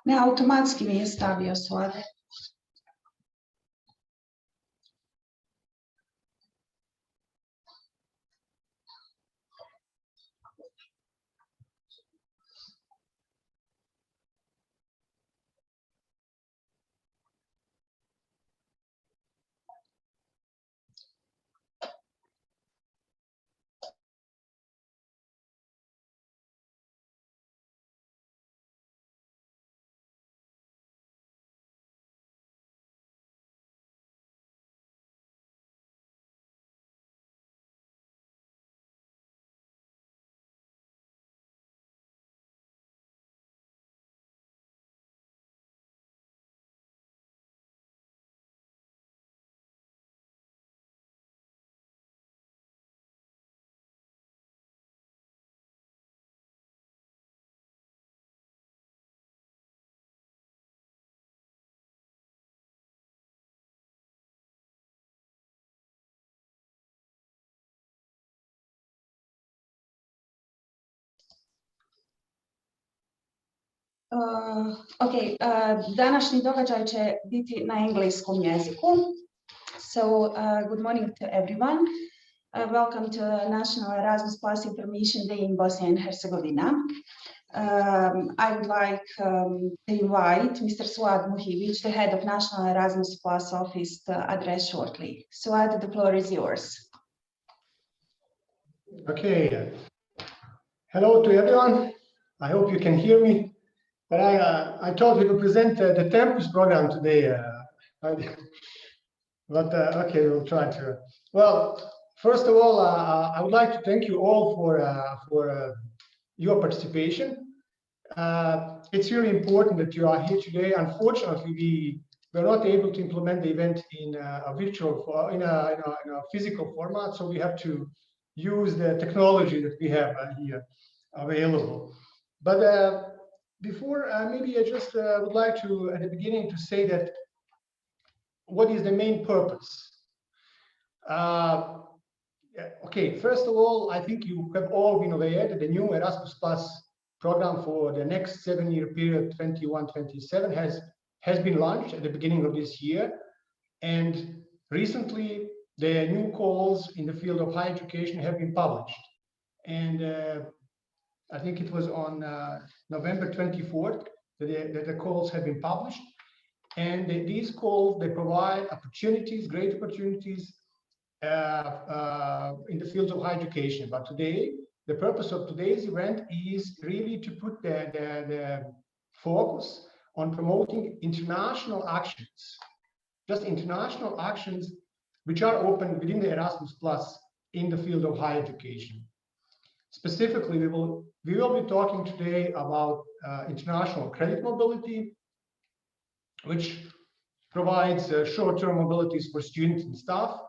Ne, automatski mi je stavio slade. Današnji događaj će biti na engleskom jeziku. So, good morning to everyone. Welcome to National Erasmus Plus Information Day in Bosnia and Herzegovina. I would like to invite Mr. Suad Muhivic, the head of National Erasmus Plus office, to address shortly. Suad, the floor is yours. Okay. Hello to everyone. I hope you can hear me. But I thought we would present the Tempus program today. Okay, we'll try to. Well, first of all, I would like to thank you all for your participation. It's really important that you are here today. Unfortunately, we were not able to implement the event in a virtual, in a physical format, so we have to use the technology that we have here available. But before, maybe I just would like to, at the beginning, to say that what is the main purpose? Okay, first of all, I think you have all been aware that the new Erasmus Plus program for the next 7-year period, 21-27, has been launched at the beginning of this year. And recently, the new calls in the field of higher education have been published. And I think it was on November 24th that the calls have been published. And these calls, they provide opportunities, great opportunities in the field of higher education. But today, the purpose of today's event is really to put the focus on promoting international actions, just international actions which are open within the Erasmus Plus in the field of higher education. Specifically, we will be talking today about international credit mobility, which provides short-term mobilities for students and staff.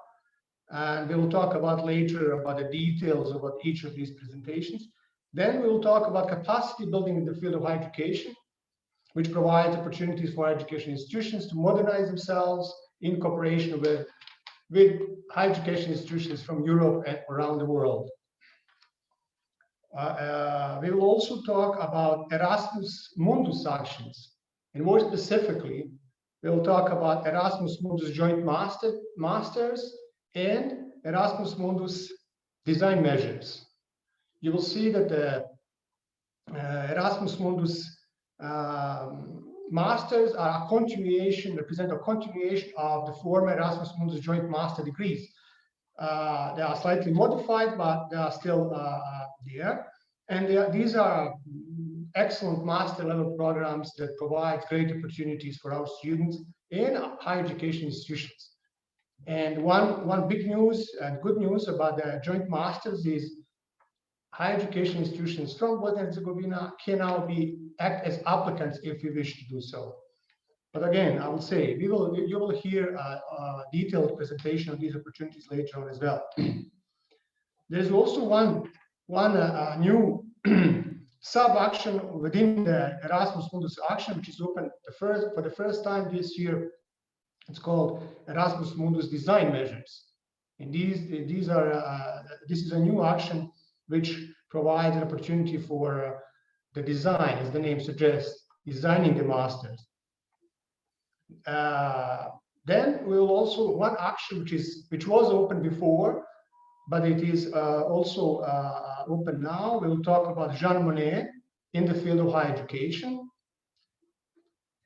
And we will talk about later about the details about each of these presentations. Then we will talk about capacity building in the field of higher education, which provides opportunities for education institutions to modernize themselves in cooperation with higher education institutions from Europe and around the world. We will also talk about Erasmus Mundus actions, and more specifically, we will talk about Erasmus Mundus Joint Masters and Erasmus Mundus Design Measures. You will see that the Erasmus Mundus Masters are a continuation, represent a continuation of the former Erasmus Mundus Joint Master degrees. They are slightly modified, but they are still there. And these are excellent master level programs that provide great opportunities for our students in higher education institutions. And one big news and good news about the joint masters is higher education institutions from Bosnia and Herzegovina can now act as applicants if we wish to do so. But again, I will say you will hear a detailed presentation of these opportunities later on as well. There's also one new sub-action within the Erasmus Mundus action, which is open for the first time this year. It's called Erasmus Mundus Design Measures. And this is a new action which provides an opportunity for the design, as the name suggests, designing the masters. Then we will also, one action which was open before, but it is also open now. We will talk about Jean Monnet in the field of higher education.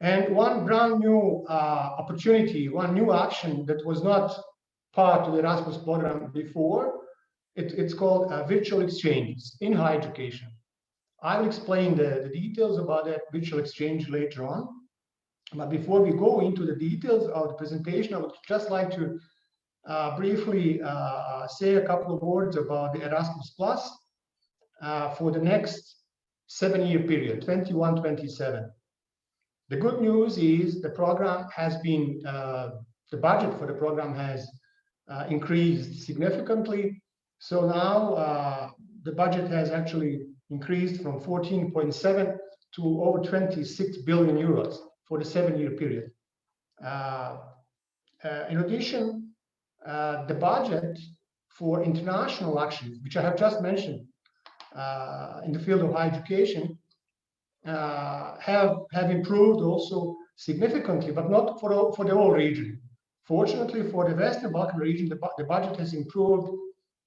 And one brand new opportunity, one new action that was not part of the Erasmus program before, it's called virtual exchanges in higher education. I will explain the details about that virtual exchange later on. But before we go into the details of the presentation, I would just like to briefly say a couple of words about the Erasmus Plus for the next 7-year period, 21-27. The good news is the program has been, the budget for the program has increased significantly. So now the budget has actually increased from 14.7 to over 26 billion euros for the 7-year period. In addition, the budget for international actions, which I have just mentioned in the field of higher education, have improved also significantly, but not for the whole region. Fortunately, for the Western Balkan region, the budget has improved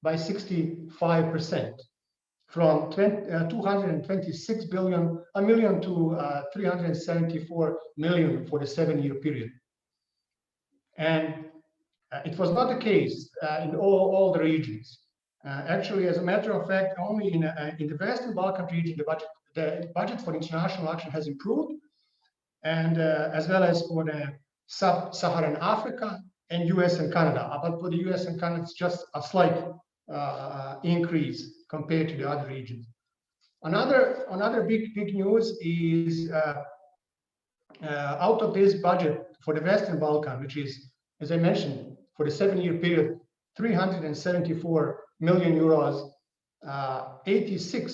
by 65%, from 226 million to 374 million for the 7-year period. And it was not the case in all the regions. Actually, as a matter of fact, only in the Western Balkan region, the budget for international action has improved, and as well as for the Sub-Saharan Africa and US and Canada. But for the US and Canada, it's just a slight increase compared to the other regions. Another big news is out of this budget for the Western Balkan, which is, as I mentioned, for the 7-year period, 374 million euros,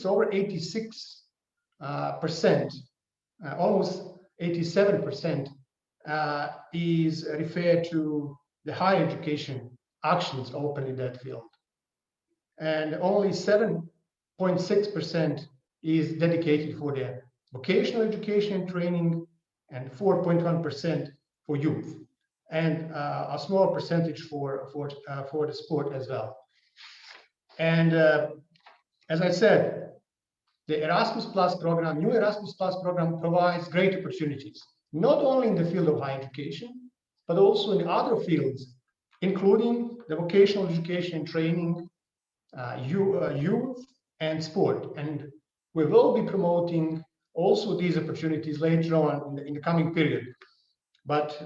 over 86%, almost 87% is referred to the higher education actions open in that field. And only 7.6% is dedicated for the vocational education and training, and 4.1% for youth, and a small percentage for the sport as well. And as I said, the Erasmus Plus program, new Erasmus Plus program, provides great opportunities, not only in the field of higher education, but also in other fields, including the vocational education and training, youth, and sport. And we will be promoting also these opportunities later on in the coming period. But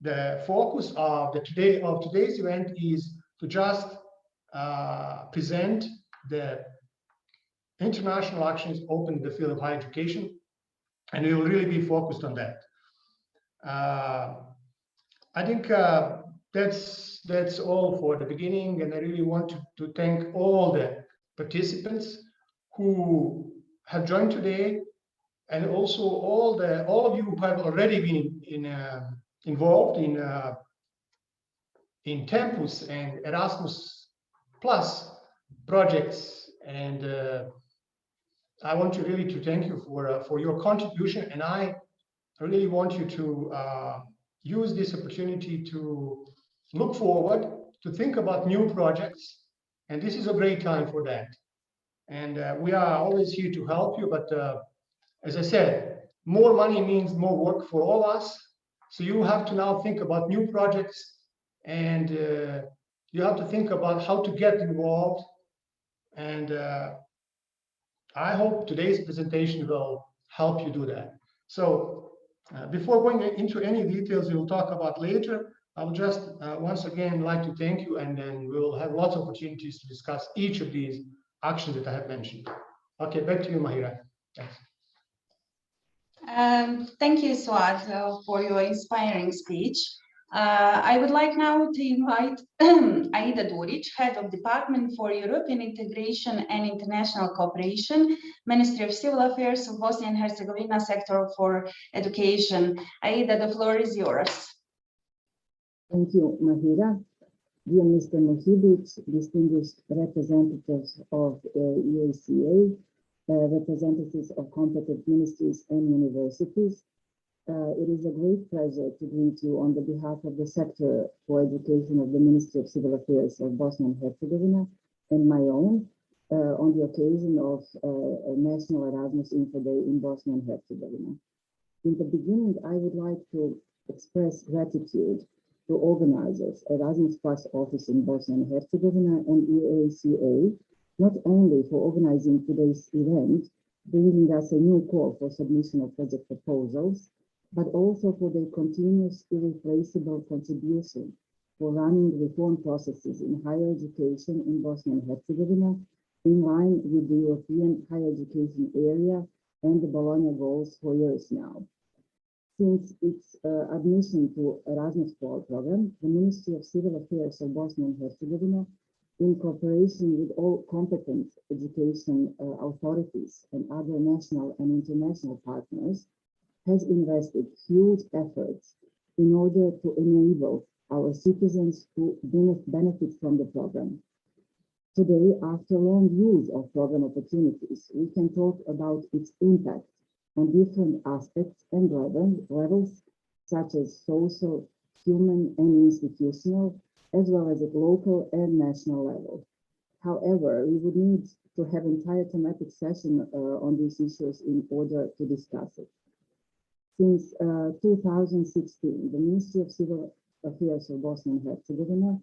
the focus of today's event is to just present the international actions open in the field of higher education, and we will really be focused on that. I think that's all for the beginning, and I really want to thank all the participants who have joined today, and also all of you who have already been involved in Tempus and Erasmus Plus projects. And I want to really thank you for your contribution, and I really want you to use this opportunity to look forward, to think about new projects, and this is a great time for that. And we are always here to help you, but as I said, more money means more work for all of us. So you have to now think about new projects, and you have to think about how to get involved. And I hope today's presentation will help you do that. So before going into any details we will talk about later, I will just once again like to thank you, and then we will have lots of opportunities to discuss each of these actions that I have mentioned. Okay, back to you, Mahira. Thanks. Thank you, Suad, for your inspiring speech. I would like now to invite Aida Duric, Head of Department for European Integration and International Cooperation, Ministry of Civil Affairs of Bosnia and Herzegovina, Sector for Education. Aida, the floor is yours. Thank you, Mahira. Dear Mr. Mohibic, distinguished representatives of EACA, representatives of competent ministries and universities. It is a great pleasure to greet you on the behalf of the Sector for Education of the Ministry of Civil Affairs of Bosnia and Herzegovina and my own on the occasion of National Erasmus Info Day in Bosnia and Herzegovina. In the beginning, I would like to express gratitude to organizers, Erasmus Plus Office in Bosnia and Herzegovina and EACA, not only for organizing today's event, bringing us a new call for submission of project proposals, but also for their continuous irreplaceable contribution for running reform processes in higher education in Bosnia and Herzegovina in line with the European higher education area and the Bologna goals for years now. Since its admission to Erasmus program, the Ministry of Civil Affairs of Bosnia and Herzegovina, in cooperation with all competent education authorities and other national and international partners, has invested huge efforts in order to enable our citizens to benefit from the program. Today, after long use of program opportunities, we can talk about its impact on different aspects and levels, such as social, human, and institutional, as well as at local and national level. However, we would need to have an entire thematic session on these issues in order to discuss it. Since 2016, the Ministry of Civil Affairs of Bosnia and Herzegovina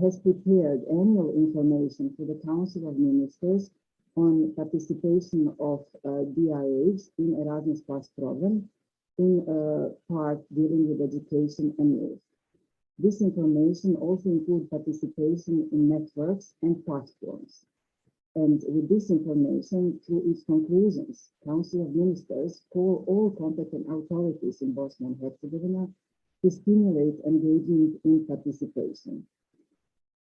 has prepared annual information to the Council of Ministers on participation of BiH in Erasmus Plus program, in part dealing with education and youth. This information also includes participation in networks and platforms. And with this information, through its conclusions, Council of Ministers call all competent authorities in Bosnia and Herzegovina to stimulate engagement in participation.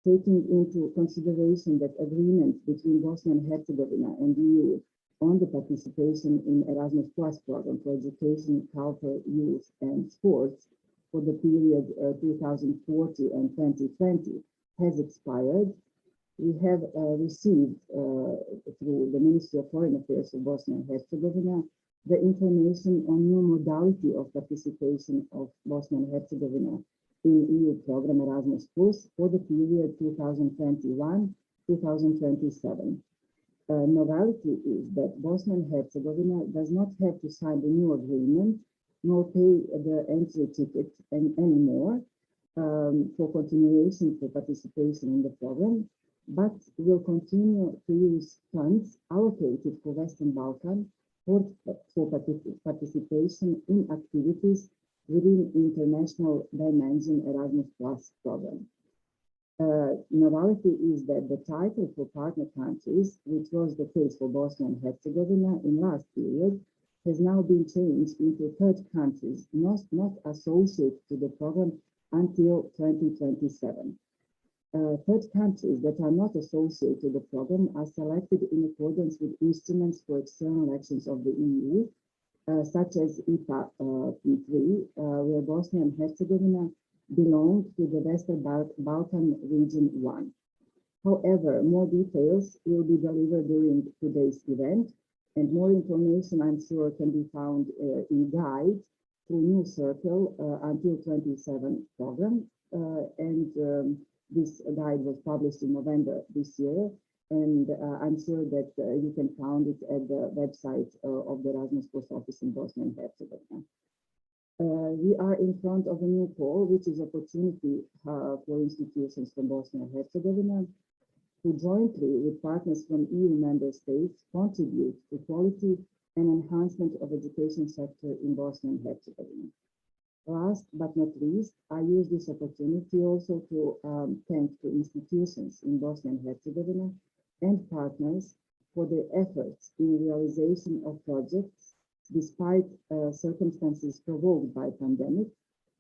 Taking into consideration that agreement between Bosnia and Herzegovina and the EU on the participation in Erasmus Plus program for education, culture, youth, and sports for the period 2040 and 2020 has expired, we have received through the Ministry of Foreign Affairs of Bosnia and Herzegovina the information on new modality of participation of Bosnia and Herzegovina in EU program Erasmus Plus for the period 2021-2027. Novelty is that Bosnia and Herzegovina does not have to sign the new agreement nor pay the entry ticket anymore for continuation for participation in the program, but will continue to use funds allocated for Western Balkan for participation in activities within international dimension Erasmus Plus program. Novelty is that the title for partner countries, which was the case for Bosnia and Herzegovina in last period, has now been changed into third countries not associated to the program until 2027. Third countries that are not associated to the program are selected in accordance with instruments for external actions of the EU, such as IPA P3, where Bosnia and Herzegovina belong to the Western Balkan Region 1. However, more details will be delivered during today's event, and more information, I'm sure, can be found in guide through New Circle until 27 program, this guide was published in November this year, and I'm sure that you can find it at the website of the Erasmus Plus office in Bosnia and Herzegovina. We are in front of a new call, which is opportunity for institutions from Bosnia and Herzegovina to jointly with partners from EU member states contribute to quality and enhancement of education sector in Bosnia and Herzegovina. Last but not least, I use this opportunity also to thank the institutions in Bosnia and Herzegovina and partners for their efforts in realization of projects despite circumstances provoked by pandemic.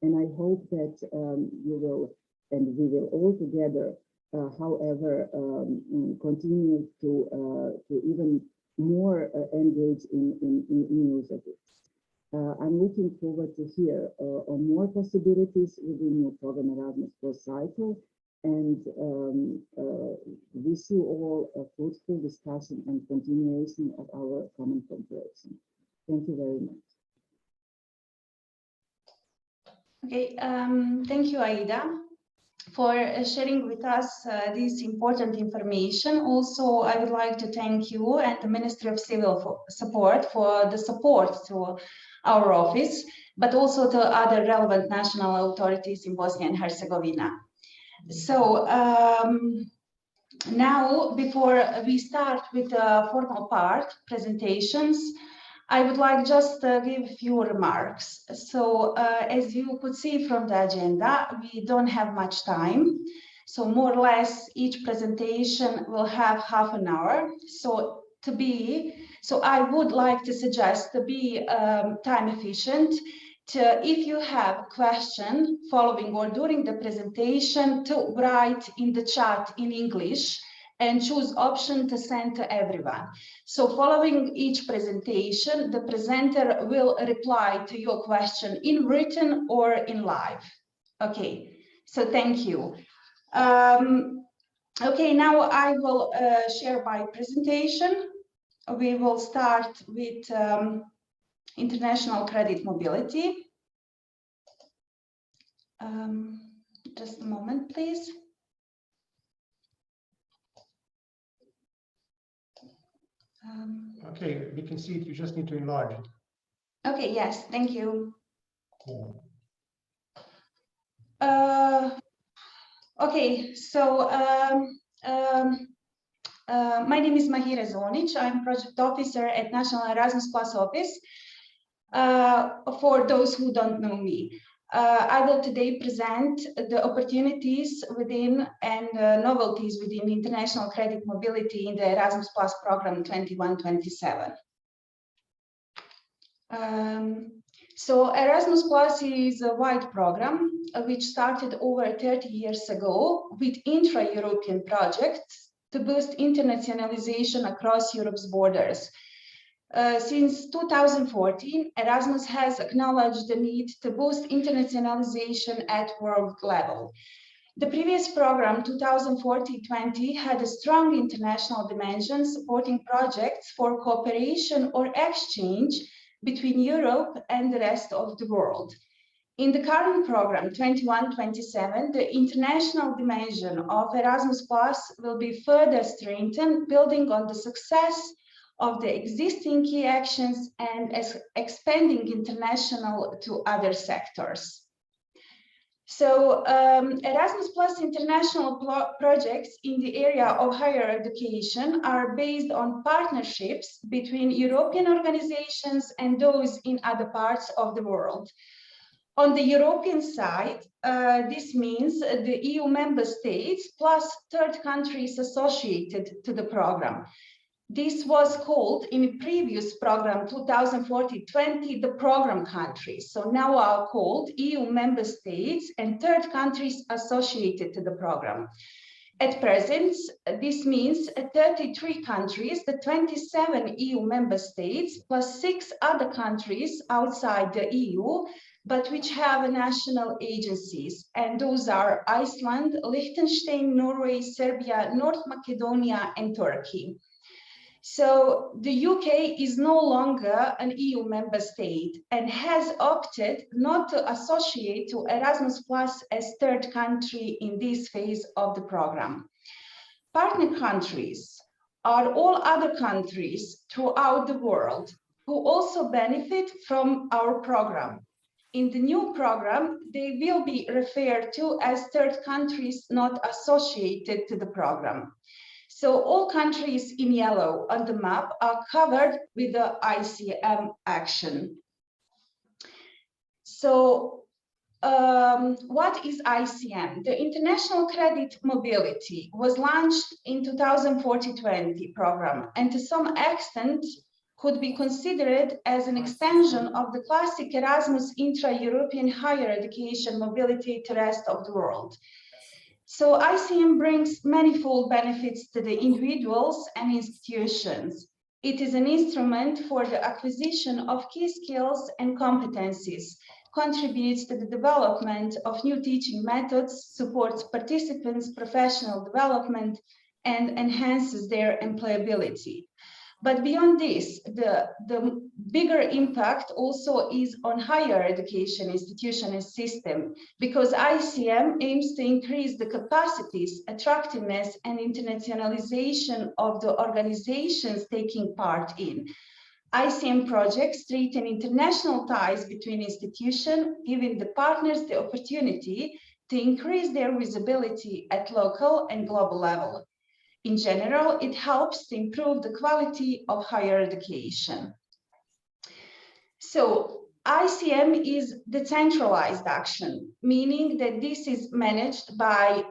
And I hope that you will, and we will all together, however, continue to even more engage in use of it. I'm looking forward to hear on more possibilities within your program Erasmus Plus cycle and wish you all a fruitful discussion and continuation of our common cooperation. Thank you very much. Okay, thank you, Aida, for sharing with us this important information. Also, I would like to thank you and the Ministry of Civil Support for the support to our office, but also to other relevant national authorities in Bosnia and Herzegovina. So now, before we start with the formal part, presentations, I would like just to give a few remarks. So as you could see from the agenda, we don't have much time. So more or less each presentation will have half an hour. So I would like to suggest to be time efficient, if you have a question following or during the presentation, to write in the chat in English and choose option to send to everyone. So following each presentation, the presenter will reply to your question in written or in live. Okay, so thank you. Okay, now I will share my presentation. We will start with international credit mobility. Just a moment, please. Okay, we can see it. You just need to enlarge it. Okay, yes, thank you. Okay, so my name is Mahira Zonic. I'm project officer at National Erasmus Plus office. For those who don't know me, I will today present the opportunities within and novelties within international credit mobility in the Erasmus Plus program 21-27. So Erasmus Plus is a wide program which started over 30 years ago with intra-European projects to boost internationalization across Europe's borders. Since 2014, Erasmus has acknowledged the need to boost internationalization at world level. The previous program, 2014-20, had a strong international dimension supporting projects for cooperation or exchange between Europe and the rest of the world. In the current program, 21-27, the international dimension of Erasmus Plus will be further strengthened, building on the success of the existing key actions and expanding international to other sectors. So Erasmus Plus international projects in the area of higher education are based on partnerships between European organizations and those in other parts of the world. On the European side, this means the EU member states plus third countries associated to the program. This was called in a previous program, 2014-20, the program countries. So now are called EU member states and third countries associated to the program. At present, this means 33 countries, the 27 EU member states, plus 6 other countries outside the EU, but which have national agencies. And those are Iceland, Liechtenstein, Norway, Serbia, North Macedonia, and Turkey. So the UK is no longer an EU member state and has opted not to associate to Erasmus Plus as third country in this phase of the program. Partner countries are all other countries throughout the world who also benefit from our program. In the new program, they will be referred to as third countries not associated to the program. So all countries in yellow on the map are covered with the ICM action. So what is ICM? The International Credit Mobility was launched in 2014-20 program, and to some extent could be considered as an extension of the classic Erasmus intra-European higher education mobility to the rest of the world. So ICM brings manifold benefits to the individuals and institutions. It is an instrument for the acquisition of key skills and competencies contributes to the development of new teaching methods, supports participants' professional development, and enhances their employability. But beyond this, the bigger impact also is on higher education institution and system, because ICM aims to increase the capacities, attractiveness, and internationalization of the organizations taking part in. ICM projects strengthen international ties between institutions, giving the partners the opportunity to increase their visibility at local and global level. In general, it helps to improve the quality of higher education. So ICM is decentralized action, meaning that this is managed by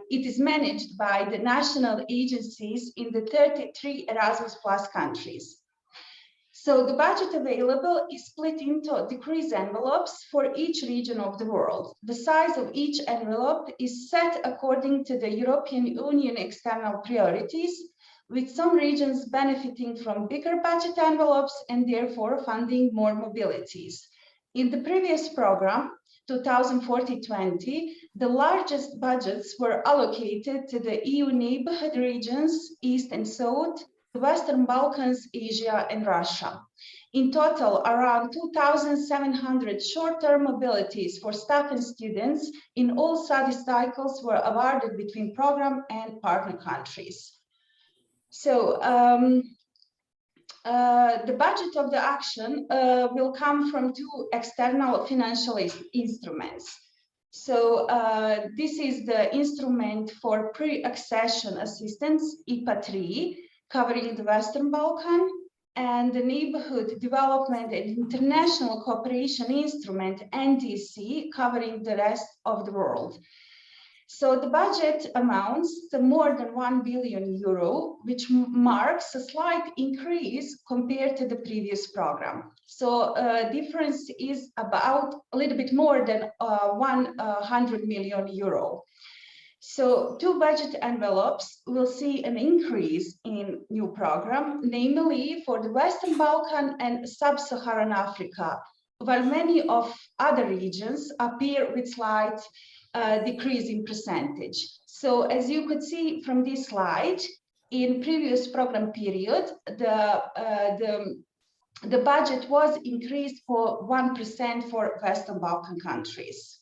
the national agencies in the 33 Erasmus Plus countries. So the budget available is split into decrease envelopes for each region of the world. The size of each envelope is set according to the European Union external priorities, with some regions benefiting from bigger budget envelopes and therefore funding more mobilities. In the previous program, 2014-20, the largest budgets were allocated to the EU neighborhood regions, East and South, the Western Balkans, Asia, and Russia. In total, around 2,700 short-term mobilities for staff and students in all study cycles were awarded between program and partner countries. So the budget of the action will come from two external financial instruments. So this is the instrument for pre-accession assistance, IPA 3, covering the Western Balkan, and the Neighborhood Development and International Cooperation Instrument, NDC, covering the rest of the world. So the budget amounts to more than €1 billion, which marks a slight increase compared to the previous program. So difference is about a little bit more than €100 million. So two budget envelopes will see an increase in new program, namely for the Western Balkan and Sub-Saharan Africa, while many of other regions appear with slight decrease in percentage. So as you could see from this slide, in previous program period, the budget was increased for 1% for Western Balkan countries.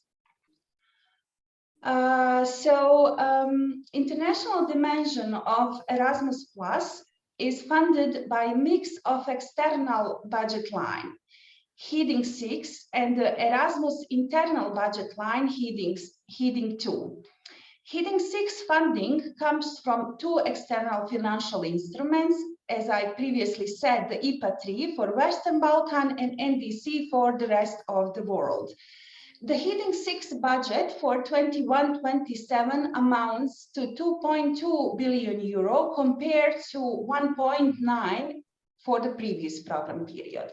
International dimension of Erasmus Plus is funded by a mix of external budget line, heading 6, and the Erasmus internal budget line, heading 2. Heading 6 funding comes from two external financial instruments, as I previously said, the IPA 3 for Western Balkan and NDC for the rest of the world. The heading 6 budget for 21-27 amounts to €2.2 billion compared to 1.9 for the previous program period.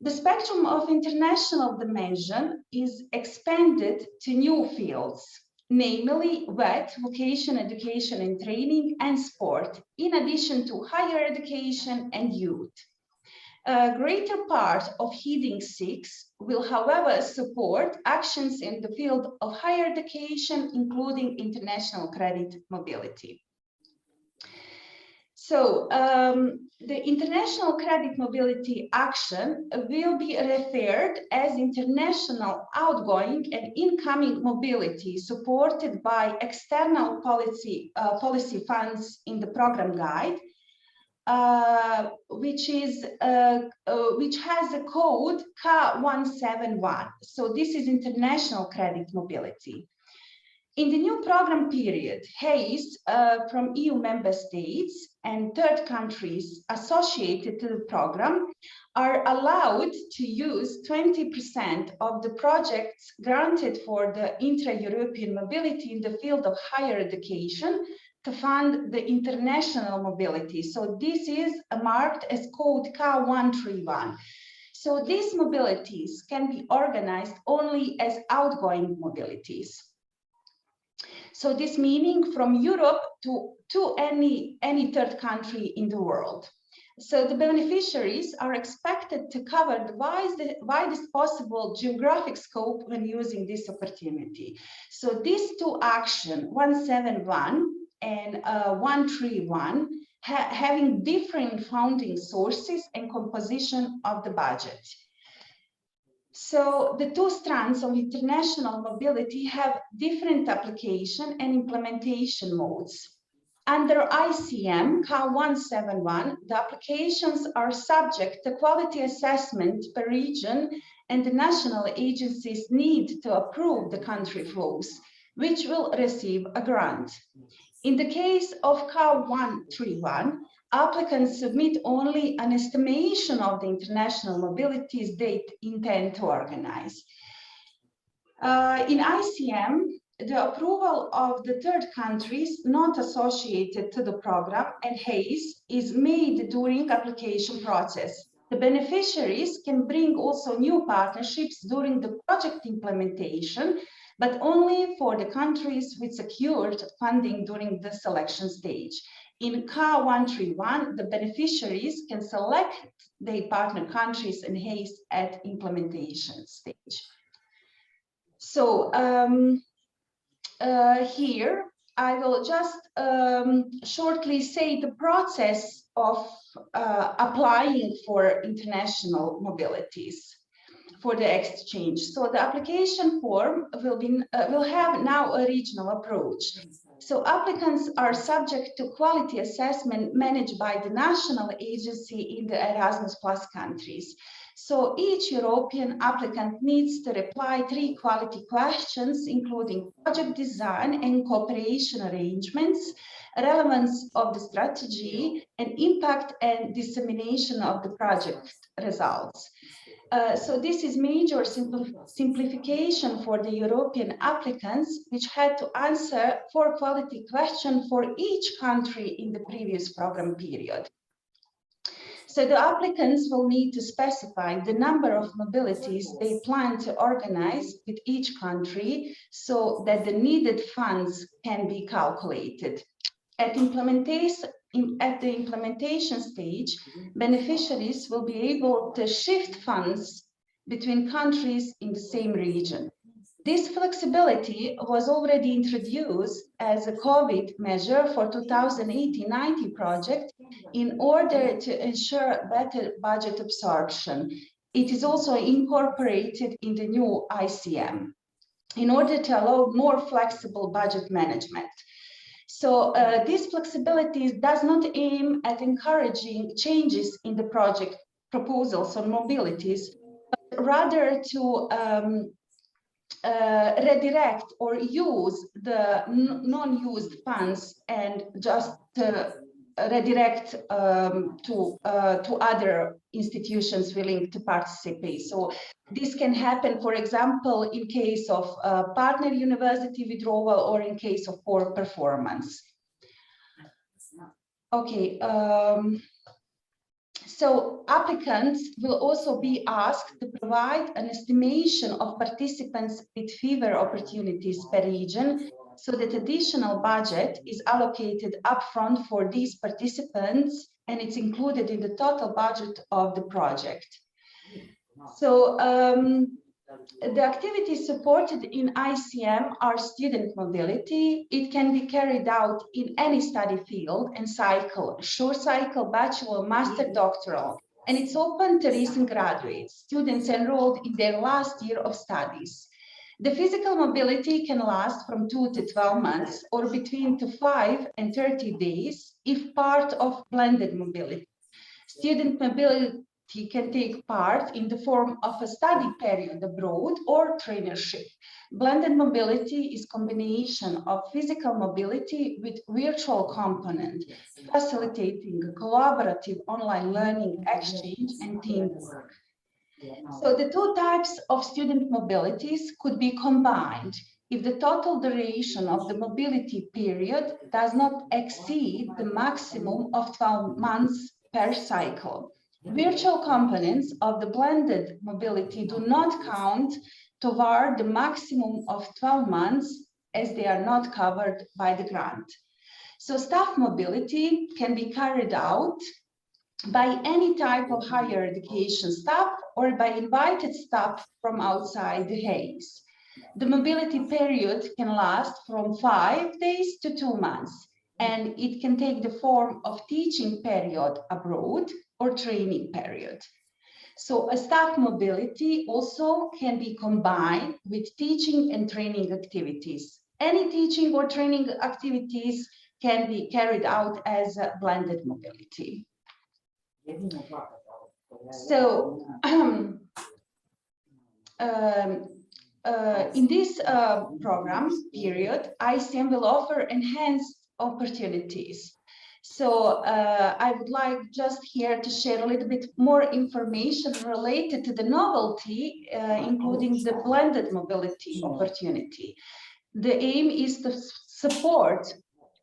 The spectrum of international dimension is expanded to new fields, namely WET, vocation, education and training, and sport, in addition to higher education and youth. A greater part of heading 6 will, however, support actions in the field of higher education, including international credit mobility. So the international credit mobility action will be referred as international outgoing and incoming mobility supported by external policy funds in the program guide, which has a code K171. So this is international credit mobility. In the new program period, HAES from EU member states and third countries associated to the program are allowed to use 20% of the projects granted for the intra-European mobility in the field of higher education to fund the international mobility. So this is marked as code K131. So these mobilities can be organized only as outgoing mobilities. So this meaning from Europe to any third country in the world. So the beneficiaries are expected to cover the widest possible geographic scope when using this opportunity. So these two actions, 171 and 131, having different funding sources and composition of the budget. So the two strands of international mobility have different application and implementation modes. Under ICM CA 171, the applications are subject to quality assessment per region, and the national agencies need to approve the country flows, which will receive a grant. In the case of CA 131, applicants submit only an estimation of the international mobilities they intend to organize. In ICM, the approval of the third countries not associated to the program and HACE is made during application process. The beneficiaries can bring also new partnerships during the project implementation, but only for the countries with secured funding during the selection stage. In CA 131, the beneficiaries can select their partner countries and HACE at implementation stage. So here I will just shortly say the process of applying for international mobilities for the exchange. So the application form will have now a regional approach. So applicants are subject to quality assessment managed by the national agency in the Erasmus Plus countries. So each European applicant needs to reply 3 quality questions, including project design and cooperation arrangements, relevance of the strategy, and impact and dissemination of the project results. So this is major simplification for the European applicants, which had to answer 4 quality questions for each country in the previous program period. So the applicants will need to specify the number of mobilities they plan to organize with each country so that the needed funds can be calculated. At the implementation stage, beneficiaries will be able to shift funds between countries in the same region. This flexibility was already introduced as a COVID measure for 2018-90 project in order to ensure better budget absorption. It is also incorporated in the new ICM in order to allow more flexible budget management. So this flexibility does not aim at encouraging changes in the project proposals on mobilities, but rather to redirect or use the non-used funds and just redirect to other institutions willing to participate. So this can happen, for example, in case of partner university withdrawal or in case of poor performance. Okay. So applicants will also be asked to provide an estimation of participants with fewer opportunities per region so that additional budget is allocated upfront for these participants and it's included in the total budget of the project. So the activities supported in ICM are student mobility. It can be carried out in any study field and cycle, short cycle, bachelor, master, doctoral, and it's open to recent graduates, students enrolled in their last year of studies. The physical mobility can last from 2 to 12 months or between 5 and 30 days if part of blended mobility. Student mobility can take part in the form of a study period abroad or traineeship. Blended mobility is combination of physical mobility with virtual component, facilitating collaborative online learning, exchange, and teamwork. So the two types of student mobilities could be combined if the total duration of the mobility period does not exceed the maximum of 12 months per cycle. Virtual components of the blended mobility do not count toward the maximum of 12 months as they are not covered by the grant. So staff mobility can be carried out by any type of higher education staff or by invited staff from outside the HAES. The mobility period can last from 5 days to 2 months, and it can take the form of teaching period abroad or training period. So a staff mobility also can be combined with teaching and training activities. Any teaching or training activities can be carried out as a blended mobility. So in this program period, ICM will offer enhanced opportunities. So I would like just here to share a little bit more information related to the novelty, including the blended mobility opportunity. The aim is to support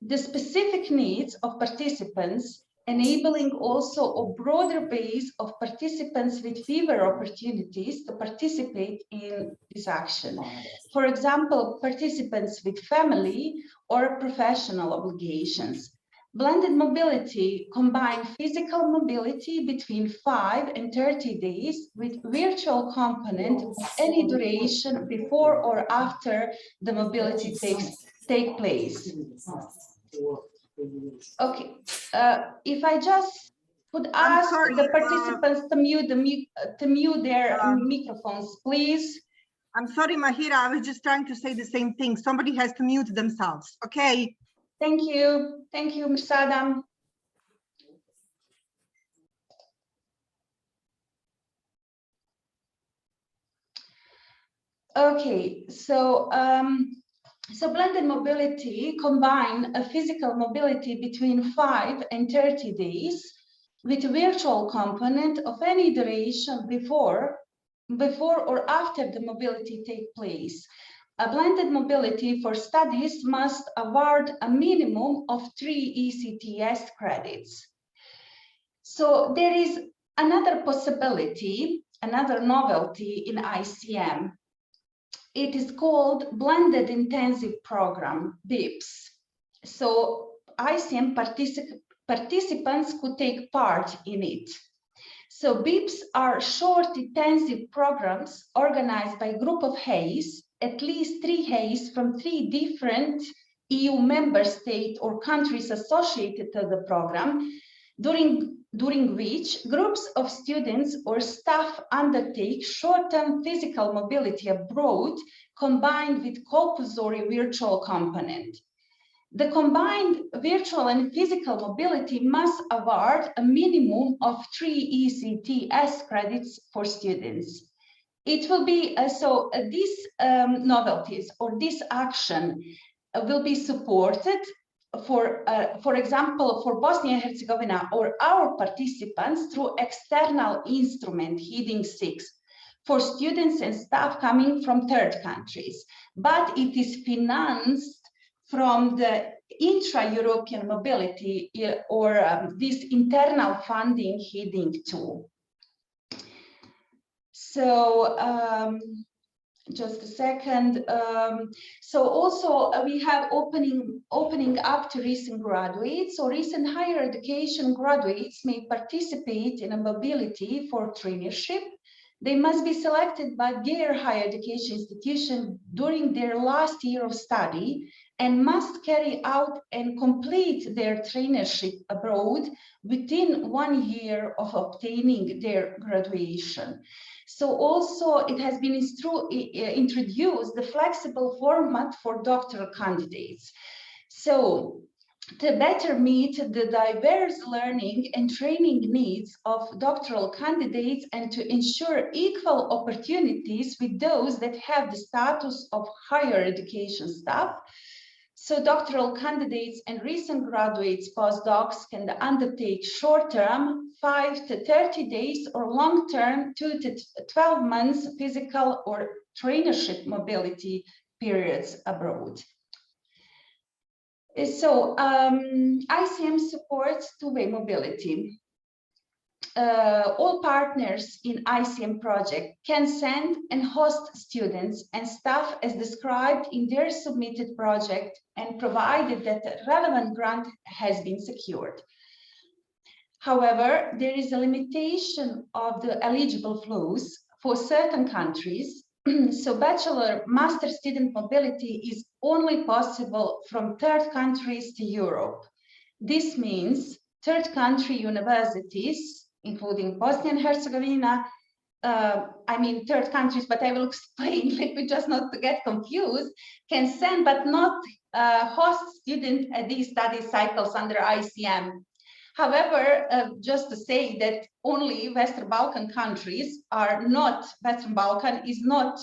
the specific needs of participants, enabling also a broader base of participants with fewer opportunities to participate in this action. For example, participants with family or professional obligations. Blended mobility combines physical mobility between 5 and 30 days with virtual component of any duration before or after the mobility take place. Okay, if I just could ask the participants to mute their microphones, please. I'm sorry, Mahira, I was just trying to say the same thing. Somebody has to mute themselves, okay? Thank you, Mirsada. Okay, so blended mobility combine a physical mobility between 5 and 30 days with virtual component of any duration before or after the mobility take place. A blended mobility for studies must award a minimum of 3 ECTS credits. So there is another possibility, another novelty in ICM. It is called Blended Intensive Program, BiPS. So ICM participants could take part in it. So BiPS are short intensive programs organized by a group of HAES, at least 3 HAES from 3 different EU member states or countries associated to the program, during which groups of students or staff undertake short-term physical mobility abroad combined with compulsory virtual component. The combined virtual and physical mobility must award a minimum of 3 ECTS credits for students. It will be, these novelties or this action will be supported for example, for Bosnia and Herzegovina or our participants through external instrument Heading 6 for students and staff coming from third countries, but it is financed from the intra-European mobility or this internal funding Heading 2. So just a second. So also we have opening up to recent graduates. So recent higher education graduates may participate in a mobility for traineeship. They must be selected by their higher education institution during their last year of study and must carry out and complete their traineeship abroad within 1 year of obtaining their graduation. So also it has been introduced the flexible format for doctoral candidates. So to better meet the diverse learning and training needs of doctoral candidates and to ensure equal opportunities with those that have the status of higher education staff, so doctoral candidates and recent graduates, postdocs can undertake short-term 5 to 30 days or long-term 2 to 12 months physical or traineeship mobility periods abroad. So ICM supports two-way mobility. All partners in ICM project can send and host students and staff as described in their submitted project and provided that a relevant grant has been secured. However, there is a limitation of the eligible flows for certain countries. So bachelor master student mobility is only possible from third countries to Europe. This means third country universities, including Bosnia and Herzegovina, I mean third countries, but I will explain, let me just not to get confused, can send but not host students at these study cycles under ICM. However, just to say that only Western Balkan countries are not, Western Balkan is not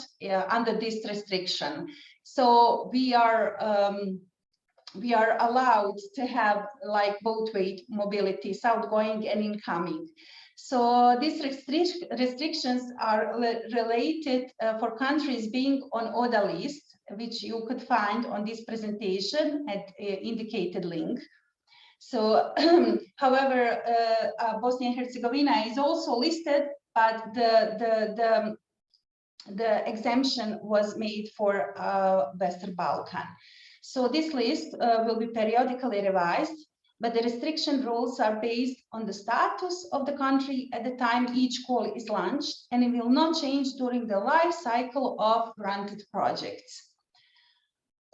under this restriction. So we are allowed to have like both way mobilities, outgoing and incoming. So these restrictions are related for countries being on ODA list, which you could find on this presentation at indicated link. So, however, Bosnia and Herzegovina is also listed, but the exemption was made for Western Balkan. So this list will be periodically revised, but the restriction rules are based on the status of the country at the time each call is launched, and it will not change during the life cycle of granted projects.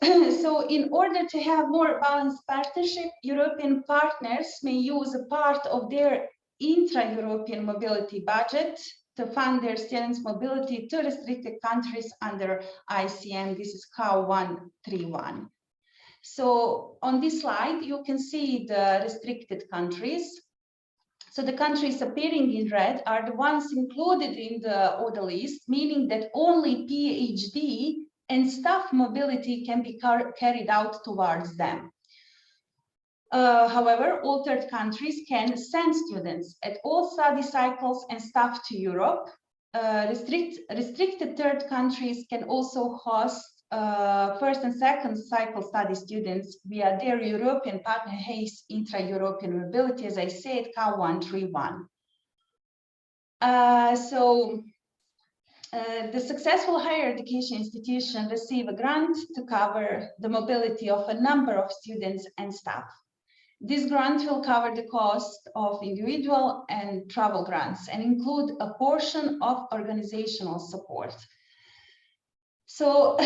So in order to have more balanced partnership, European partners may use a part of their intra-European mobility budget to fund their students' mobility to restricted countries under ICM. This is CAU 131. So on this slide, you can see the restricted countries. So the countries appearing in red are the ones included in the ODA list, meaning that only PhD and staff mobility can be carried out towards them. However, all third countries can send students at all study cycles and staff to Europe. Restricted third countries can also host first and second cycle study students via their European partner HACE intra-European mobility, as I said, CAU 131. The successful higher education institution receive a grant to cover the mobility of a number of students and staff. This grant will cover the cost of individual and travel grants and include a portion of organizational support. So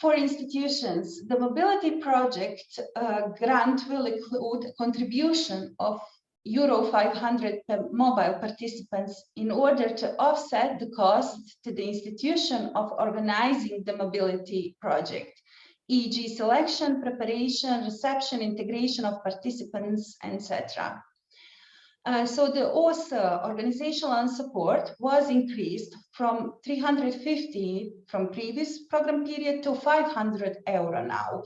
for institutions, the mobility project grant will include a contribution of €500 per mobile participants in order to offset the cost to the institution of organizing the mobility project, e.g. selection, preparation, reception, integration of participants, etc. So the OSA organizational support was increased from 350 from previous program period to €500 now,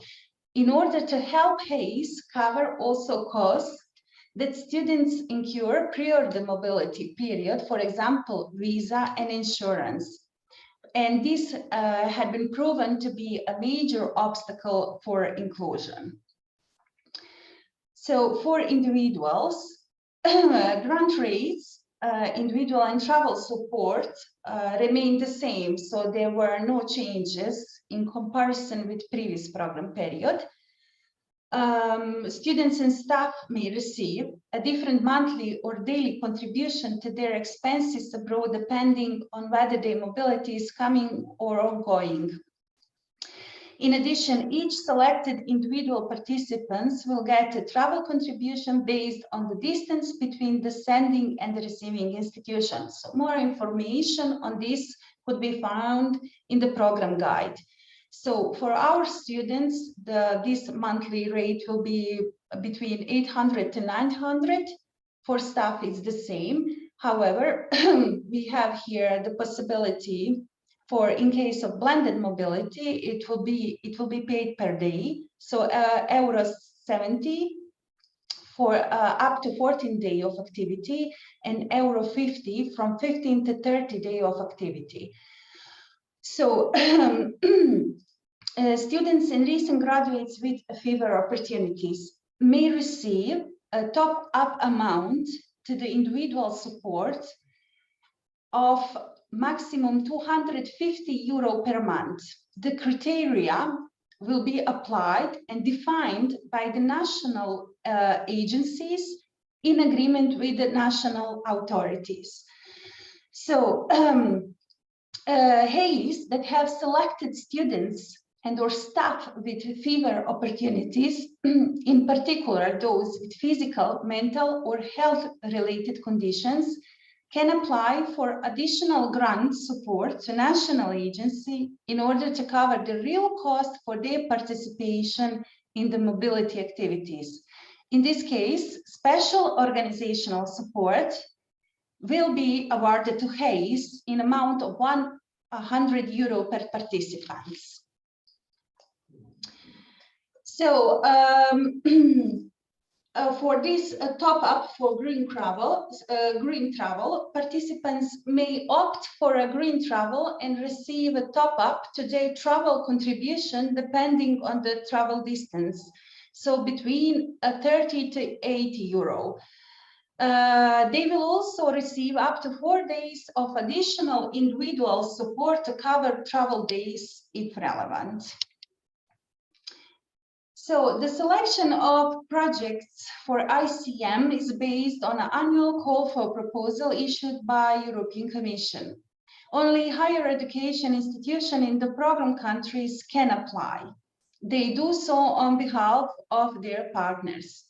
in order to help HACE cover also costs that students incur prior to the mobility period, for example, visa and insurance. And this had been proven to be a major obstacle for inclusion. So for individuals, grant rates, individual and travel support remained the same. So there were no changes in comparison with previous program period. Students and staff may receive a different monthly or daily contribution to their expenses abroad, depending on whether their mobility is coming or ongoing. In addition, each selected individual participants will get a travel contribution based on the distance between the sending and the receiving institutions. So more information on this could be found in the program guide. So for our students, this monthly rate will be between 800 to 900. For staff, it's the same. However, we have here the possibility for, in case of blended mobility, it will be paid per day. So €70 for up to 14 days of activity, and €50 from 15 to 30 days of activity. So students and recent graduates with fewer opportunities may receive a top-up amount to the individual support of maximum €250 per month. The criteria will be applied and defined by the national agencies in agreement with the national authorities. So HAEs that have selected students and or staff with fewer opportunities, in particular those with physical, mental or health-related conditions, can apply for additional grant support to national agency in order to cover the real cost for their participation in the mobility activities. In this case, special organizational support will be awarded to HAEs in amount of €100 per participants. So for this top up for green travel, participants may opt for a green travel and receive a top up to their travel contribution depending on the travel distance. So between 30 to 80 euro. They will also receive up to 4 days of additional individual support to cover travel days if relevant. So the selection of projects for ICM is based on an annual call for proposal issued by European Commission. Only higher education institutions in the program countries can apply. They do so on behalf of their partners.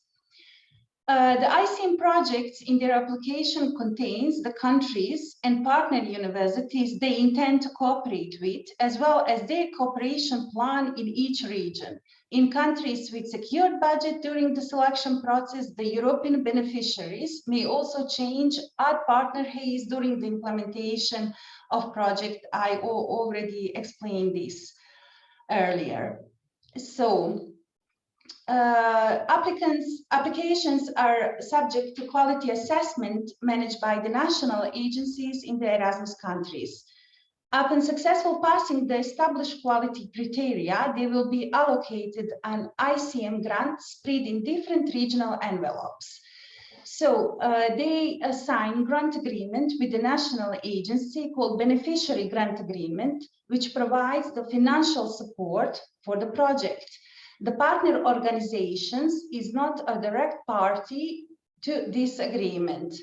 The ICM projects in their application contains the countries and partner universities they intend to cooperate with, as well as their cooperation plan in each region. In countries with secured budget during the selection process, the European beneficiaries may also change add partner HAEs during the implementation of project. I already explained this earlier. So applications are subject to quality assessment managed by the national agencies in the Erasmus countries. Upon successful passing the established quality criteria, they will be allocated an ICM grant spread in different regional envelopes. So they assign grant agreement with the national agency called beneficiary grant agreement, which provides the financial support for the project. The partner organizations is not a direct party to this agreement.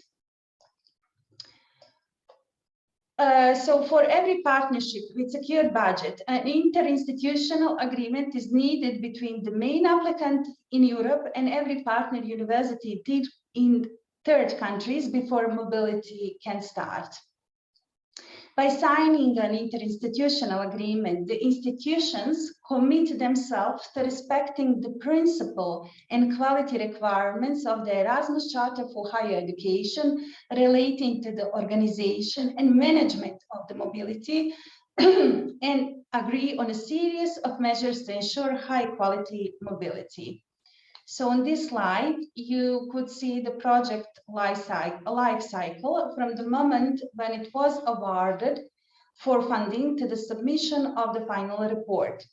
So for every partnership with secured budget, an interinstitutional agreement is needed between the main applicant in Europe and every partner university in third countries before mobility can start. By signing an interinstitutional agreement, the institutions commit themselves to respecting the principle and quality requirements of the Erasmus Charter for Higher Education relating to the organization and management of the mobility and agree on a series of measures to ensure high quality mobility. So on this slide, you could see the project life cycle from the moment when it was awarded for funding to the submission of the final report.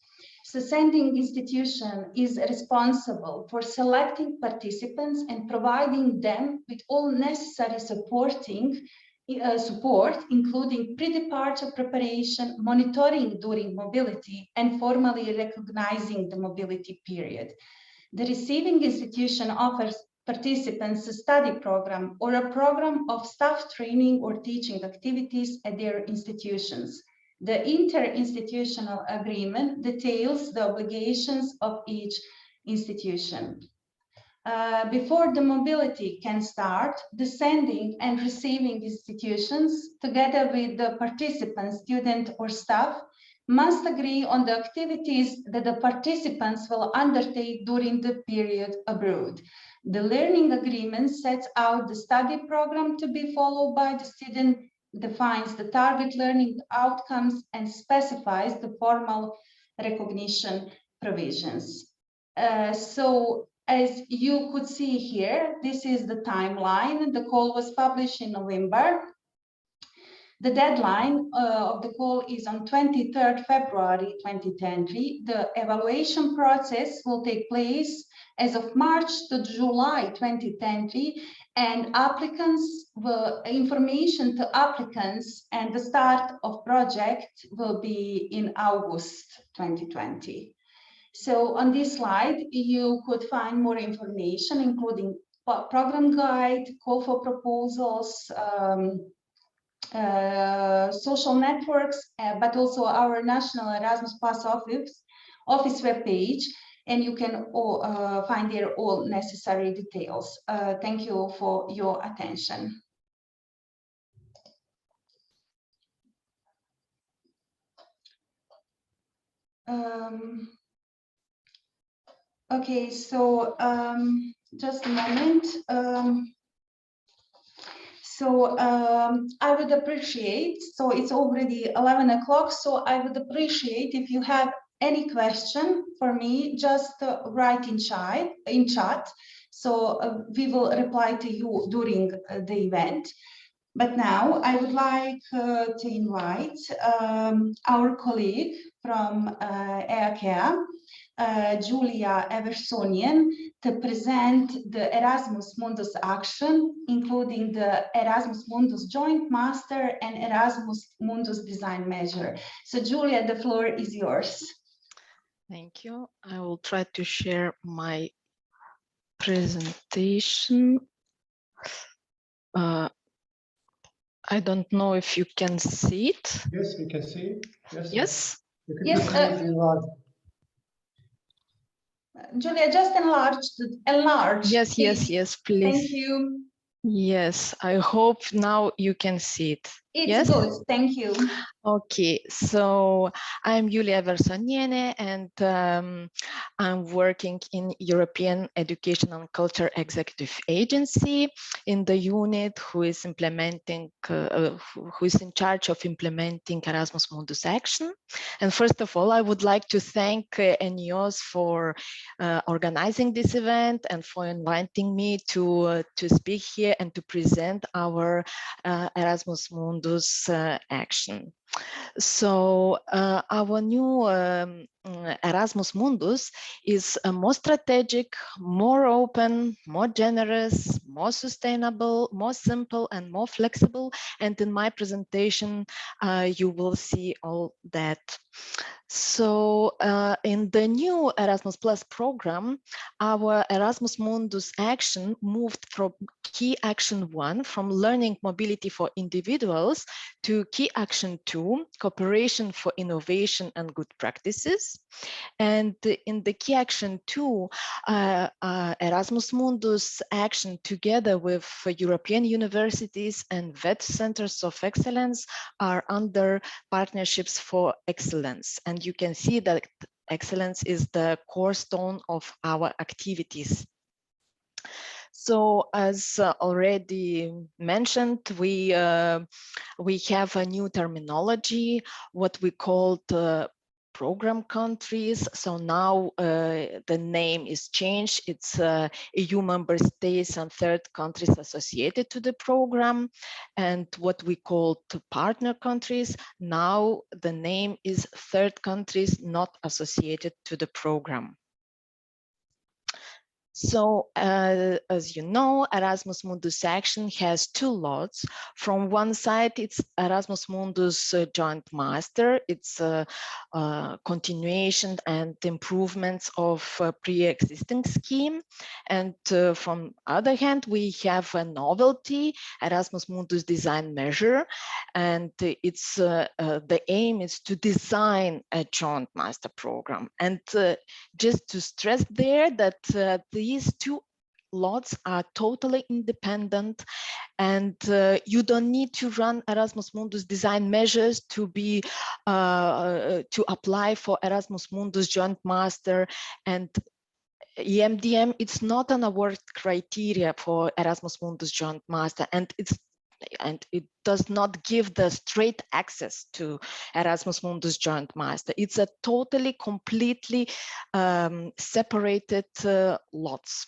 So sending institution is responsible for selecting participants and providing them with all necessary support, including pre-departure preparation, monitoring during mobility, and formally recognizing the mobility period. The receiving institution offers participants a study program or a program of staff training or teaching activities at their institutions. The interinstitutional agreement details the obligations of each institution. Before the mobility can start, the sending and receiving institutions, together with the participant, student, or staff, must agree on the activities that the participants will undertake during the period abroad. The learning agreement sets out the study program to be followed by the student, defines the target learning outcomes, and specifies the formal recognition provisions. So as you could see here, this is the timeline. The call was published in November. The deadline of the call is on 23rd February 2020. The evaluation process will take place as of March to July 2020, and information to applicants and the start of project will be in August 2020. So on this slide, you could find more information, including program guide, call for proposals, social networks, but also our National Erasmus Plus office webpage, and you can find there all necessary details. Thank you for your attention. Okay, so just a moment. I would appreciate, so it's already 11 o'clock, so I would appreciate if you have any question for me, just write in chat. So we will reply to you during the event. But now I would like to invite our colleague from EAKEA, Julia Eversonian, to present the Erasmus Mundus action, including the Erasmus Mundus Joint Master and Erasmus Mundus Design Measure. So Julia, the floor is yours. Thank you. I will try to share my presentation. I don't know if you can see it. Yes, we can see. Yes. Yes. Yes. Julia, just enlarge. Yes, please. yes, please. Thank you. Yes, I hope now you can see it. It's yes? good, thank you. Okay, so I'm Julia Versoniene, and I'm working in European Education and Culture Executive Agency in the unit who is implementing, who is in charge of implementing Erasmus Mundus action. And first of all, I would like to thank NEOS for organizing this event and for inviting me to speak here and to present our Erasmus Mundus action. So our new Erasmus Mundus is more strategic, more open, more generous, more sustainable, more simple, and more flexible. And in my presentation, you will see all that. So in the new Erasmus Plus program, our Erasmus Mundus action moved from key action 1, from learning mobility for individuals, to key action 2, cooperation for innovation and good practices. And in the key action 2, Erasmus Mundus action, together with European universities and VET centers of excellence, are under partnerships for excellence. And you can see that excellence is the cornerstone of our activities. So as already mentioned, we have a new terminology, what we call the program countries. So now the name is changed. It's EU member states and third countries associated to the program. And what we call the partner countries, now the name is third countries not associated to the program. So as you know, Erasmus Mundus action has 2 lots. From one side, it's Erasmus Mundus Joint Master. It's a continuation and improvements of pre-existing scheme. And from other hand, we have a novelty, Erasmus Mundus Design Measure. And it's the aim is to design a joint master program. And just to stress there that these 2 lots are totally independent, and you don't need to run Erasmus Mundus design measures to be to apply for Erasmus Mundus Joint Master. And EMDM, it's not an award criteria for Erasmus Mundus Joint Master, and it does not give the straight access to Erasmus Mundus Joint Master. It's a totally, completely separated lots.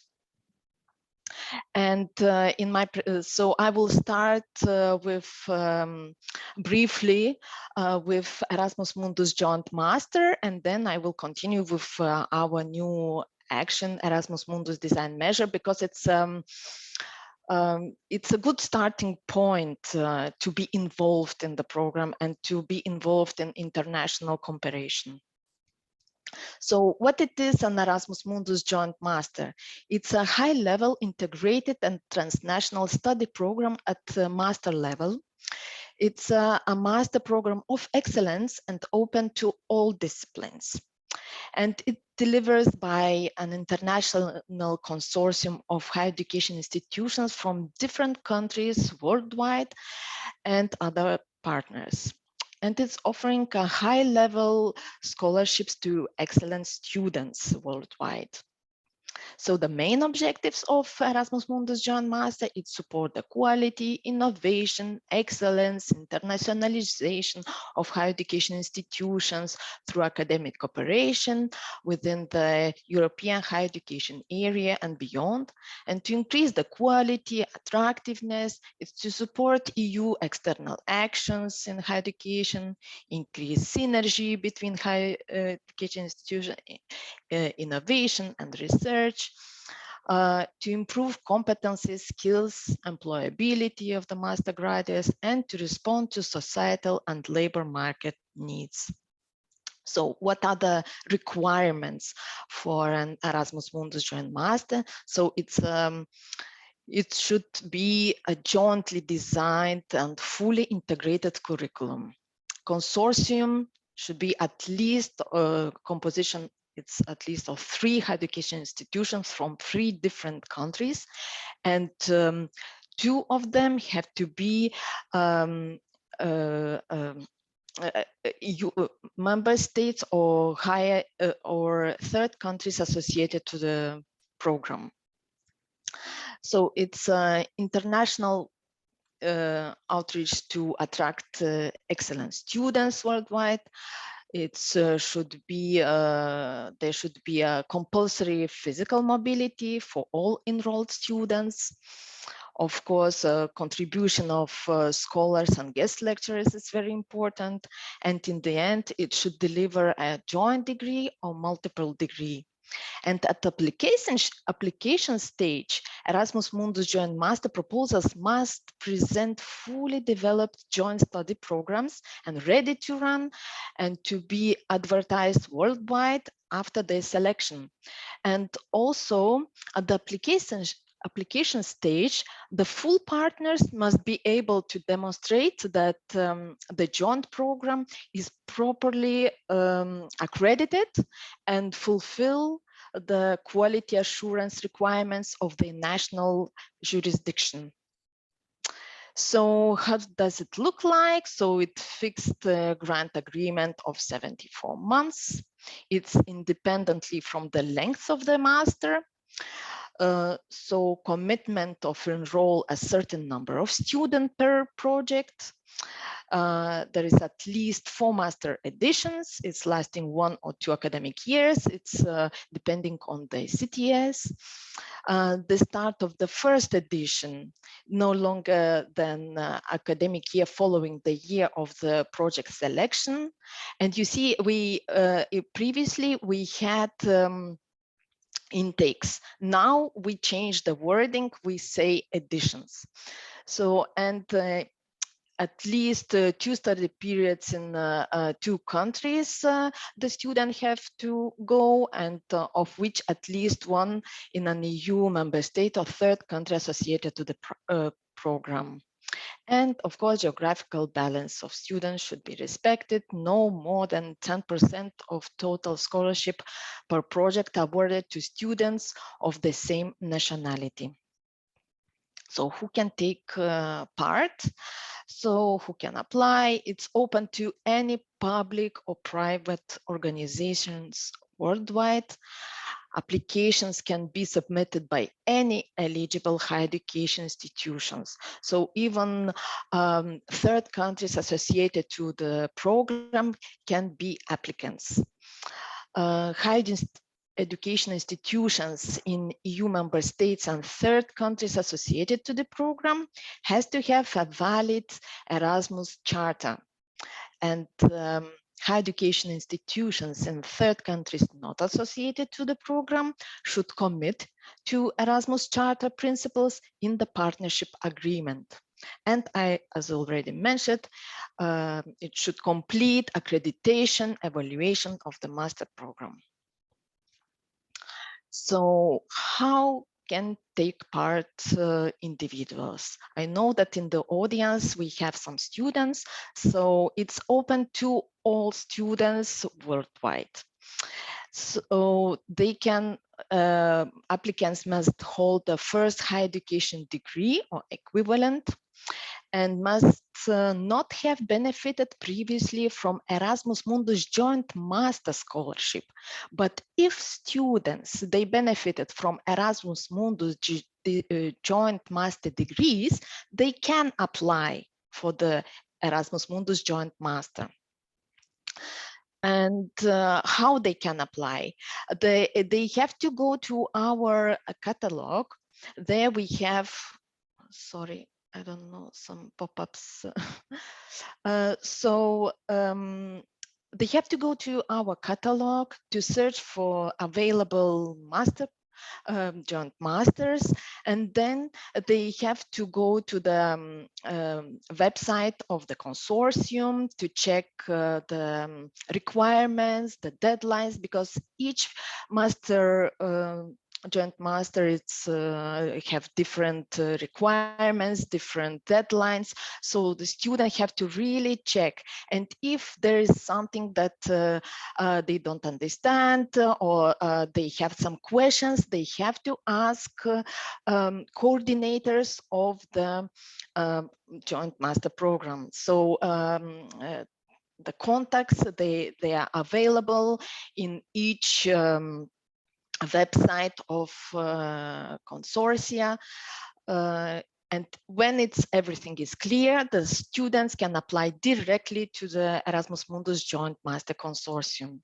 And in my so I will start with briefly with Erasmus Mundus Joint Master, and then I will continue with our new action, Erasmus Mundus Design Measure, because it's a good starting point to be involved in the program and to be involved in international cooperation. So what it is an Erasmus Mundus Joint Master? It's a high-level integrated and transnational study program at the master level. It's a master program of excellence and open to all disciplines. And it delivers by an international consortium of higher education institutions from different countries worldwide and other partners. And it's offering a high-level scholarships to excellent students worldwide. So the main objectives of Erasmus Mundus Joint Master is support the quality, innovation, excellence, internationalization of higher education institutions through academic cooperation within the European higher education area and beyond, and to increase the quality, attractiveness, it's to support EU external actions in higher education, increase synergy between higher education institutions, innovation and research, to improve competencies, skills, employability of the master graduates, and to respond to societal and labor market needs. So what are the requirements for an Erasmus Mundus Joint Master? So it should be a jointly designed and fully integrated curriculum. Consortium should be at least composition, it's at least of 3 higher education institutions from 3 different countries, and 2 of them have to be EU member states or higher or third countries associated to the program. So it's international outreach to attract excellent students worldwide. It should be there should be a compulsory physical mobility for all enrolled students. Of course, contribution of scholars and guest lecturers is very important. And in the end, it should deliver a joint degree or multiple degree. And at the application stage, Erasmus Mundus Joint Master proposals must present fully developed joint study programs and ready to run and to be advertised worldwide after their selection. And also at the application stage, the full partners must be able to demonstrate that the joint program is properly accredited and fulfill the quality assurance requirements of the national jurisdiction. So how does it look like? So it fixed a grant agreement of 74 months. It's independently from the length of the master. So commitment of enroll a certain number of students per project. There is at least 4 master editions. It's lasting 1 or 2 academic years. It's depending on the CTS. The start of the first edition, no longer than academic year following the year of the project selection. And you see, we previously we had intakes. Now we change the wording, we say editions. So, and at least 2 study periods in 2 countries the student have to go, and of which at least 1 in an EU member state or third country associated to the program. And of course, geographical balance of students should be respected. No more than 10% of total scholarship per project awarded to students of the same nationality. So who can take part? So who can apply? It's open to any public or private organizations worldwide. Applications can be submitted by any eligible higher education institutions. So even third countries associated to the program can be applicants. Higher education institutions in EU member states and third countries associated to the program has to have a valid Erasmus charter. And higher education institutions in third countries not associated to the program should commit to Erasmus Charter principles in the partnership agreement. And as already mentioned, it should complete accreditation evaluation of the master program. So how can take part individuals? I know that in the audience we have some students, so it's open to all students worldwide. So they can, applicants must hold the first higher education degree or equivalent, and must not have benefited previously from Erasmus Mundus Joint Master Scholarship. But if students, they benefited from Erasmus Mundus Joint Master degrees, they can apply for the Erasmus Mundus Joint Master. And how they can apply? They have to go to our catalog. There we have, sorry, I don't know, some pop-ups. They have to go to our catalog to search for available master joint masters, and then they have to go to the website of the consortium to check the requirements, the deadlines, because each master joint master, it's have different requirements, different deadlines, so the student have to really check. And if there is something that they don't understand, or they have some questions, they have to ask coordinators of the joint master program. So the contacts, they are available in each website of consortia, and when everything is clear, the students can apply directly to the Erasmus Mundus Joint Master Consortium.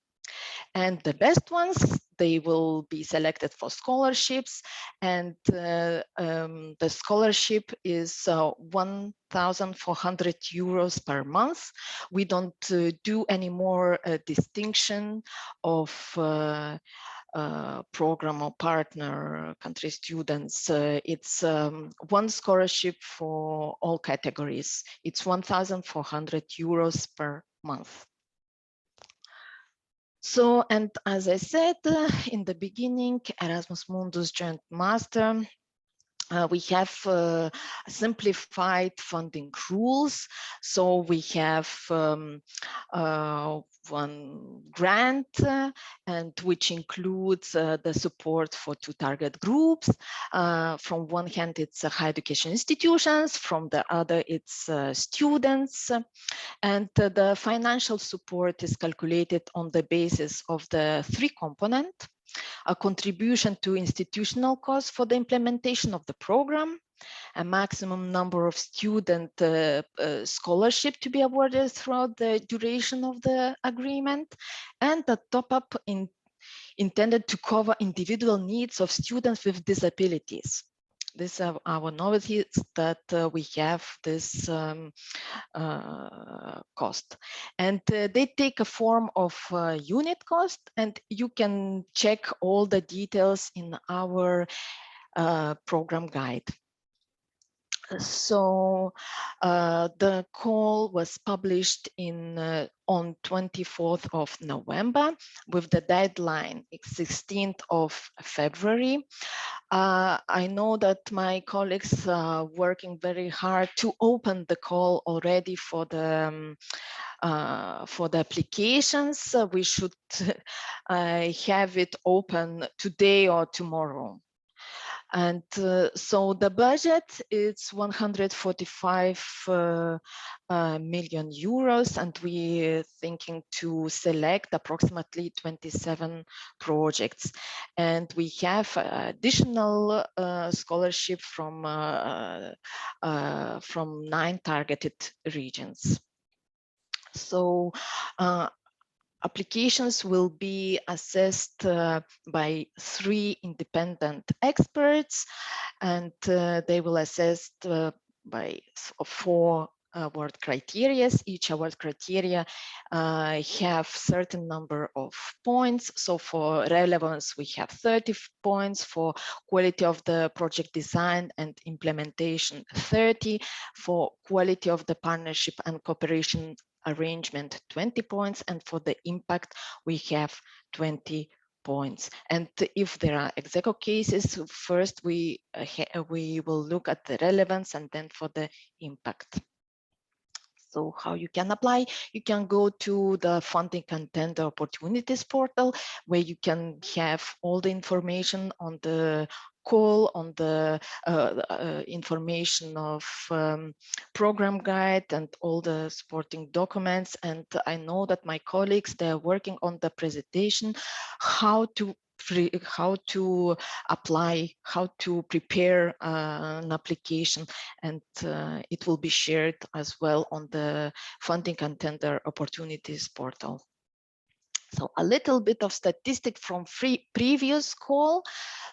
And the best ones, they will be selected for scholarships, and the scholarship is 1,400 euros per month. We don't do any more distinction of program or partner country students. It's one scholarship for all categories. It's 1,400 euros per month. So, and as I said in the beginning, Erasmus Mundus Joint Master, we have simplified funding rules. So we have one grant, and which includes the support for 2 target groups. From one hand, it's higher education institutions. From the other, it's students. And the financial support is calculated on the basis of the 3 components: a contribution to institutional costs for the implementation of the program, a maximum number of student scholarship to be awarded throughout the duration of the agreement, and a top-up intended to cover individual needs of students with disabilities. These are our novelties, that we have this cost, and they take a form of unit cost, and you can check all the details in our program guide. So the call was published on 24th of November with the deadline 16th of February. I know that my colleagues are working very hard to open the call already for the applications. We should have it open today or tomorrow. And so the budget is 145 million euros, and we're thinking to select approximately 27 projects. And we have additional scholarship from 9 targeted regions. So applications will be assessed by 3 independent experts, and they will assess by 4 award criteria. Each award criteria have certain number of points. So for relevance, we have 30 points. For quality of the project design and implementation, 30. For quality of the partnership and cooperation arrangement, 20 points. And for the impact, we have 20 points. And if there are execo cases, first we will look at the relevance and then for the impact. So how you can apply? You can go to the funding and tender opportunities portal, where you can have all the information on the call, on the information of program guide and all the supporting documents. And I know that my colleagues, they're working on the presentation, how to apply, how to prepare an application, and it will be shared as well on the funding and tender opportunities portal. So a little bit of statistic from previous call.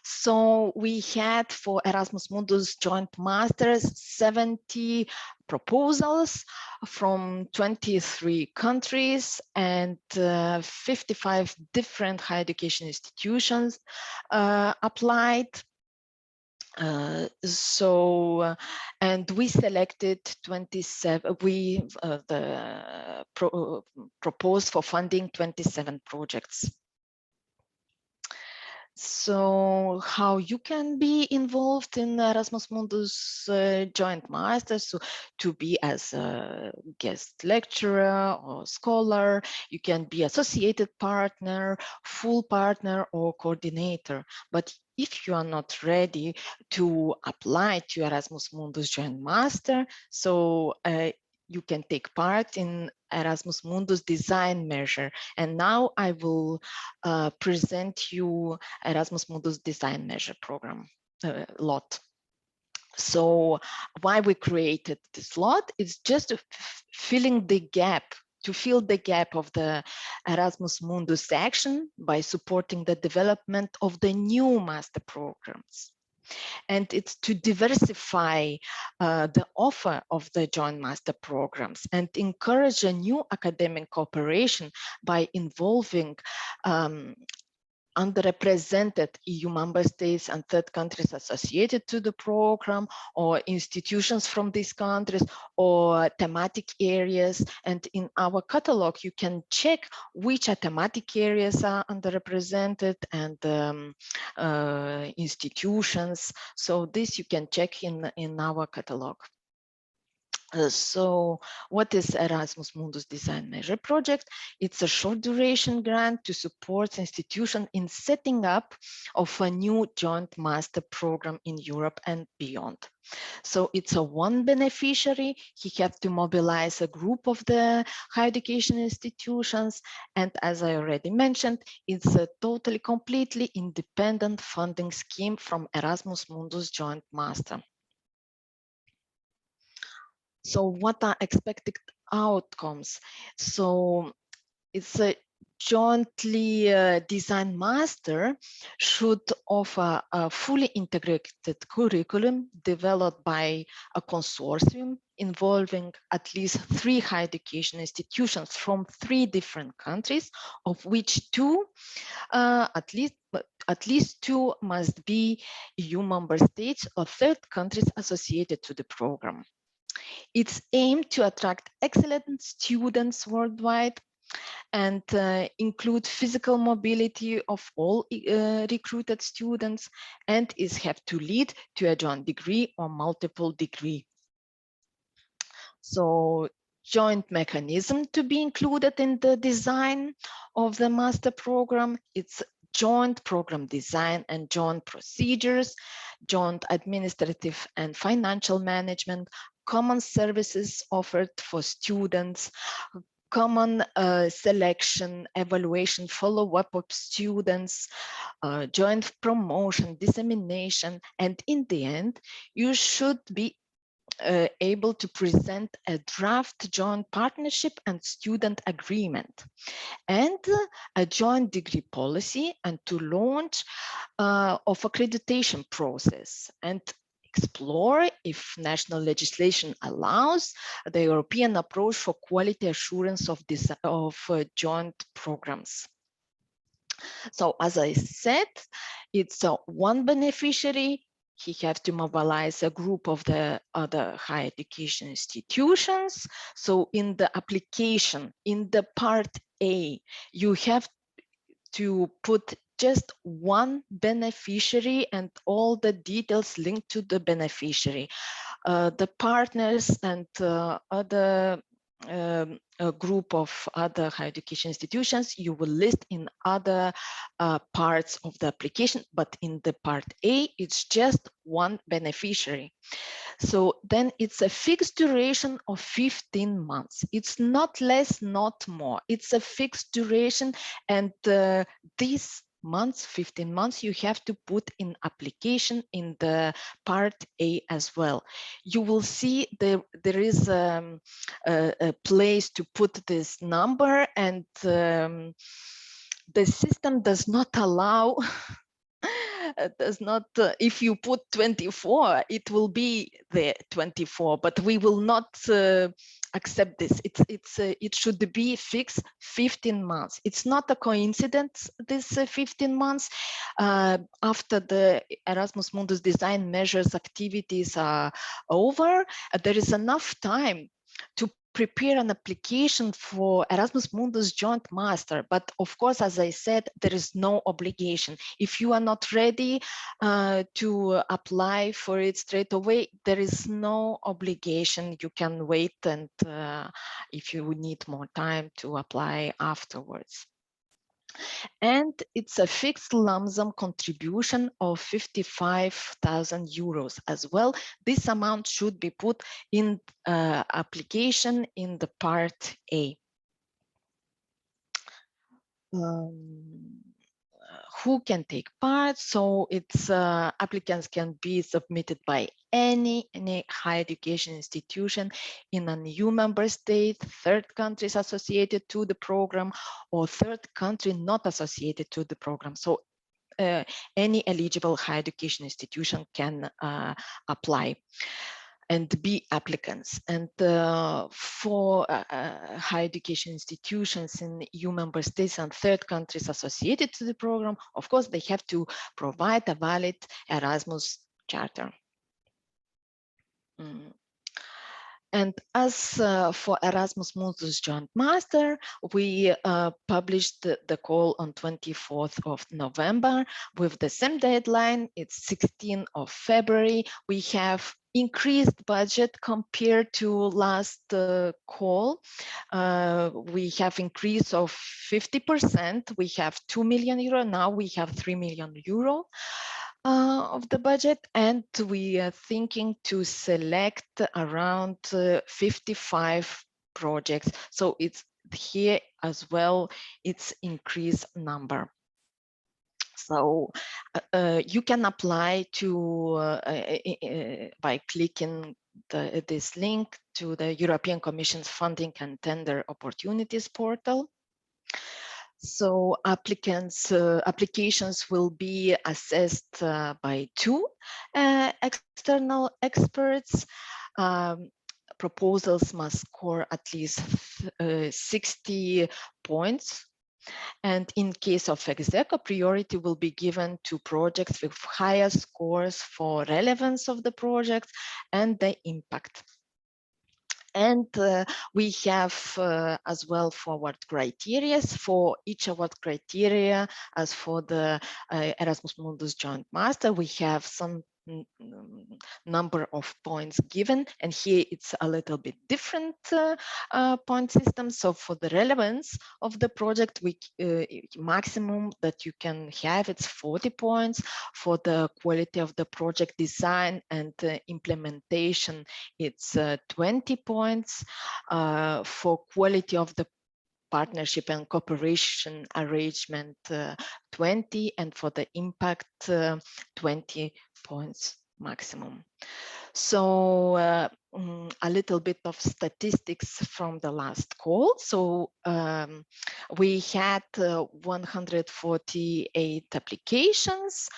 So we had for Erasmus Mundus Joint Masters 70 proposals from 23 countries and 55 different higher education institutions applied. And we selected 27, proposed for funding 27 projects. So how you can be involved in Erasmus Mundus Joint Masters, so to be as a guest lecturer or scholar, you can be associated partner, full partner, or coordinator. But if you are not ready to apply to Erasmus Mundus Joint Master, so you can take part in Erasmus Mundus design measure. And now I will present you Erasmus Mundus design measure program lot. So why we created this lot is just filling the gap, to fill the gap of the Erasmus Mundus action by supporting the development of the new master programs. And it's to diversify the offer of the joint master programs and encourage a new academic cooperation by involving underrepresented EU member states and third countries associated to the program, or institutions from these countries, or thematic areas. And in our catalog, you can check which thematic areas are underrepresented and institutions. So this you can check in our catalog. So what is Erasmus Mundus Design Measure Project? It's a short duration grant to support institutions in setting up of a new joint master program in Europe and beyond. So it's a one beneficiary. He had to mobilize a group of the higher education institutions. And as I already mentioned, it's a totally, completely independent funding scheme from Erasmus Mundus Joint Master. So what are expected outcomes? So it's a jointly designed master should offer a fully integrated curriculum developed by a consortium involving at least 3 higher education institutions from 3 different countries, of which 2 at least 2 must be EU member states or third countries associated to the program. It's aimed to attract excellent students worldwide and include physical mobility of all recruited students, and is have to lead to a joint degree or multiple degree. So joint mechanism to be included in the design of the master program. It's joint program design and joint procedures, joint administrative and financial management, common services offered for students, common selection, evaluation, follow-up of students, joint promotion, dissemination, and in the end, you should be able to present a draft joint partnership and student agreement and a joint degree policy, and to launch of accreditation process. And explore, if national legislation allows, the European approach for quality assurance of joint programs. So as I said, it's one beneficiary. He has to mobilize a group of the other higher education institutions. So in the application, in the part A, you have to put just one beneficiary and all the details linked to the beneficiary. The partners and other a group of other higher education institutions you will list in other parts of the application, but in the part A, it's just one beneficiary. So then it's a fixed duration of 15 months. It's not less, not more. It's a fixed duration, and these months, 15 months, you have to put in application in the part A as well. You will see there is a place to put this number, and the system does not allow does not if you put 24, it will be the 24, but we will not accept this. It should be fixed 15 months. It's not a coincidence, this 15 months. After the Erasmus Mundus design measures activities are over, there is enough time to prepare an application for Erasmus Mundus Joint Master. But of course, as I said, there is no obligation. If you are not ready to apply for it straight away, there is no obligation. You can wait, and if you need more time, to apply afterwards. And it's a fixed lump sum contribution of 55,000 euros as well. This amount should be put in application in the part A. Who can take part? So it's applicants can be submitted by any higher education institution in an EU member state, third countries associated to the program, or third country not associated to the program. So any eligible higher education institution can apply and be applicants. And for higher education institutions in EU member states and third countries associated to the program, of course, they have to provide a valid Erasmus charter. And as for Erasmus Mundus Joint Master, we published the call on 24th of November with the same deadline. It's 16th of February. We have increased budget compared to last call. We have increase of 50%. We have 2 million euro. Now we have 3 million euro. Of the budget, and we are thinking to select around 55 projects. So it's here as well, it's increased number. So you can apply to by clicking this link to the European Commission's Funding and Tender Opportunities portal. So applications will be assessed by two external experts. Proposals must score at least 60 points. And in case of execo, priority will be given to projects with higher scores for relevance of the project and the impact. And we have as well forward criteria for each award criteria. As for the Erasmus Mundus Joint Master, we have some number of points given, and here it's a little bit different point system. So for the relevance of the project, we maximum that you can have, it's 40 points. For the quality of the project design and implementation, it's 20 points. For quality of the partnership and cooperation arrangement, 20, and for the impact, 20 points maximum. So a little bit of statistics from the last call. So we had 148 applications,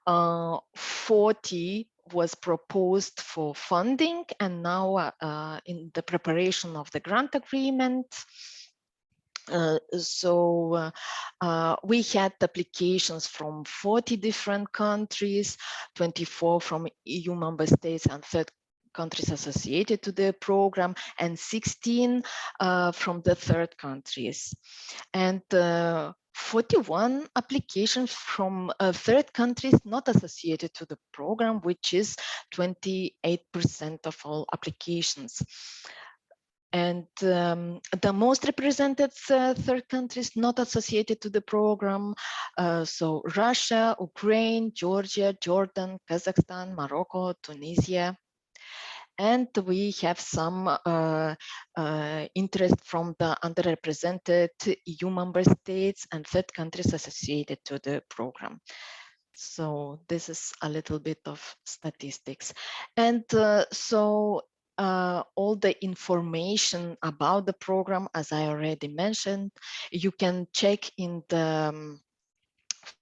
40 was proposed for funding, and now in the preparation of the grant agreement. We had applications from 40 different countries, 24 from EU member states and third countries associated to the program, and 16 from the third countries. And 41 applications from third countries not associated to the program, which is 28% of all applications. And the most represented third countries not associated to the program, so Russia, Ukraine, Georgia, Jordan, Kazakhstan, Morocco, Tunisia. And we have some interest from the underrepresented EU member states and third countries associated to the program. So this is a little bit of statistics. And all the information about the program, as I already mentioned, you can check in the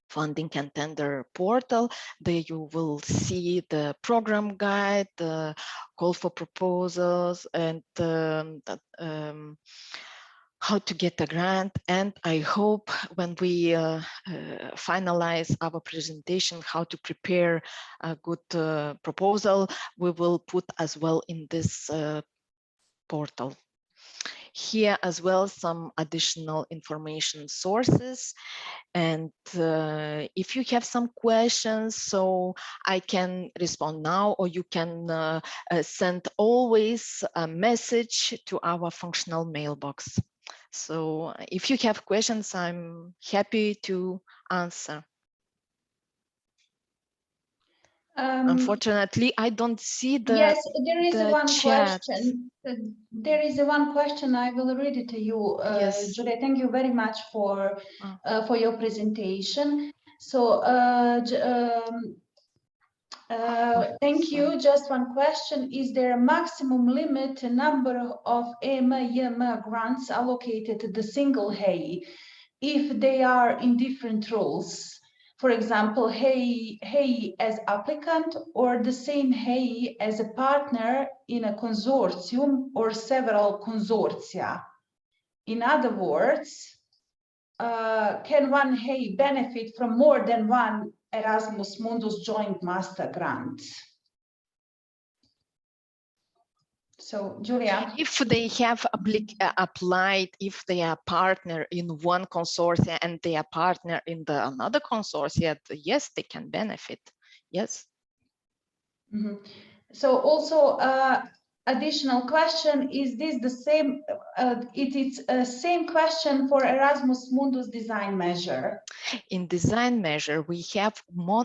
funding and tender portal. There you will see the program guide, the call for proposals, and how to get a grant. And I hope when we finalize our presentation, how to prepare a good proposal, we will put as well in this portal. Here as well, some additional information sources. And if you have some questions, so I can respond now, or you can send always a message to our functional mailbox. So if you have questions, I'm happy to answer. Unfortunately, I don't see the Yes, there is one chat. question. There is one question. I will read it to you. Yes. Julia, thank you very much for your presentation. So, thank you. Just one question. Is there a maximum limit number of EMA grants allocated to the single HEI if they are in different roles? For example, HEI as applicant, or the same HEI as a partner in a consortium or several consortia. In other words, can one HEI benefit from more than one Erasmus Mundus joint master grant? So, Julia. If they have applied, if they are partner in one consortia and they are partner in the another consortia, yes, they can benefit. Yes. Mm-hmm. So also additional question, is this the same, it is a same question for Erasmus Mundus design measure? In design measure, we have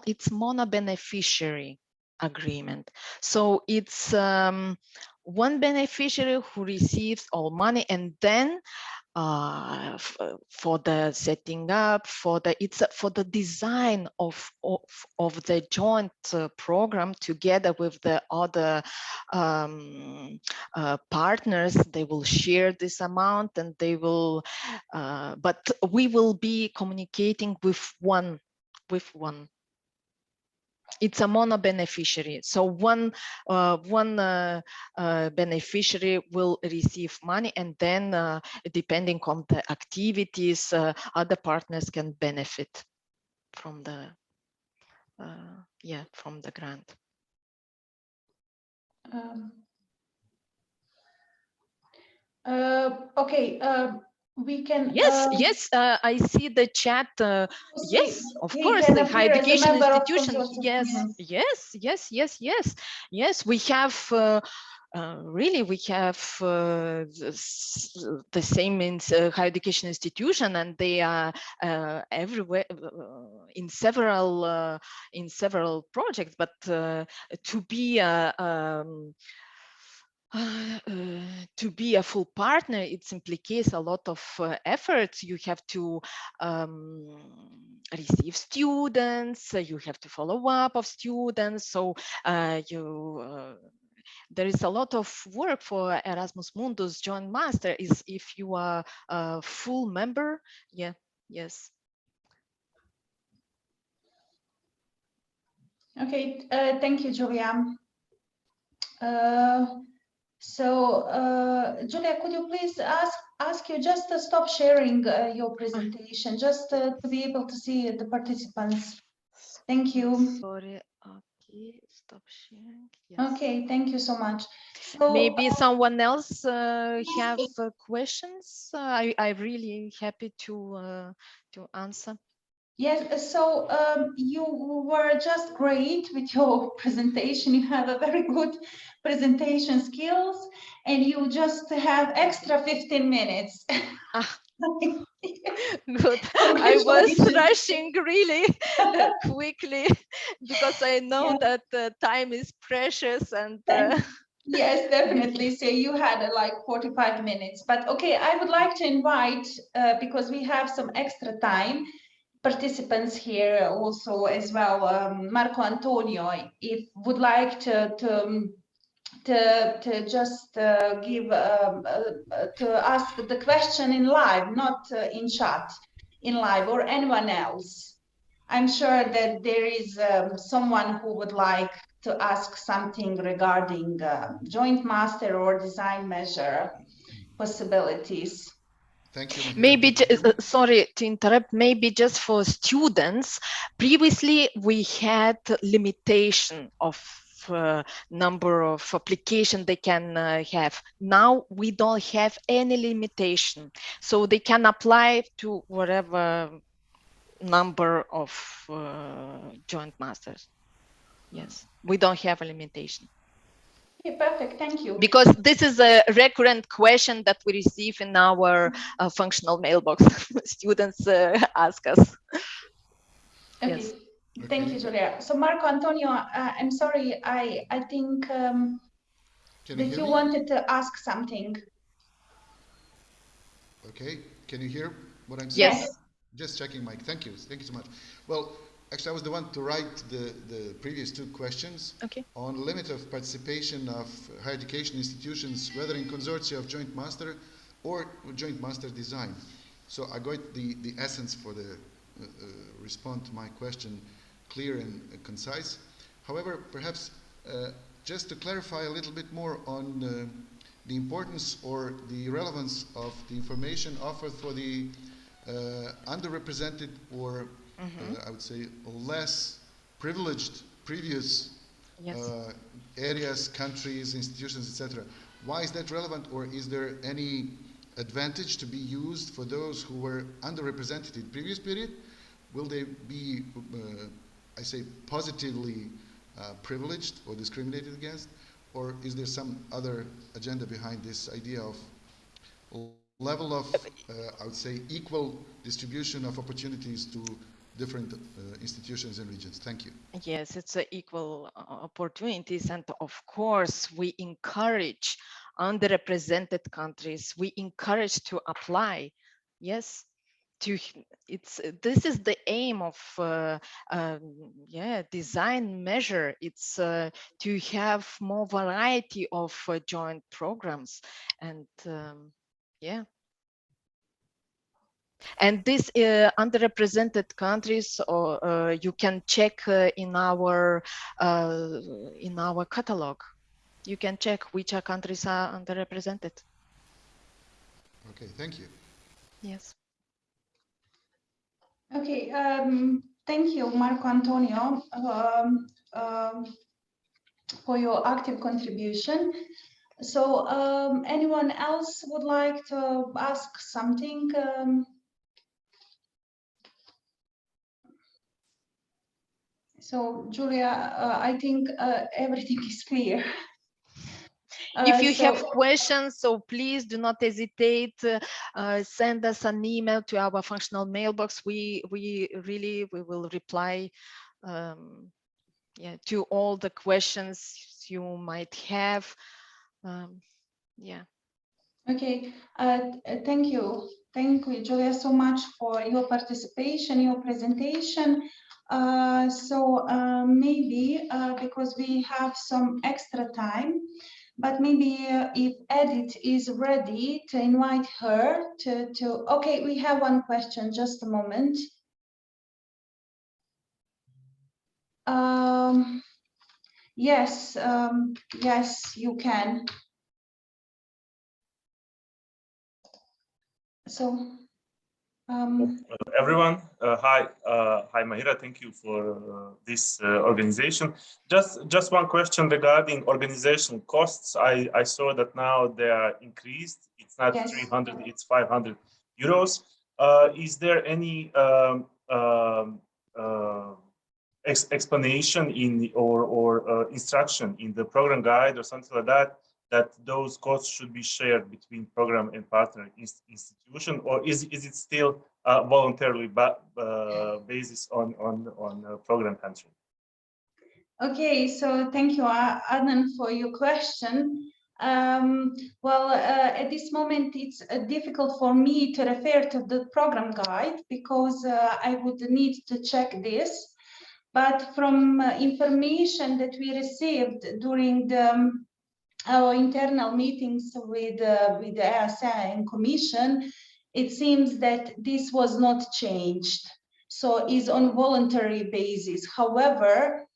it's mono-beneficiary agreement. So it's one beneficiary who receives all money, and then for the setting up, for the design of the joint program together with the other partners. They will share this amount, and they will, but we will be communicating with one. It's a mono beneficiary. So one beneficiary will receive money, and then depending on the activities, other partners can benefit from the from the grant. Okay. We can. Yes, I see the chat. Yes, of course, the higher education institution. Yes, mm-hmm. yes. We have really, we have the same in higher education institution, and they are everywhere in several projects. But to be to be a full partner, it implicates a lot of efforts. You have to receive students, you have to follow up of students. So there is a lot of work for Erasmus Mundus Joint Master is if you are a full member. Yeah, yes. Okay, thank you, Julia. Julia, could you please ask you just to stop sharing your presentation, just to be able to see the participants? Thank you. Sorry. Okay, stop sharing. Yes. Okay, thank you so much. So maybe someone else have questions. I really happy to answer. yes, so you were just great with your presentation. You have a very good presentation skills, and you just have extra 15 minutes. Good. I was rushing really quickly because I know that time is precious and yes, definitely. So you had like 45 minutes, but okay, I would like to invite, because we have some extra time, participants here also as well. Marco Antonio, if would like to just give to ask the question in live, not in chat, in live, or anyone else. I'm sure that there is someone who would like to ask something regarding joint master or design measure possibilities. Thank you, Mahira. Maybe, sorry to interrupt, maybe just for students, previously we had limitation of number of application they can have. Now we don't have any limitation, so they can apply to whatever number of joint masters. Yes, we don't have a limitation. Okay, perfect, thank you. Because this is a recurrent question that we receive in our functional mailbox. Students ask us. Okay. Yes. Thank you, Julia. So Marco Antonio, I'm sorry, I think that you wanted to ask something. Okay, can you hear what I'm saying? Yes. Just checking, Mike. Thank you so much. Well, actually, I was the one to write the previous two questions on limit of participation of higher education institutions, whether in consortia of joint master or joint master design. So I got the essence for the respond to my question clear and concise. However, perhaps just to clarify a little bit more on the importance or the relevance of the information offered for the underrepresented or I would say less privileged previous areas, countries, institutions, etc. Why is that relevant, or is there any advantage to be used for those who were underrepresented in previous period? Will they be, I say, positively privileged or discriminated against? Or is there some other agenda behind this idea of level of, I would say, equal distribution of opportunities to different institutions and regions? Thank you. Yes, it's equal opportunities. And of course, we encourage underrepresented countries. We encourage to apply. Yes. This is the aim of design measure. It's to have more variety of joint programs, and and these underrepresented countries, or you can check in our catalog. You can check which countries are underrepresented. Okay, thank you. Yes. Okay, thank you, Marco Antonio, for your active contribution. So anyone else would like to ask something? So Julia, I think everything is clear. If you have questions, so please do not hesitate. Send us an email to our functional mailbox. We will reply to all the questions you might have. Okay, thank you, Julia, so much for your participation, your presentation. Maybe because we have some extra time, but maybe if Edith is ready, to invite her to. Okay, we have one question. Just a moment. Yes, yes, you can. So, everyone, hi, Mahira. Thank you for this organization. Just one question regarding organizational costs. I saw that now they are increased. It's not yes. 300, it's 500 euros. Is there any explanation in or instruction in the program guide or something like that those costs should be shared between program and partner institution, or is it still voluntarily basis on program country? Okay, so thank you, Adnan, for your question. Well, at this moment, it's difficult for me to refer to the program guide because I would need to check this. But from information that we received during our internal meetings with the ESA and Commission, it seems that this was not changed. So is on voluntary basis. However,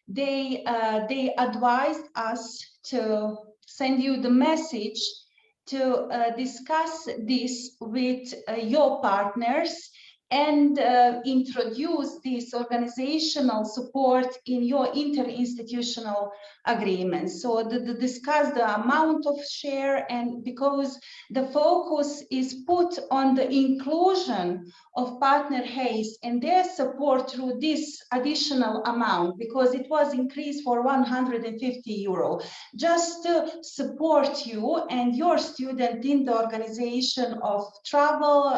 they advised us to send you the message to discuss this with your partners and introduce this organizational support in your interinstitutional agreements. So discuss the amount of share, and because the focus is put on the inclusion of partner Hayes and their support through this additional amount, because it was increased for 150 euro, just to support you and your student in the organization of travel,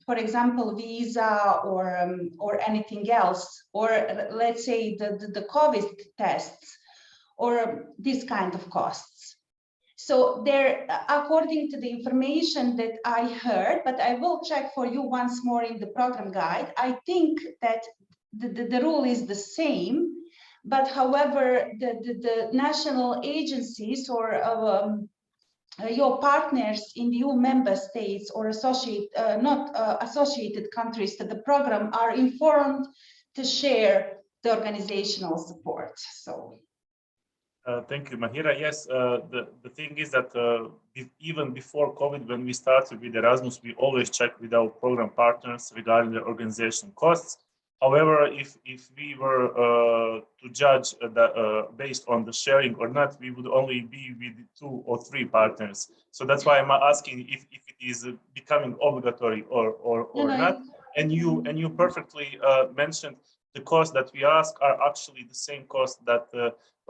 for example, visa or anything else, or let's say the COVID tests, or this kind of costs. So there, according to the information that I heard, but I will check for you once more in the program guide, I think that the rule is the same, but however, the national agencies or your partners in the EU member states or associated countries to the program are informed to share the organizational support. So. Thank you, Mahira. Yes, the thing is that even before COVID, when we started with Erasmus, we always check with our program partners regarding the organization costs. However, if we were to judge based on the sharing or not, we would only be with 2 or 3 partners. So that's why I'm asking if it is becoming obligatory or not. And you perfectly mentioned the costs that we ask are actually the same cost that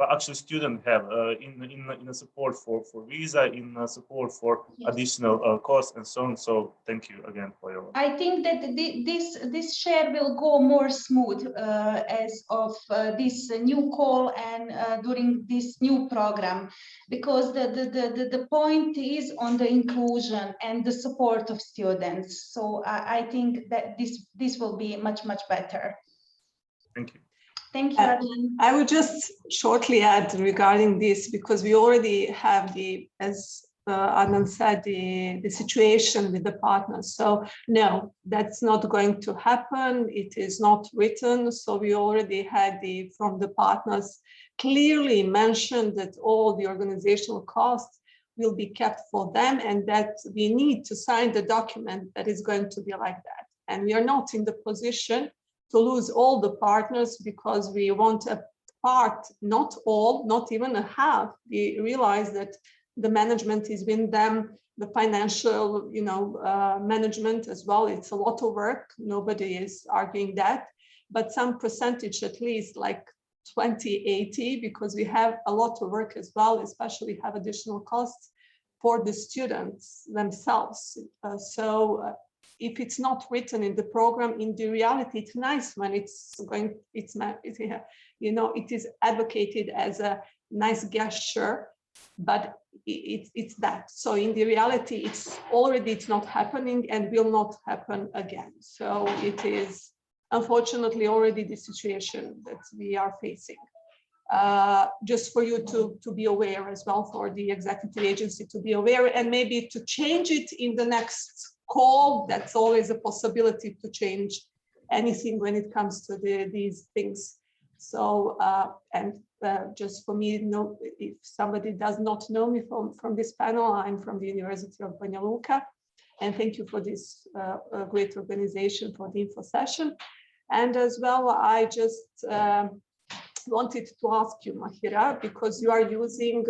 actually students have in a support for visa, in support for additional costs and so on. So thank you again for your. I think that this share will go more smooth as of this new call and during this new program, because the point is on the inclusion and the support of students. So I think that this will be much better. Thank you. Thank you, Adnan. I would just shortly add regarding this, because we already have as Adnan said, the situation with the partners. So no, that's not going to happen. It is not written. So we already had from the partners clearly mentioned that all the organizational costs will be kept for them, and that we need to sign the document that is going to be like that. And we are not in the position to lose all the partners because we want a part, not all, not even a half. We realize that the management is with them, the financial, management as well. It's a lot of work. Nobody is arguing that, but some percentage, at least like 20-80, because we have a lot of work as well, especially have additional costs for the students themselves. If it's not written in the program, in the reality, it's nice when it is advocated as a nice gesture, but it's that. So in the reality, it's not happening and will not happen again. So it is unfortunately already the situation that we are facing. Just for you to be aware as well, for the executive agency to be aware, and maybe to change it in the next call. That's always a possibility to change anything when it comes to these things. So, just for me, if somebody does not know me from this panel, I'm from the University of Banja Luka. And thank you for this great organization for the info session. And as well, I just wanted to ask you, Mahira, because you are using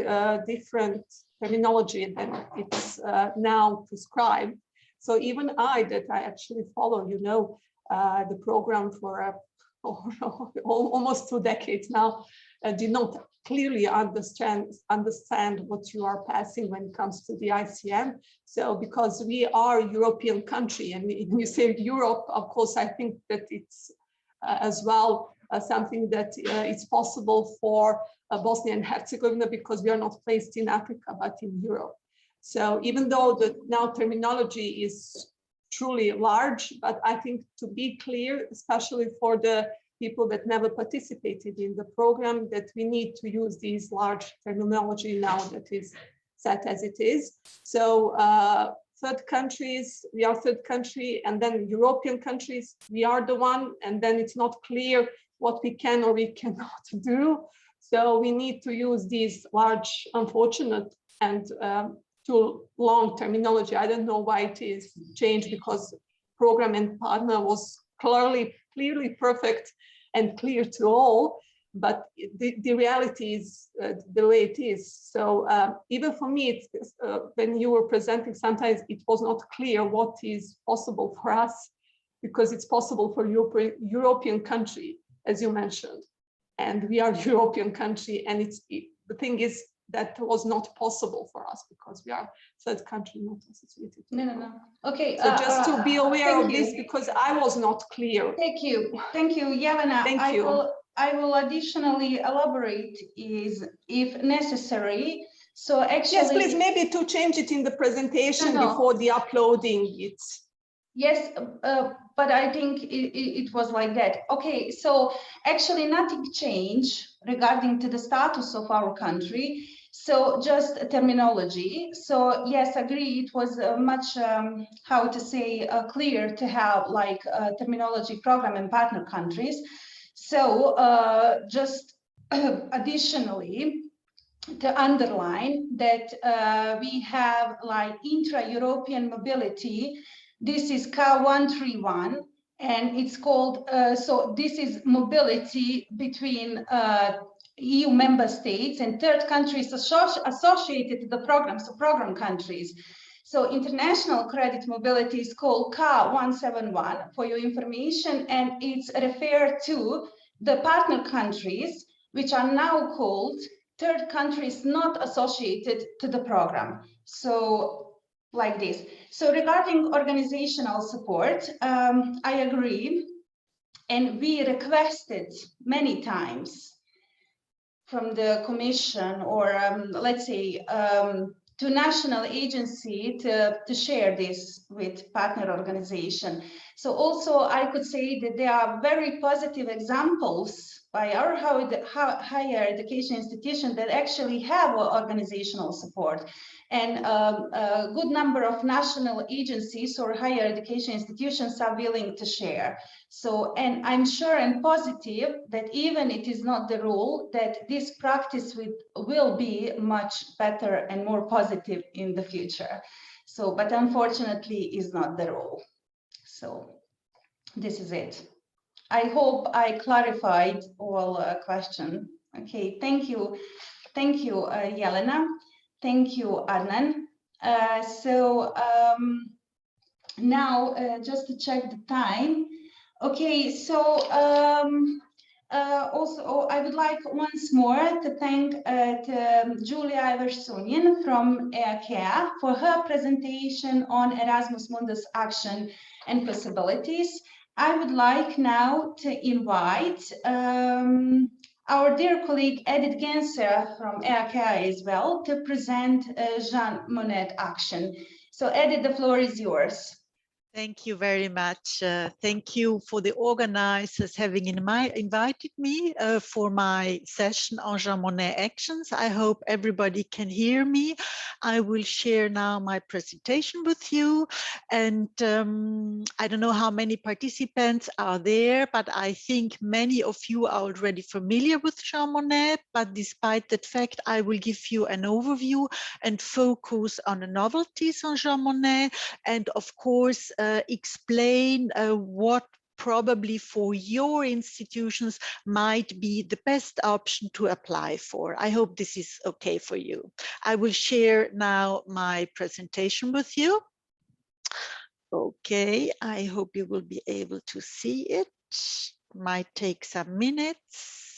different terminology than it's now prescribed. So even I actually follow, the program for almost 2 decades now, did not clearly understand what you are passing when it comes to the ICM. So because we are a European country, and when you say Europe, of course, I think that it's as well something that it's possible for Bosnia and Herzegovina, because we are not placed in Africa, but in Europe. So even though the now terminology is truly large, but I think to be clear, especially for the people that never participated in the program, that we need to use these large terminology now that is set as it is. So third countries, we are third country, and then European countries, we are the one, and then it's not clear what we can or we cannot do. So we need to use these large, unfortunate, and too long terminology. I don't know why it is changed, because program and partner was clearly perfect and clear to all, but the reality is the way it is. So even for me, it's, when you were presenting, sometimes it was not clear what is possible for us, because it's possible for European country, as you mentioned, and we are European country, and the thing is that was not possible for us because we are third country, not associated. No. Okay. So just to be aware of this, because I was not clear. Thank you, Jelena. Thank you. I will additionally elaborate if necessary. So actually, yes, please, maybe to change it in the presentation before the uploading. Yes, but I think it was like that. Okay, so actually nothing changed regarding to the status of our country. So just terminology. So yes, agree. It was much, how to say, clear to have like terminology program and partner countries. So just additionally, to underline that we have like intra-European mobility. This is K131, and it's called, so this is mobility between EU member states and third countries associated to the program, so program countries. So international credit mobility is called K171 for your information, and it's referred to the partner countries, which are now called third countries not associated to the program. So like this. So regarding organizational support, I agree. And we requested many times from the Commission or let's say to national agency to share this with partner organization. So also I could say that there are very positive examples by our higher education institution that actually have organizational support, and a good number of national agencies or higher education institutions are willing to share. So, and I'm sure and positive that even it is not the rule, that this practice will be much better and more positive in the future. So, but unfortunately is not the rule. So this is it. I hope I clarified all questions. Okay, thank you. Thank you, Jelena. Thank you, Adnan. Now just to check the time. Okay, so also I would like once more to thank Julia Eversonian from EAKEA for her presentation on Erasmus Mundus action and possibilities. I would like now to invite our dear colleague Edith Genser from EAKEA as well to present Jean Monnet action. So Edith, the floor is yours. Thank you very much. Thank you for the organizers having invited me for my session on Jean Monnet actions. I hope everybody can hear me. I will share now my presentation with you. And I don't know how many participants are there, but I think many of you are already familiar with Jean Monnet. But despite that fact, I will give you an overview and focus on the novelties on Jean Monnet, and of course, explain what probably for your institutions might be the best option to apply for. I hope this is okay for you. I will share now my presentation with you. Okay, I hope you will be able to see it. Might take some minutes.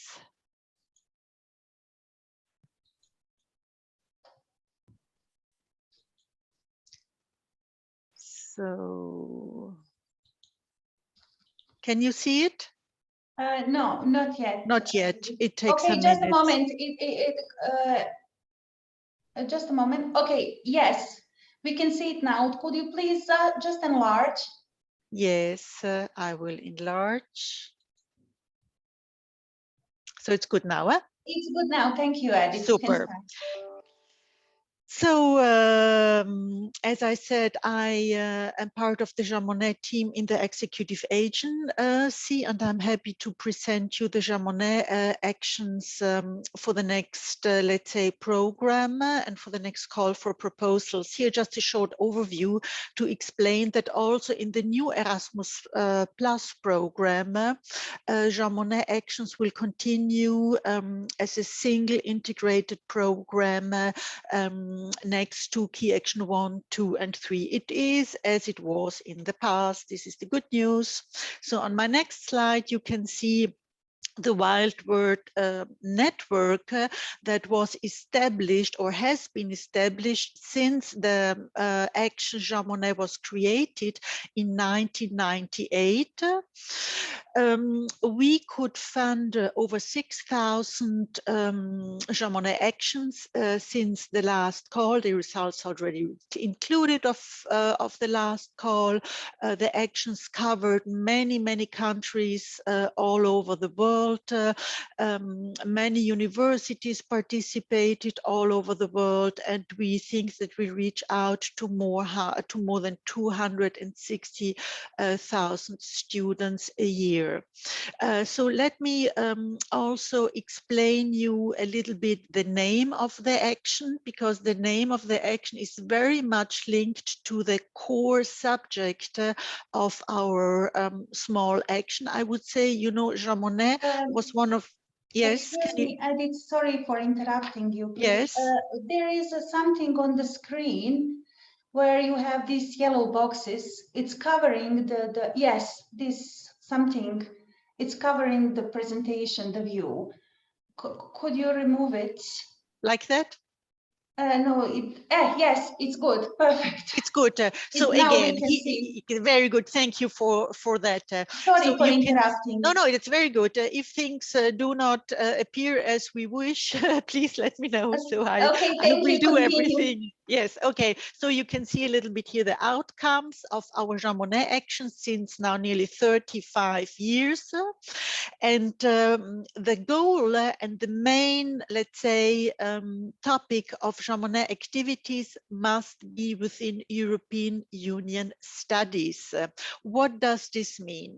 So, can you see it? No, not yet. Not yet. It takes okay, some just minutes. a moment. Just a moment. Okay, yes, we can see it now. Could you please just enlarge? Yes, I will enlarge. So it's good now, huh? It's good now. Thank you, Edith. Super. So, as I said, I am part of the Jean Monnet team in the executive agency, and I'm happy to present you the Jean Monnet actions for the next, let's say, program and for the next call for proposals. Here, just a short overview to explain that also in the new Erasmus Plus program, Jean Monnet actions will continue as a single integrated program next to key action 1, 2, and 3. It is as it was in the past. This is the good news. So on my next slide, you can see the Wild Word network that was established or has been established since the Action Jean Monnet was created in 1998. We could fund over 6,000 Jean Monnet actions since the last call. The results already included of the last call. The actions covered many countries all over the world. Many universities participated all over the world, and we think that we reach out to more than 260,000 students a year. So let me also explain you a little bit the name of the action, because the name of the action is very much linked to the core subject of our small action. I would say, you know, Jean Monnet was one of, yes. Excuse me, Edith, sorry for interrupting you. Please. Yes. There is something on the screen where you have these yellow boxes. It's covering yes, this something. It's covering the presentation, the view. Could you remove it? Like that? No, yes, it's good. Perfect. It's good. So again, very good. Thank you for that. Sorry so for interrupting. No, it's very good. If things do not appear as we wish, please let me know. So I will do everything. Yes. Okay. So you can see a little bit here the outcomes of our Jean Monnet actions since now nearly 35 years. And the goal and the main, let's say, topic of Jean Monnet activities must be within European Union studies. What does this mean?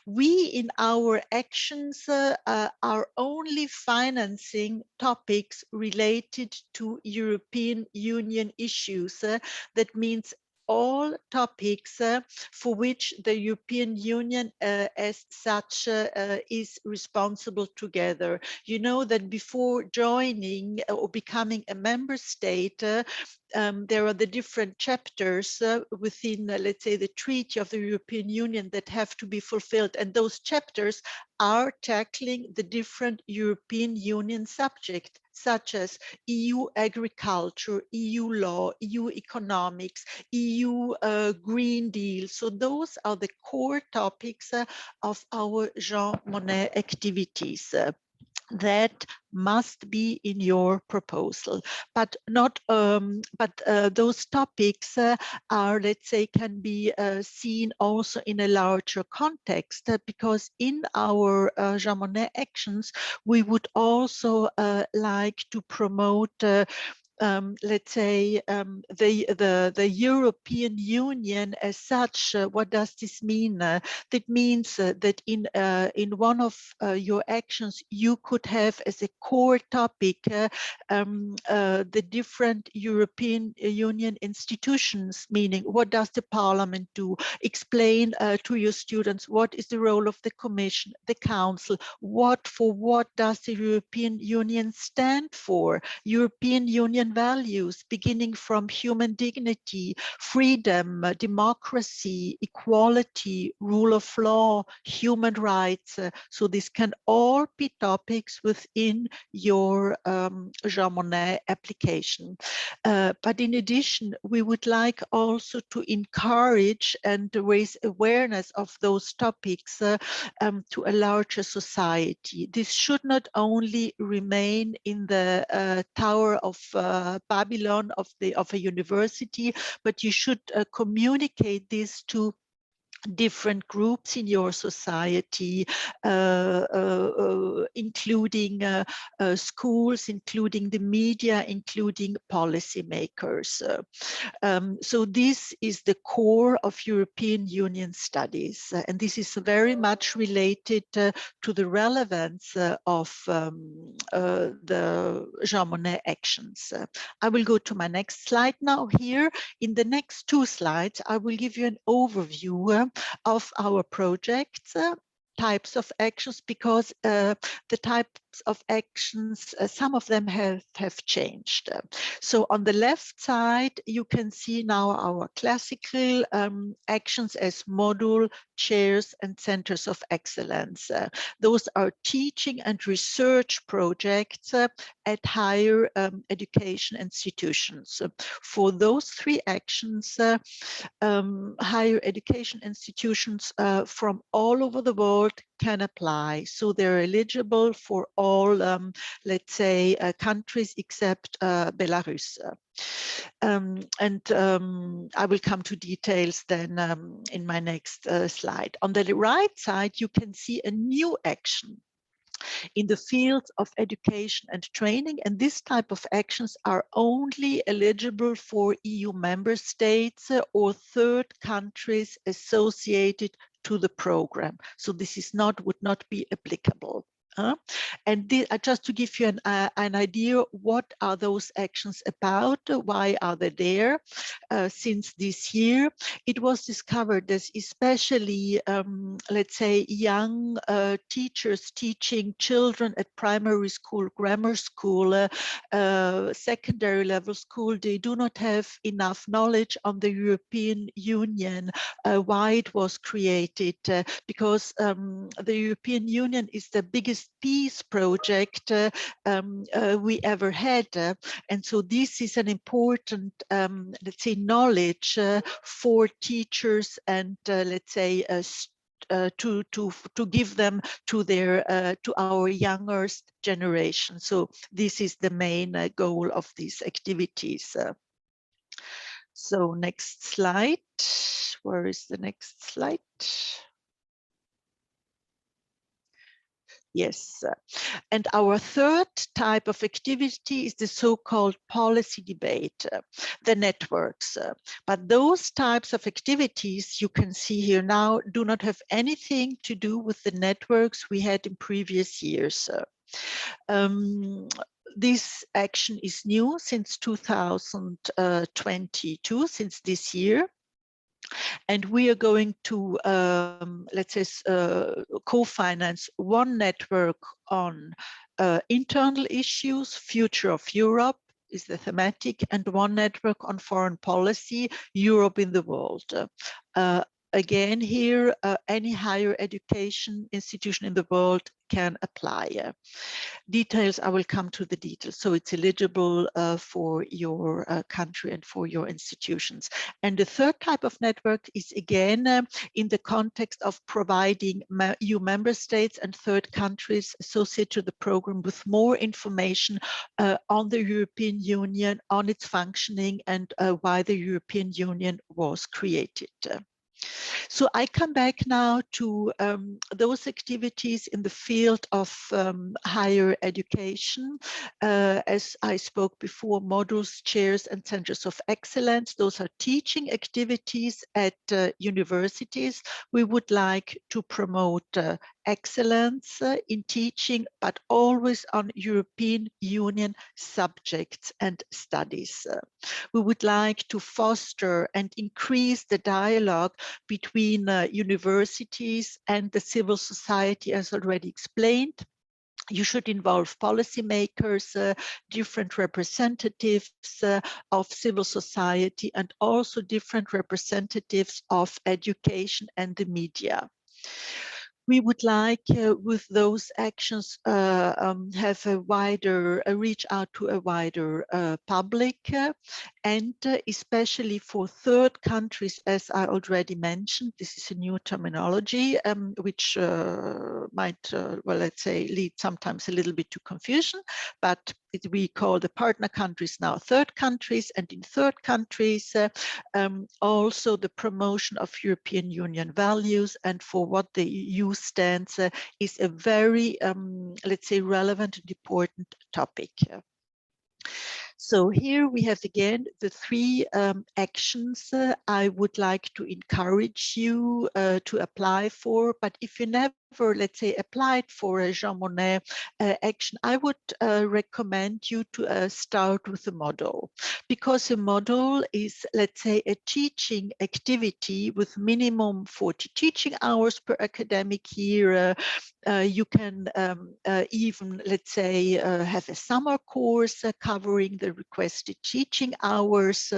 We in our actions are only financing topics related to European Union issues. That means all topics for which the European Union as such is responsible together. You know that before joining or becoming a member state, there are the different chapters within, let's say, the Treaty of the European Union that have to be fulfilled. And those chapters are tackling the different European Union subjects, such as EU agriculture, EU law, EU economics, EU Green Deal. So those are the core topics of our Jean Monnet activities. that must be in your proposal, but not those topics are, let's say, can be seen also in a larger context, because in our Jean Monnet actions we would also like to promote let's say, the European Union as such. What does this mean? That means that in one of your actions, you could have as a core topic the different European Union institutions, meaning what does the Parliament do? Explain to your students what is the role of the Commission, the Council, what does the European Union stand for? European Union values, beginning from human dignity, freedom, democracy, equality, rule of law, human rights. So this can all be topics within your Jean Monnet application. But in addition, we would like also to encourage and raise awareness of those topics to a larger society. This should not only remain in the Tower of Babylon of a university, but you should communicate this to different groups in your society, including schools, including the media, including policymakers. So this is the core of European Union studies, and this is very much related to the relevance of the Jean Monnet actions. I will go to my next slide now. Here, in the next two slides, I will give you an overview of our projects, types of actions, because the types of actions, some of them have changed. So on the left side, you can see now our classical actions as module, chairs, and centers of excellence. Those are teaching and research projects at higher education institutions. For those three actions, higher education institutions from all over the world can apply. So they're eligible for all, let's say, countries except Belarus. I will come to details then in my next slide. On the right side, you can see a new action in the fields of education and training, and this type of actions are only eligible for EU member states or third countries associated to the program. So this is would not be applicable. And just to give you an idea, what are those actions about? Why are they there? Since this year, it was discovered that especially, let's say, young teachers teaching children at primary school, grammar school, secondary level school, they do not have enough knowledge on the European Union, why it was created, because the European Union is the biggest peace project we ever had. And so this is an important, let's say, knowledge for teachers and, let's say, to give them to their to our youngest generation. So this is the main goal of these activities. So next slide. Where is the next slide? Yes, and our third type of activity is the so-called policy debate, the networks. But those types of activities you can see here now do not have anything to do with the networks we had in previous years. This action is new since 2022, since this year. And we are going to, let's say, co-finance one network on internal issues, future of Europe is the thematic, and one network on foreign policy, Europe in the world. again, here, any higher education institution in the world can apply. Details, I will come to the details. So it's eligible for your country and for your institutions. And the third type of network is again in the context of providing EU member states and third countries associated to the program with more information on the European Union, on its functioning, and why the European Union was created. So I come back now to those activities in the field of higher education. As I spoke before, modules, chairs, and centers of excellence. Those are teaching activities at universities. We would like to promote excellence in teaching, but always on European Union subjects and studies. We would like to foster and increase the dialogue between universities and the civil society, as already explained. You should involve policymakers, different representatives of civil society, and also different representatives of education and the media. We would like, with those actions, have a wider reach out to a wider public, and especially for third countries, as I already mentioned. This is a new terminology, which might, well, let's say, lead sometimes a little bit to confusion, but we call the partner countries now third countries, and in third countries, also the promotion of European Union values and for what the EU stands is a very, let's say, relevant and important topic. So here we have again the three actions I would like to encourage you to apply for. But if you never, let's say, applied for a Jean Monnet action, I would recommend you to start with a model, because a model is, let's say, a teaching activity with minimum 40 teaching hours per academic year. You can even, let's say, have a summer course covering the requested teaching hours.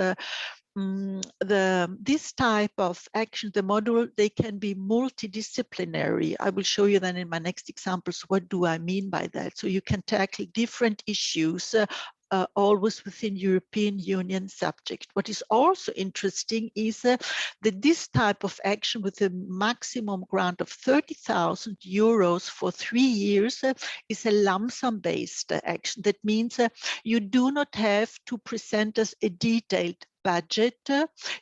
This type of action, the module, they can be multidisciplinary. I will show you then in my next examples what do I mean by that. So you can tackle different issues always within European Union subject. What is also interesting is that this type of action with a maximum grant of 30,000 euros for 3 years is a lump sum based action. That means you do not have to present us a detailed budget.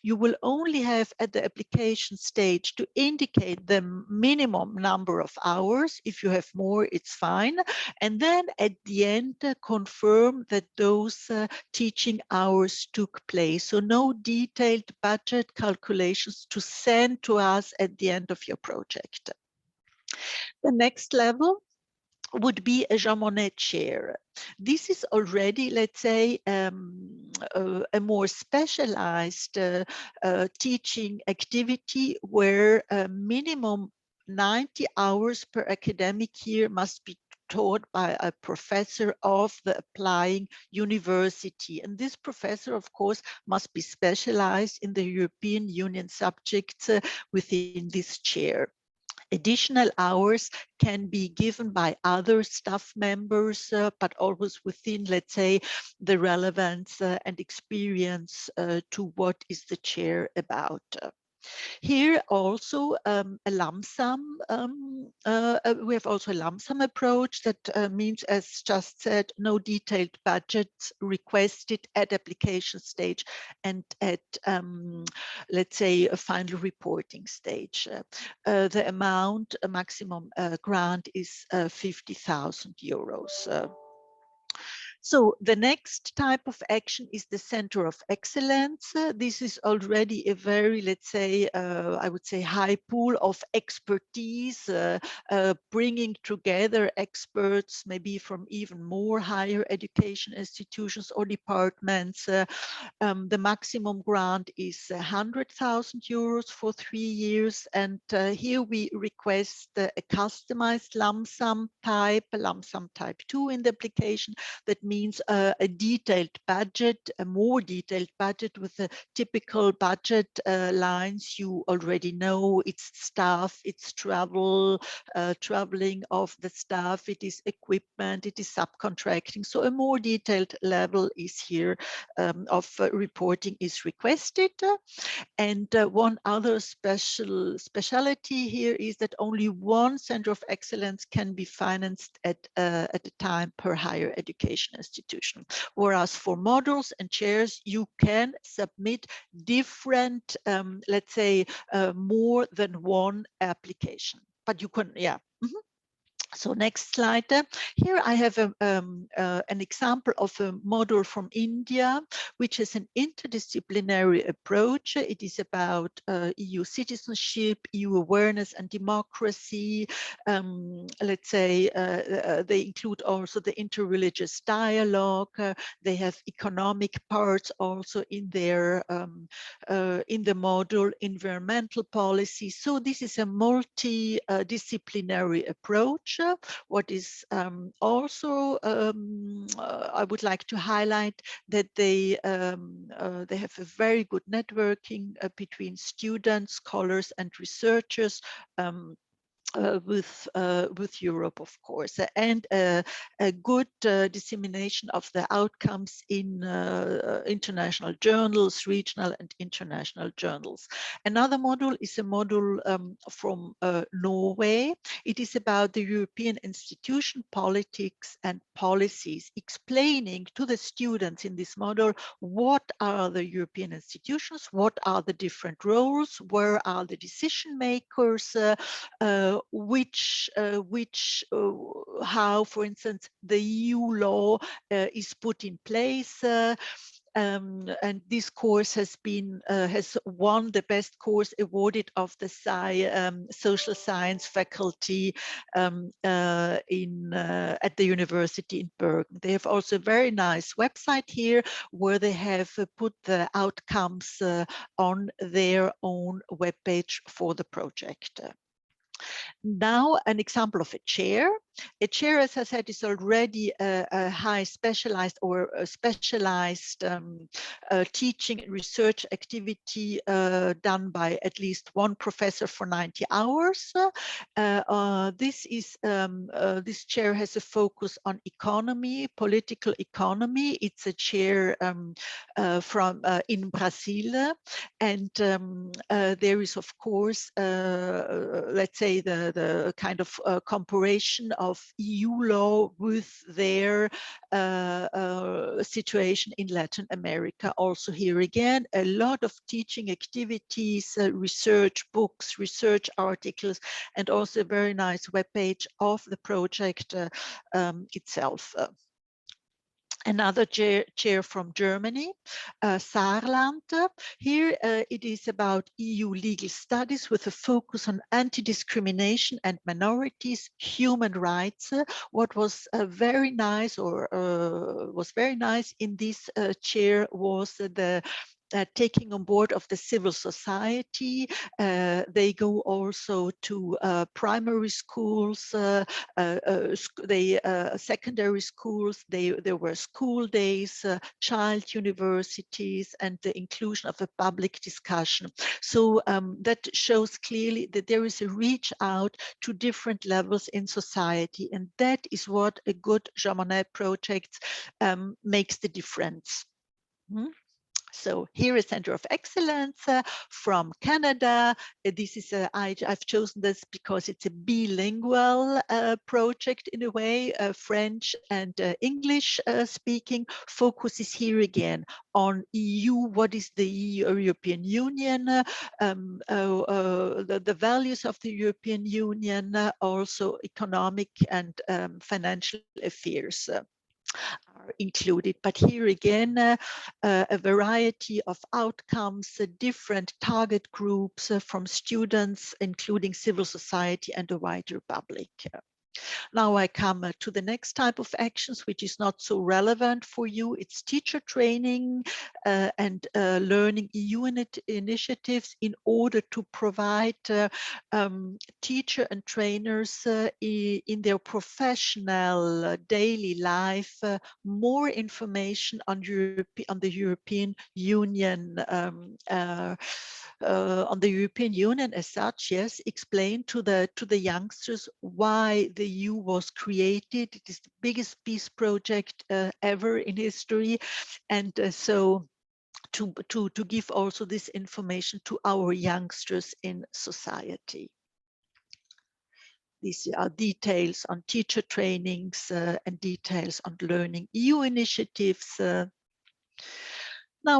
You will only have at the application stage to indicate the minimum number of hours. If you have more, it's fine. And then at the end, confirm that those teaching hours took place. So no detailed budget calculations to send to us at the end of your project. The next level would be a Jean Monnet chair. This is already, let's say, a more specialized teaching activity where a minimum 90 hours per academic year must be taught by a professor of the applying university. And this professor, of course, must be specialized in the European Union subjects within this chair. Additional hours can be given by other staff members, but always within, let's say, the relevance and experience to what is the chair about. Here also a lump sum, we have also a lump sum approach that means, as just said, no detailed budgets requested at application stage and at, let's say, a final reporting stage. The amount, a maximum grant is 50,000 euros. So the next type of action is the Center of Excellence. This is already a very, let's say, I would say high pool of expertise, bringing together experts, maybe from even more higher education institutions or departments. The maximum grant is 100,000 euros for 3 years. And here we request a customized lump sum type 2 in the application. That means means a detailed budget, a more detailed budget with the typical budget lines you already know. It's staff, it's travel, traveling of the staff, it is equipment, it is subcontracting. So a more detailed level is here of reporting is requested. And one other specialty here is that only one center of excellence can be financed at a time per higher education institution. Whereas for modules and chairs, you can submit different, let's say, more than one application. But you can, yeah. So next slide. Here I have an example of a model from India, which is an interdisciplinary approach. It is about EU citizenship, EU awareness and democracy. Let's say they include also the interreligious dialogue. They have economic parts also in their in the module, environmental policy. So this is a multi-disciplinary approach. What is also I would like to highlight that they have a very good networking between students, scholars, and researchers. With Europe, of course, and a good dissemination of the outcomes in international journals, regional and international journals. Another module is a module from Norway. It is about the European institution, politics and policies, explaining to the students in this module what are the European institutions, what are the different roles, where are the decision makers, how, for instance, the EU law is put in place. And this course has been has won the best course awarded of the social science faculty at the university in Bergen. They have also a very nice website here where they have put the outcomes on their own webpage for the project. Now, an example of a chair. A chair, as I said, is already a high specialized or a specialized teaching and research activity done by at least one professor for 90 hours. This chair has a focus on economy, political economy. It's a chair from in Brazil, and there is, of course, let's say the kind of comparison of EU law with their situation in Latin America. Also here again, a lot of teaching activities, research books, research articles, and also a very nice webpage of the project itself. Another chair from Germany, Saarland. Here it is about EU legal studies with a focus on anti-discrimination and minorities, human rights. What was very nice or was very nice in this chair was the taking on board of the civil society. They go also to primary schools, secondary schools. There were school days, child universities, and the inclusion of a public discussion. So that shows clearly that there is a reach out to different levels in society, and that is what a good Jean Monnet project makes the difference. So here is Center of Excellence from Canada. This is I've chosen this because it's a bilingual project in a way, French and English speaking. Focus is here again on EU. What is the European Union? The values of the European Union, also economic and financial affairs are included, but here again a variety of outcomes, different target groups from students, including civil society and the wider public. Now I come to the next type of actions, which is not so relevant for you. It's teacher training and learning EU initiatives in order to provide teacher and trainers in their professional daily life more information on the European Union on the European Union as such. Yes, explain to the youngsters why the EU was created. It is the biggest peace project ever in history, and so to give also this information to our youngsters in society. These are details on teacher trainings and details on learning EU initiatives. Now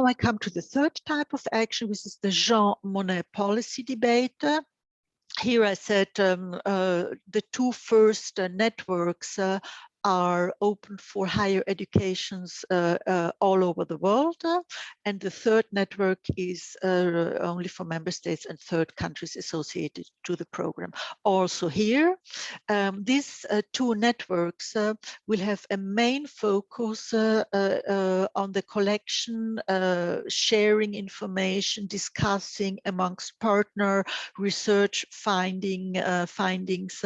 I come to the third type of action, which is the Jean Monnet policy debate. Here I said the two first networks are open for higher educations all over the world. And the third network is only for member states and third countries associated to the program. Also here, these two networks will have a main focus on the collection, sharing information, discussing amongst partner research findings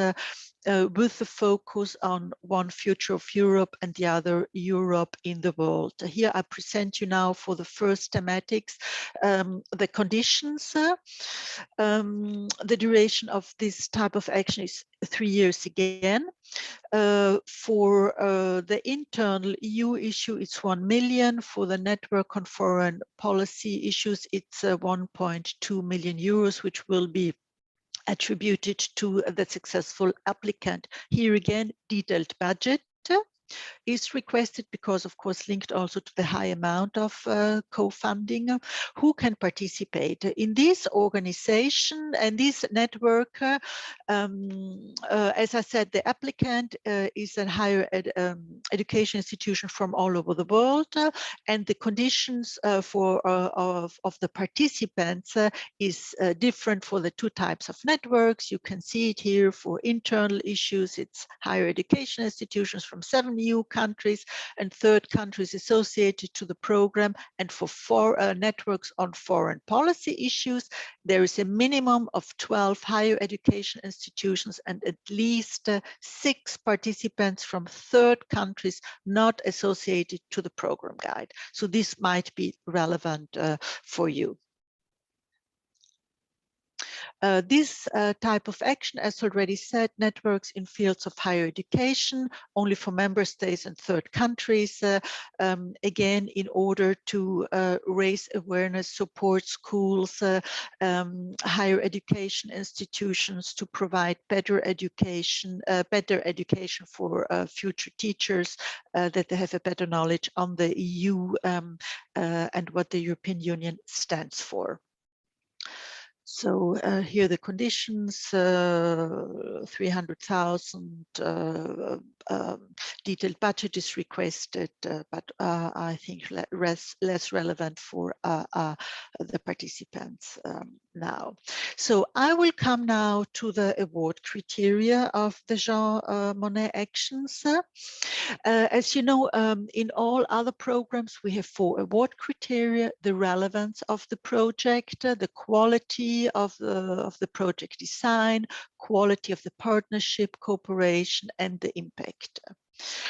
with the focus on one future of Europe and the other Europe in the world. Here I present you now for the first thematics the conditions. The duration of this type of action is 3 years again. For the internal EU issue, it's 1 million. For the network on foreign policy issues, it's 1.2 million euros, which will be attributed to the successful applicant. Here again, detailed budget is requested because, of course, linked also to the high amount of co-funding. Who can participate in this organization and this network? As I said, the applicant is a higher education institution from all over the world, and the conditions of the participants is different for the two types of networks. You can see it here. For internal issues, it's higher education institutions from 7 EU countries and third countries associated to the program. And for networks on foreign policy issues, there is a minimum of 12 higher education institutions and at least 6 participants from third countries not associated to the program guide. So this might be relevant for you. This type of action, as already said, networks in fields of higher education, only for member states and third countries, again, in order to raise awareness, support schools, higher education institutions to provide better education for future teachers, that they have a better knowledge on the EU and what the European Union stands for. So here the conditions, 300,000 detailed budget is requested, but I think less relevant for the participants now. So I will come now to the award criteria of the Jean Monnet actions. As you know, in all other programs, we have 4 award criteria: the relevance of the project, the quality of the project design, quality of the partnership, cooperation, and the impact.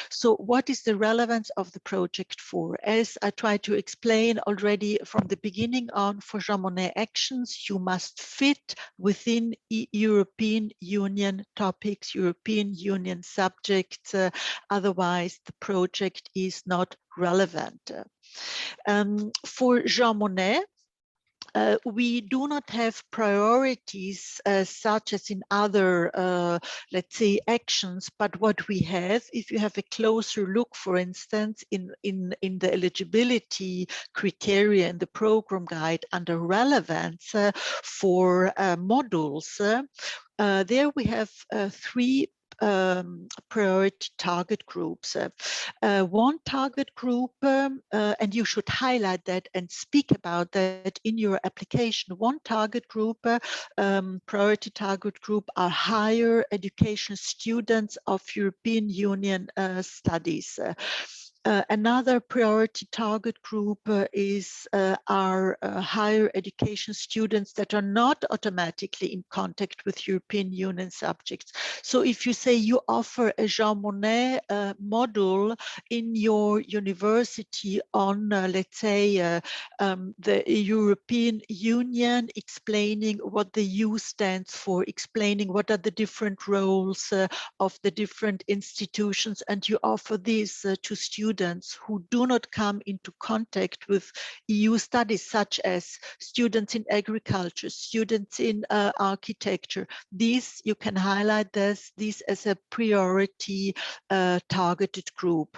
So what is the relevance of the project for? As I tried to explain already from the beginning on, for Jean Monnet actions, you must fit within European Union topics, European Union subjects, otherwise the project is not relevant. For Jean Monnet, we do not have priorities such as in other, let's say, actions, but what we have, if you have a closer look, for instance, in the eligibility criteria in the program guide under relevance for modules, there we have 3 priority target groups. One target group, and you should highlight that and speak about that in your application. One target group, priority target group, are higher education students of European Union studies. Another priority target group is our higher education students that are not automatically in contact with European Union subjects. So if you say you offer a Jean Monnet module in your university on, let's say, the European Union, explaining what the U stands for, explaining what are the different roles of the different institutions, and you offer this to students who do not come into contact with EU studies, such as students in agriculture, students in architecture. These, you can highlight this as a priority targeted group.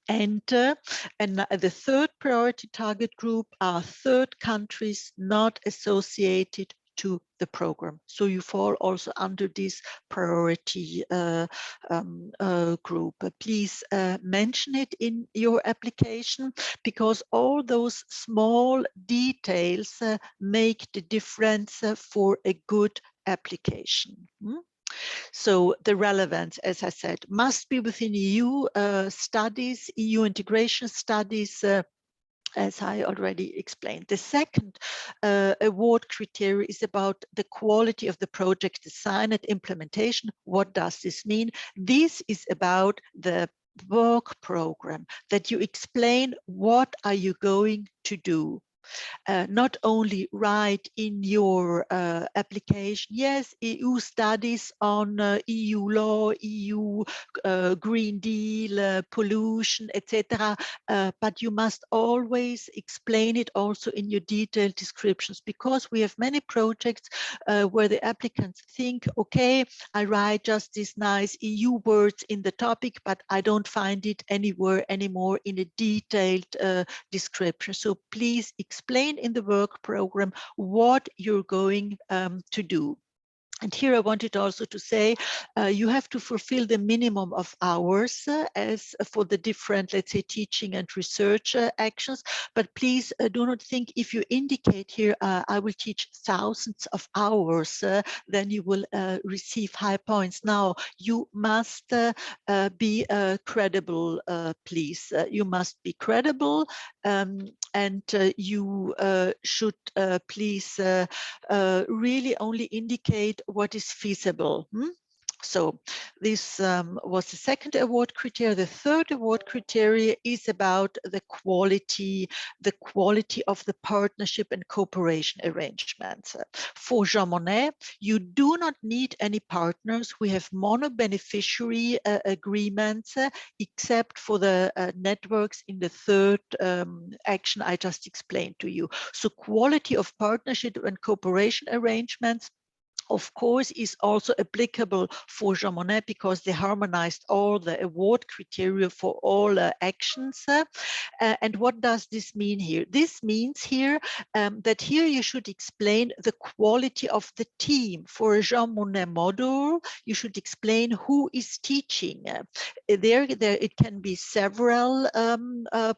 And the third priority target group are third countries not associated to the program. So you fall also under this priority group. Please mention it in your application, because all those small details make the difference for a good application. So the relevance, as I said, must be within EU studies, EU integration studies, as I already explained. The second award criteria is about the quality of the project design and implementation. What does this mean? This is about the work program, that you explain what are you going to do. Not only write in your application, yes, EU studies on EU law, EU Green Deal, pollution, etc. But you must always explain it also in your detailed descriptions, because we have many projects where the applicants think, okay, I write just these nice EU words in the topic, but I don't find it anywhere anymore in a detailed description. So please explain in the work program what you're going to do. And here I wanted also to say, you have to fulfill the minimum of hours as for the different, let's say, teaching and research actions. But please do not think if you indicate here, I will teach thousands of hours, then you will receive high points. Now, you must be credible, please. You must be credible, and you should please really only indicate what is feasible. So this was the second award criteria. The third award criteria is about the quality of the partnership and cooperation arrangements. For Jean Monnet, you do not need any partners. We have mono-beneficiary agreements, except for the networks in the third action I just explained to you. So quality of partnership and cooperation arrangements, of course, is also applicable for Jean Monnet, because they harmonized all the award criteria for all actions. And what does this mean here? This means here that here you should explain the quality of the team. For a Jean Monnet module, you should explain who is teaching. There it can be several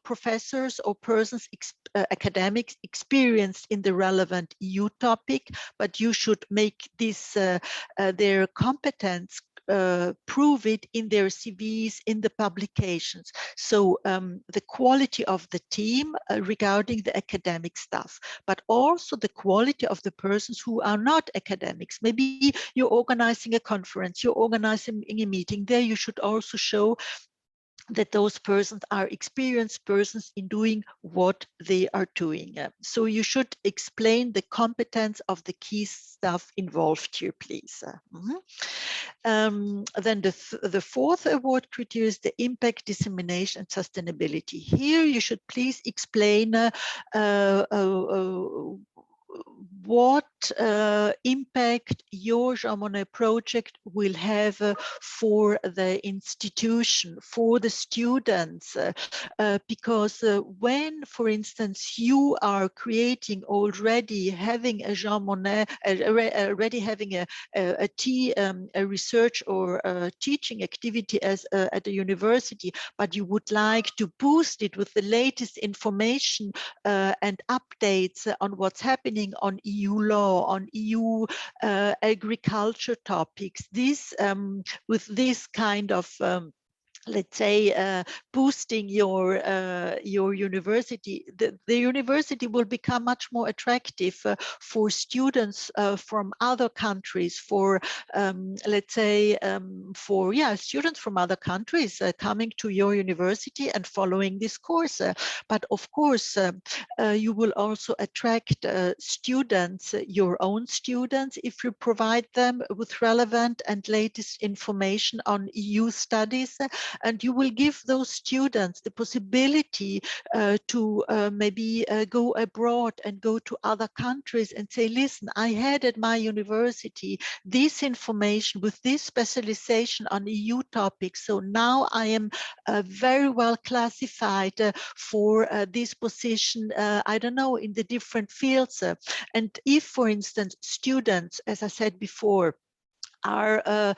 professors or persons, academics experienced in the relevant EU topic, but you should make this their competence, prove it in their CVs, in the publications. So the quality of the team regarding the academic stuff, but also the quality of the persons who are not academics. Maybe you're organizing a conference, you're organizing a meeting. There you should also show that those persons are experienced persons in doing what they are doing. So you should explain the competence of the key stuff involved here, please. Then the fourth award criteria is the impact, dissemination, and sustainability. Here you should please explain what what impact your Jean Monnet project will have for the institution, for the students, because when, for instance, you are creating already having a Jean Monnet, already having a research or a teaching activity as at a university, but you would like to boost it with the latest information and updates on what's happening on EU law, on EU agriculture topics. This with this kind of let's say boosting your university, the university will become much more attractive for students from other countries, for let's say for students from other countries coming to your university and following this course. But of course you will also attract students, your own students, if you provide them with relevant and latest information on EU studies. And you will give those students the possibility to maybe go abroad and go to other countries and say, listen, I had at my university this information with this specialization on EU topics. So now I am very well classified for this position, I don't know, in the different fields. And if, for instance, students, as I said before, are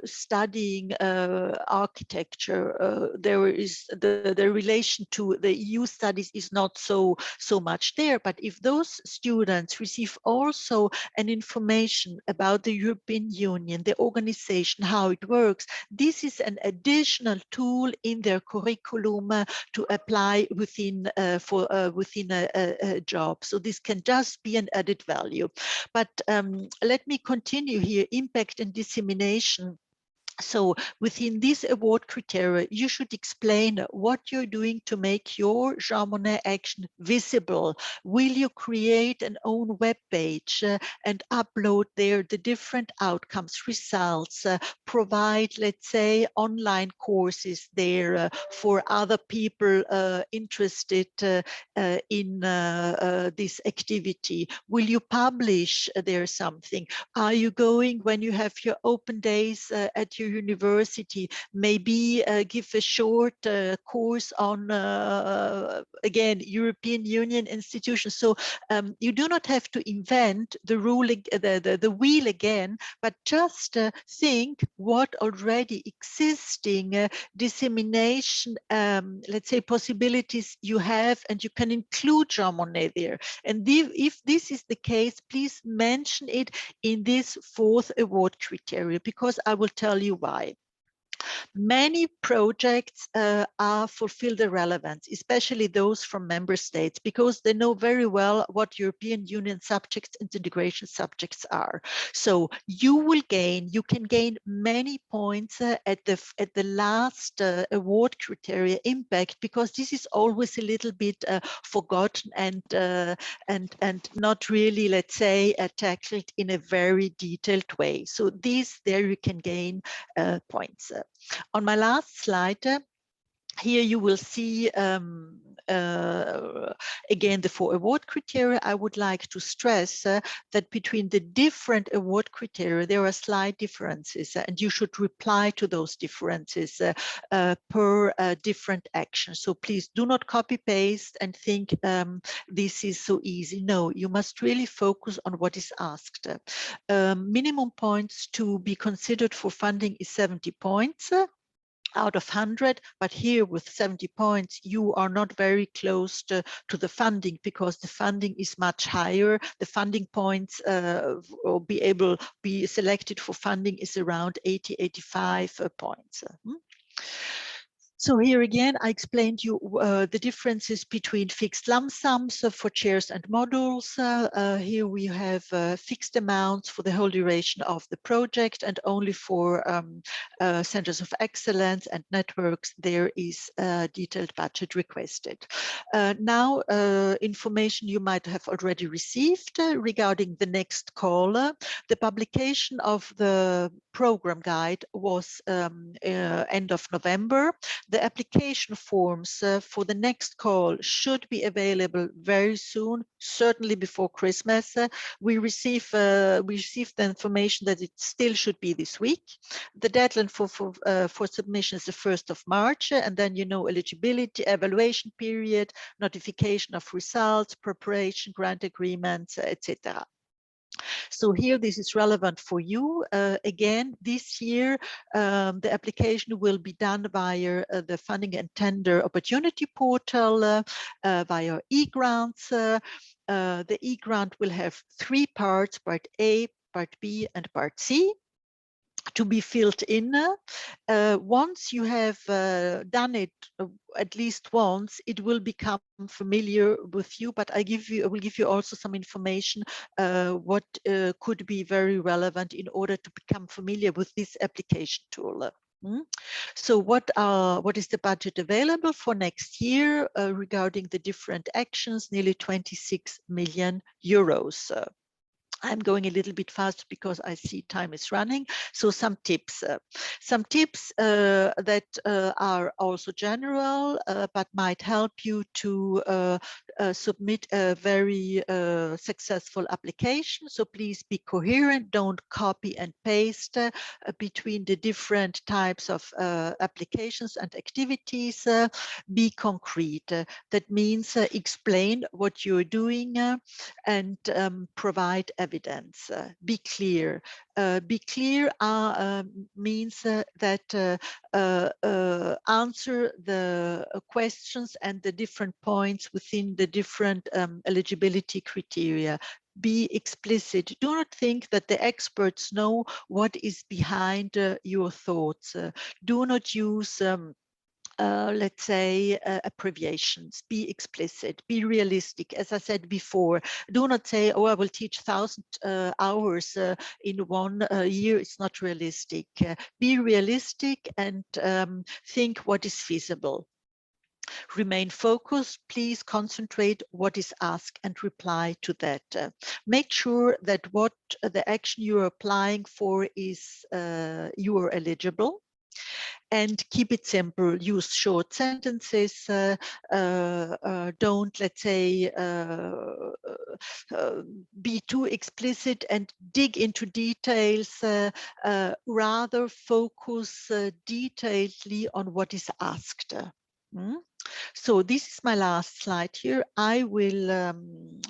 studying architecture, there is the relation to the EU studies is not so much there. But if those students receive also an information about the European Union, the organization, how it works, this is an additional tool in their curriculum to apply within within a job. So this can just be an added value. But let me continue here. Impact and dissemination. So within this award criteria, you should explain what you're doing to make your Jean Monnet action visible. Will you create an own web page and upload there the different outcomes, results, provide, let's say, online courses there for other people interested in this activity? Will you publish there something? Are you going, when you have your open days at your university, maybe give a short course on again European Union institutions? So you do not have to invent the the wheel again, but just think what already existing dissemination, let's say, possibilities you have, and you can include Jean Monnet there. And if this is the case, please mention it in this fourth award criteria, because I will tell you why. Many projects fulfill the relevance, especially those from member states, because they know very well what European Union subjects and integration subjects are. So you can gain many points at the last award criteria impact, because this is always a little bit forgotten and not really, let's say, tackled in a very detailed way. So there you can gain points. On my last slide, here you will see again the 4 award criteria. I would like to stress that between the different award criteria there are slight differences, and you should reply to those differences per different action. So please do not copy paste and think this is so easy. No, you must really focus on what is asked. Minimum points to be considered for funding is 70 points. Out of 100, but here with 70 points, you are not very close to the funding, because the funding is much higher. The funding points or be selected for funding is around 80, 85 points. So here again, I explained you the differences between fixed lump sums for chairs and modules. Here we have fixed amounts for the whole duration of the project, and only for centers of excellence and networks, there is a detailed budget requested. Now, information you might have already received regarding the next call. The publication of the program guide was end of November. The application forms for the next call should be available very soon, certainly before Christmas. We received the information that it still should be this week. The deadline for submission is the 1st of March, and then eligibility, evaluation period, notification of results, preparation, grant agreements, etc. So here, this is relevant for you. Again, this year, the application will be done via the funding and tender opportunity portal, via e-grants. The e-grant will have 3 parts, part A, part B, and part C, to be filled in. Once you have done it at least once, it will become familiar with you, but I will give you also some information what could be very relevant in order to become familiar with this application tool. So what is the budget available for next year regarding the different actions? Nearly 26 million euros. I'm going a little bit fast because I see time is running. So some tips that are also general, but might help you to submit a very successful application. So please be coherent, don't copy and paste between the different types of applications and activities. Be concrete. That means explain what you're doing and provide evidence. Be clear. Be clear means that answer the questions and the different points within the different eligibility criteria. Be explicit. Do not think that the experts know what is behind your thoughts. Do not use let's say abbreviations. Be explicit, be realistic. As I said before, do not say, oh, I will teach 1,000 hours in 1 year. It's not realistic. Be realistic and think what is feasible. Remain focused. Please concentrate what is asked and reply to that. Make sure that what the action you're applying for is you are eligible. And keep it simple. Use short sentences. Don't, let's say, be too explicit and dig into details. Rather focus detailedly on what is asked. So this is my last slide here. I will,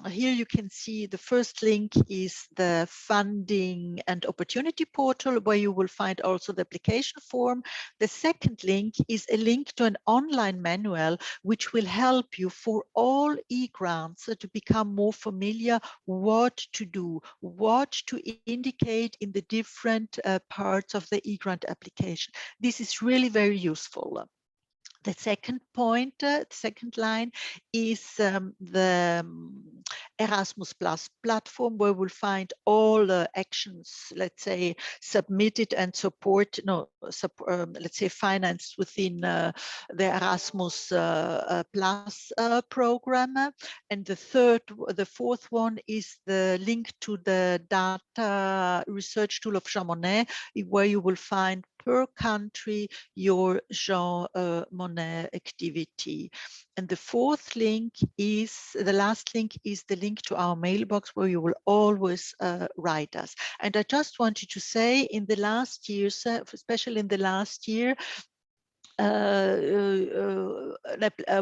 here you can see the first link is the funding and opportunity portal, where you will find also the application form. The second link is a link to an online manual, which will help you for all e-grants to become more familiar what to do, what to indicate in the different parts of the e-grant application. This is really very useful. The second point, second line is the Erasmus Plus platform, where we'll find all the actions, let's say, submitted and let's say financed within the Erasmus Plus program. And the fourth one is the link to the data research tool of Jean Monnet, where you will find per country your Jean Monnet activity. And the fourth link is, the last link is the link to our mailbox, where you will always write us. And I just wanted to say, in the last years, especially in the last year,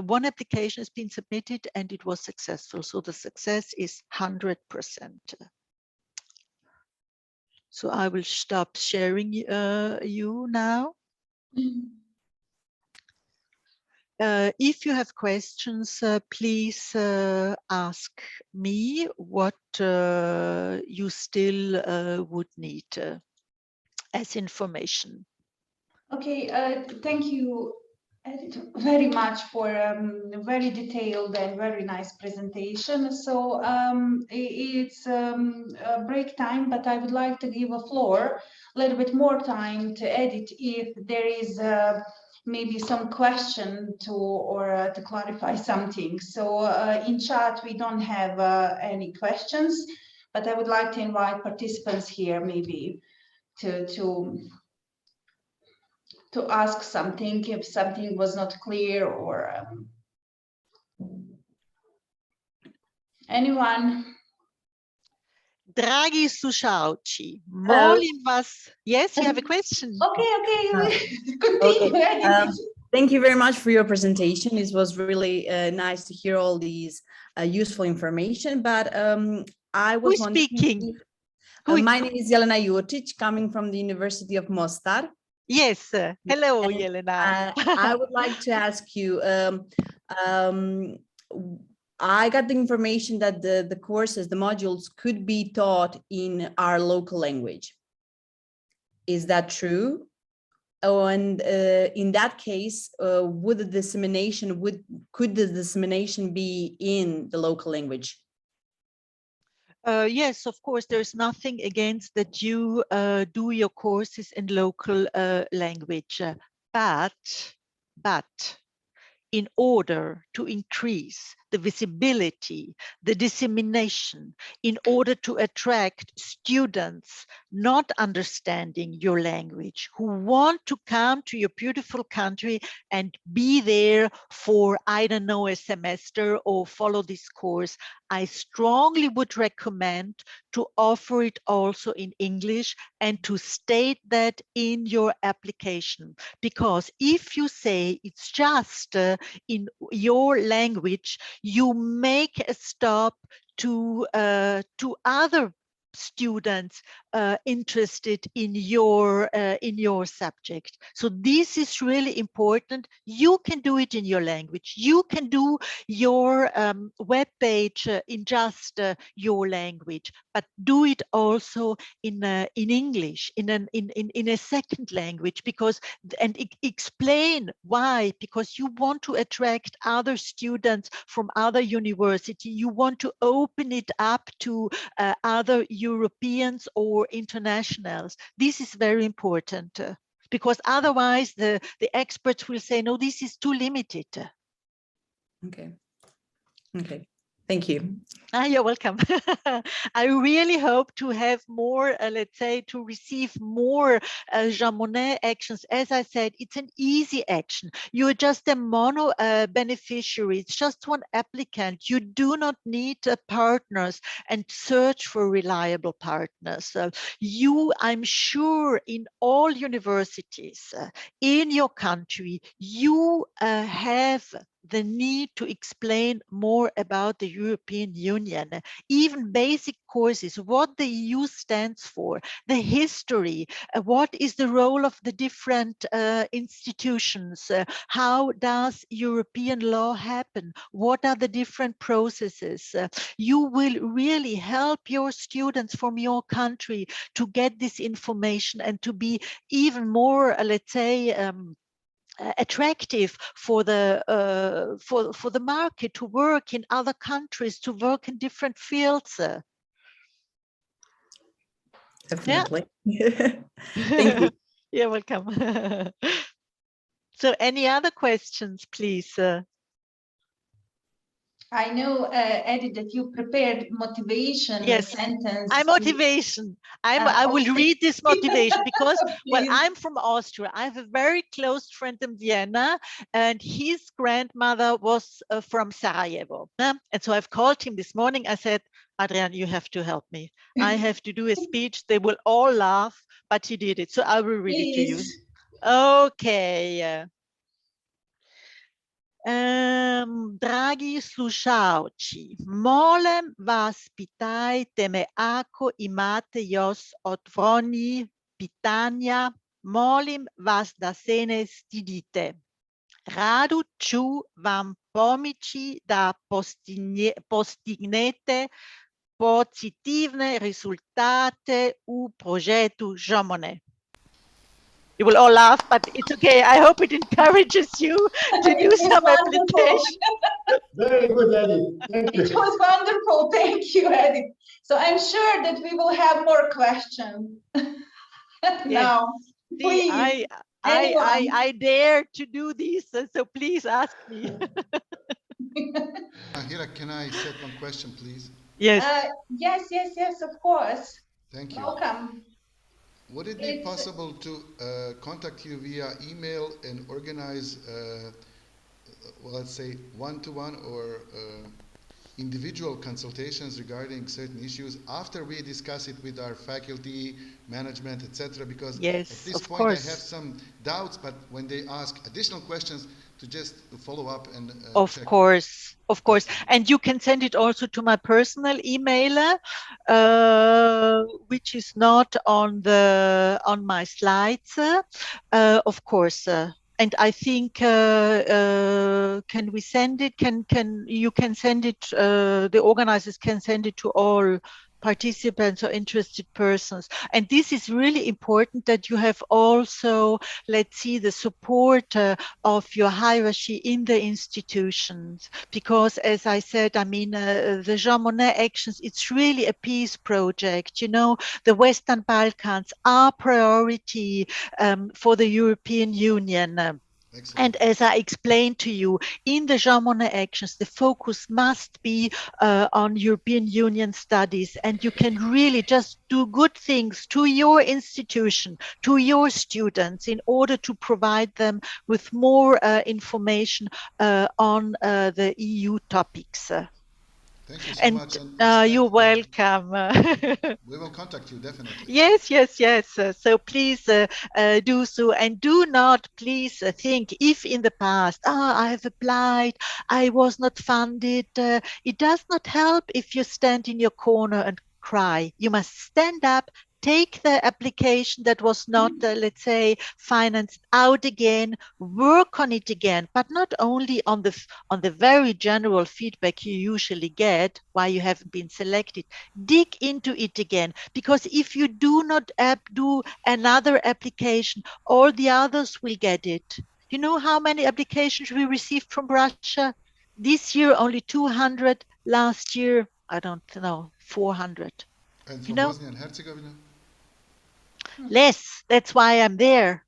one application has been submitted and it was successful. So the success is 100%. So I will stop sharing you now. If you have questions, please ask me what you still would need as information. Okay, thank you very much for a very detailed and very nice presentation. So it's a break time, but I would like to give a floor, a little bit more time to edit if there is maybe some question to, or to clarify something. So in chat, we don't have any questions, but I would like to invite participants here maybe to ask something if something was not clear, or anyone? Dragi slušaoci, molim vas. Yes, you have a question. Okay. Continue. Thank you very much for your presentation. It was really nice to hear all these useful information. But I was Who's speaking? My name is Jelena Jurčić, coming from the University of Mostar. Yes. Hello, and, Jelena. I would like to ask you, I got the information that the courses, the modules could be taught in our local language. Is that true? Oh, and in that case, could the dissemination be in the local language? Yes, of course, there's nothing against that you do your courses in local language, but in order to increase the visibility, the dissemination, in order to attract students not understanding your language, who want to come to your beautiful country and be there for, I don't know, a semester or follow this course, I strongly would recommend to offer it also in English and to state that in your application. Because if you say it's just in your language, you make a stop to other students interested in your subject. So this is really important. You can do it in your language. You can do your web page in just your language, but do it also in English, in a second language, because explain why. Because you want to attract other students from other university. You want to open it up to other Europeans or internationals. This is very important because otherwise the experts will say, no, this is too limited. Okay. Thank you. You're welcome. I really hope to have more, let's say, to receive more Jean Monnet actions. As I said, it's an easy action. You're just a mono beneficiary. It's just one applicant. You do not need partners and search for reliable partners. I'm sure in all universities in your country, you have the need to explain more about the European Union, even basic courses, what the EU stands for, the history, what is the role of the different institutions, how does European law happen, what are the different processes. You will really help your students from your country to get this information and to be even more, let's say, attractive for the market, to work in other countries, to work in different fields. Definitely. Yeah. Thank you. You're welcome. So any other questions, please? I know, Edith, that you prepared motivation sentence. Motivation. I will read this motivation because, well, I'm from Austria. I have a very close friend in Vienna, and his grandmother was from Sarajevo. And so I've called him this morning. I said, Adrian, you have to help me. I have to do a speech. They will all laugh, but he did it. So I will read it to you. Okay. Dragi slušaoci, molim vas pitajte me ako imate još otvoreni pitanja, molim vas da se ne stidite. Rado ću vam pomoći da postignete pozitivne rezultate u projektu Jean Monnet. You will all laugh, but it's okay. I hope it encourages you to do some application. Very good, Eddie. Thank you. It was wonderful. Thank you, Eddie. So I'm sure that we will have more questions now. See, I dare to do this, so please ask me. Hira, can I set one question, please? Yes. Yes, of course. Thank you. Welcome. would it be possible to contact you via email and organize, well, let's say, one-to-one or individual consultations regarding certain issues after we discuss it with our faculty, management, etc.? Because Yes, at this of point I course. have some doubts, but when they ask additional questions, to just follow up and Of check. course, of course. And you can send it also to my personal email, which is not on my slides, of course. And I think, can we send it? You can send it, the organizers can send it to all participants or interested persons. And this is really important that you have also, let's see, the support of your hierarchy in the institutions. Because as I said, I mean, the Jean Monnet actions, it's really a peace project. You know, the Western Balkans are priority for the European Union. And as I explained to you, in the Jean Monnet actions, the focus must be on European Union studies, and you can really just do good things to your institution, to your students, in order to provide them with more information on the EU topics. Thank you so much. You're welcome. We will contact you, definitely. Yes, yes, yes. So please do so, and do not please think if in the past, I have applied, I was not funded. It does not help if you stand in your corner and cry. You must stand up, take the application that was not, let's say, financed out again, work on it again, but not only on the very general feedback you usually get why you haven't been selected. Dig into it again, because if you do not do another application, all the others will get it. You know how many applications we received from Russia? This year only 200, last year, I don't know, 400. And from Bosnia and Herzegovina? Less. That's why I'm there.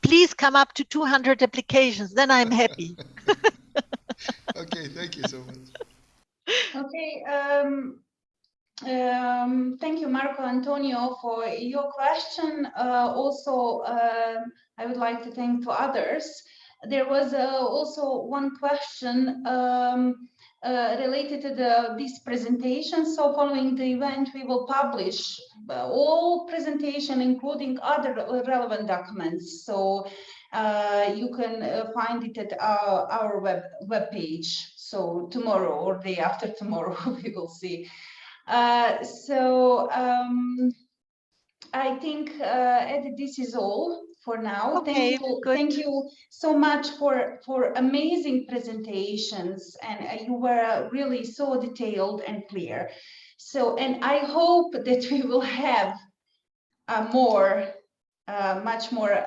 Please come up to 200 applications, then I'm happy. Okay, thank you so much. Okay, thank you, Marco Antonio, for your question. Also, I would like to thank to others. There was also one question related to this presentation. So following the event, we will publish all presentation, including other relevant documents. So you can find it at our web page. So tomorrow or day after tomorrow, we will see. I think this is all for now. Okay, thank you so much for amazing presentations, and you were really so detailed and clear. So, and I hope that we will have much more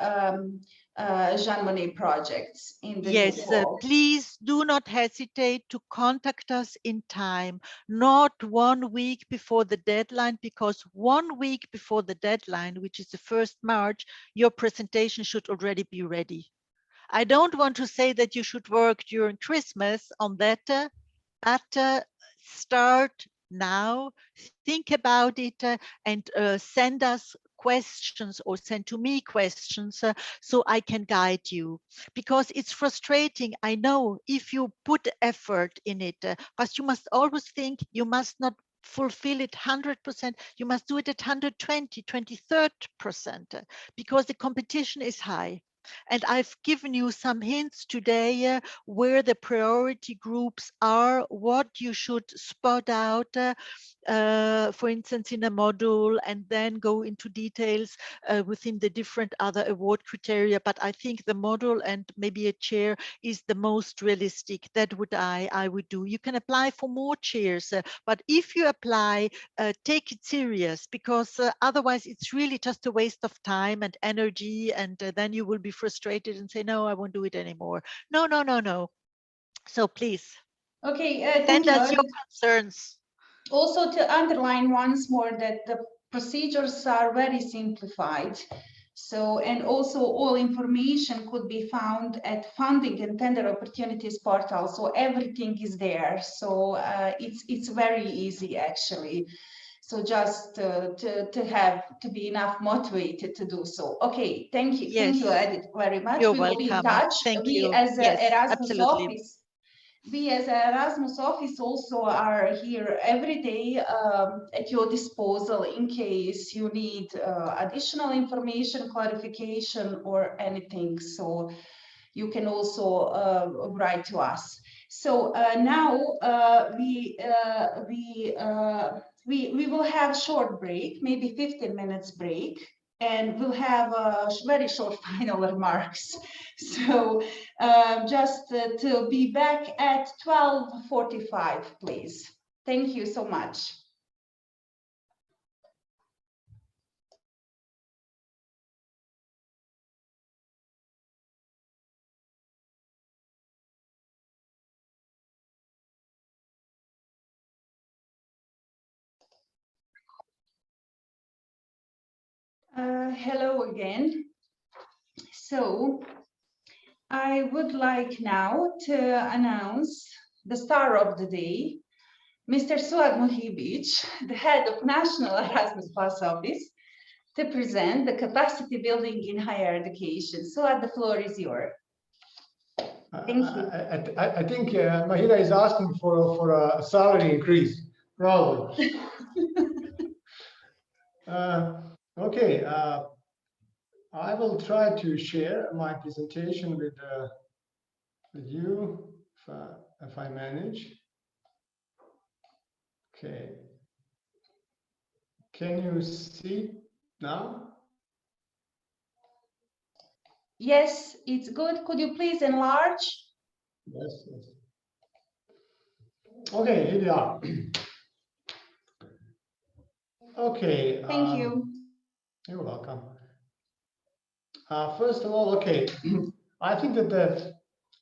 Jean Monnet projects in the new fall. Please do not hesitate to contact us in time, not 1 week before the deadline, because 1 week before the deadline, which is the 1st March, your presentation should already be ready. I don't want to say that you should work during Christmas on that, but start now, think about it, and send us questions or send to me questions so I can guide you, because it's frustrating. I know if you put effort in it, but you must always think you must not fulfill it 100%. You must do it at 120, 30%, because the competition is high. And I've given you some hints today where the priority groups are, what you should spot out, for instance, in a module, and then go into details within the different other award criteria. But I think the module and maybe a chair is the most realistic. That would I would do. You can apply for more chairs, but if you apply, take it serious, because otherwise it's really just a waste of time and energy, and then you will be frustrated and say, no, I won't do it anymore. No, no, no, no. So please, Thank send us your concerns. Also, to underline once more that the procedures are very simplified. So, and also all information could be found at funding and tender opportunities portal. So everything is there. So it's very easy actually. So just to be enough motivated to do so. Okay, thank you. Yes. Thank you, Edith, very much. You're We will be in welcome. touch. Thank We you. as Yes, Erasmus absolutely. office, we as Erasmus office also are here every day at your disposal in case you need additional information, clarification, or anything. So you can also write to us. So now we will have a short break, maybe 15 minutes break, and we'll have very short final remarks. So just to be back at 12:45, please. Thank you so much. Hello again. So I would like now to announce the star of the day, Mr. Suad Muhibic, the head of National Erasmus Plus Office, to present the capacity building in higher education. Suad, the floor is yours. Thank you. I think Mahira is asking for a salary increase, probably. Okay, I will try to share my presentation with you if I manage. Okay. Can you see now? Yes, it's good. Could you please enlarge? Yes, yes. Okay, here we are. Okay. Thank you. You're welcome. First of all, okay, I think that the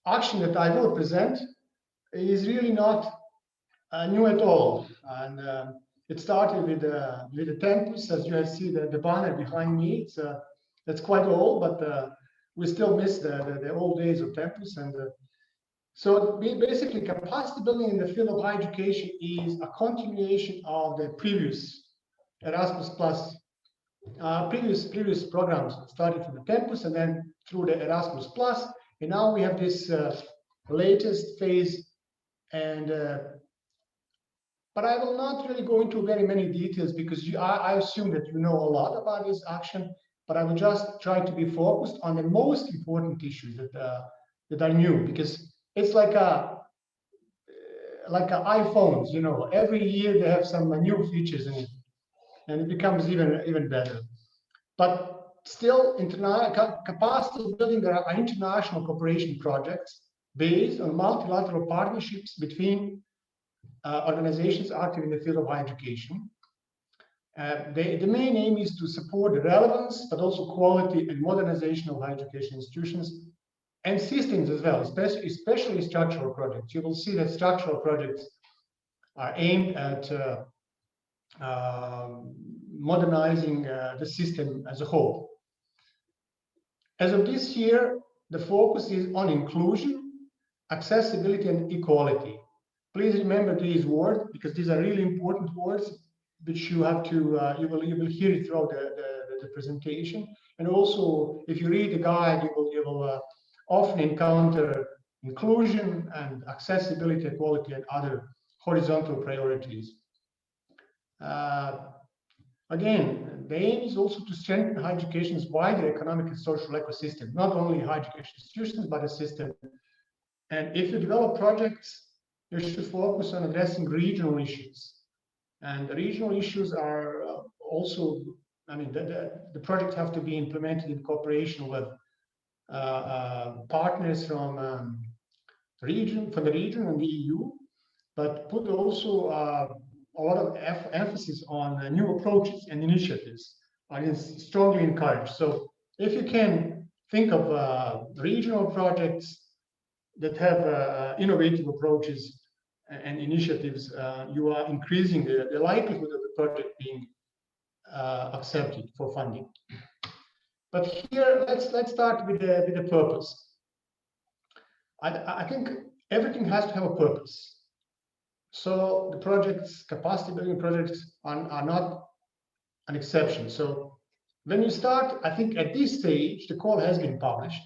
action that I will present is really not new at all, and it started with the tempus, as you have seen the banner behind me. It's quite old, but we still miss the old days of tempus, and so basically capacity building in the field of higher education is a continuation of the previous Erasmus Plus previous programs, starting from the tempus and then through the Erasmus Plus, and now we have this latest phase. And but I will not really go into very many details because I assume that you know a lot about this action. But I will just try to be focused on the most important issues that are new, because it's like iPhones, you know. Every year they have some new features in it, and it becomes even better. But still, capacity building are international cooperation projects based on multilateral partnerships between organizations active in the field of higher education. The main aim is to support the relevance, but also quality and modernization of higher education institutions and systems as well, especially structural projects. You will see that structural projects are aimed at modernizing the system as a whole. As of this year, the focus is on inclusion, accessibility, and equality. Please remember these words, because these are really important words, which you have to you will hear it throughout the presentation. And also, if you read the guide, you will often encounter inclusion and accessibility, equality, and other horizontal priorities. Again, the aim is also to strengthen higher education's wider economic and social ecosystem, not only higher education institutions, but a system. And if you develop projects, you should focus on addressing regional issues. And the regional issues are also, I mean, the projects have to be implemented in cooperation with partners from the region and the EU, but put also a lot of emphasis on new approaches and initiatives are strongly encouraged. So if you can think of regional projects that have innovative approaches and initiatives, you are increasing the likelihood of the project being accepted for funding. But here, let's start with the purpose. I think everything has to have a purpose. So the projects, capacity building projects are not an exception. So when you start, I think at this stage, the call has been published,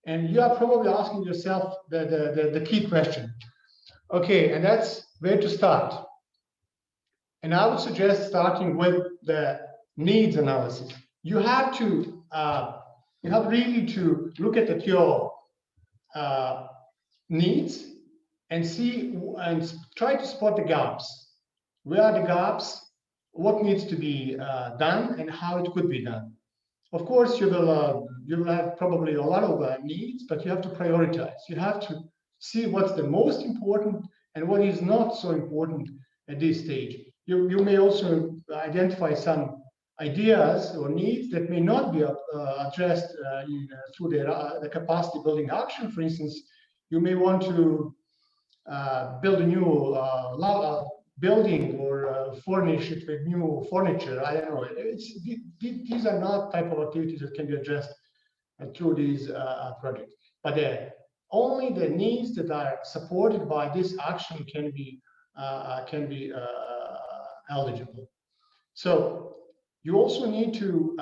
and you are probably asking yourself the key question. Okay, and that's where to start. And I would suggest starting with the needs analysis. You have really to look at your needs and see and try to spot the gaps. Where are the gaps? What needs to be done and how it could be done? Of course, you will have probably a lot of needs, but you have to prioritize. You have to see what's the most important and what is not so important at this stage. You may also identify some ideas or needs that may not be addressed through the capacity building action. For instance, you may want to build a new building or furnish it with new furniture. I don't know. These are not type of activities that can be addressed through these projects. But only the needs that are supported by this action can be eligible. So you also need to,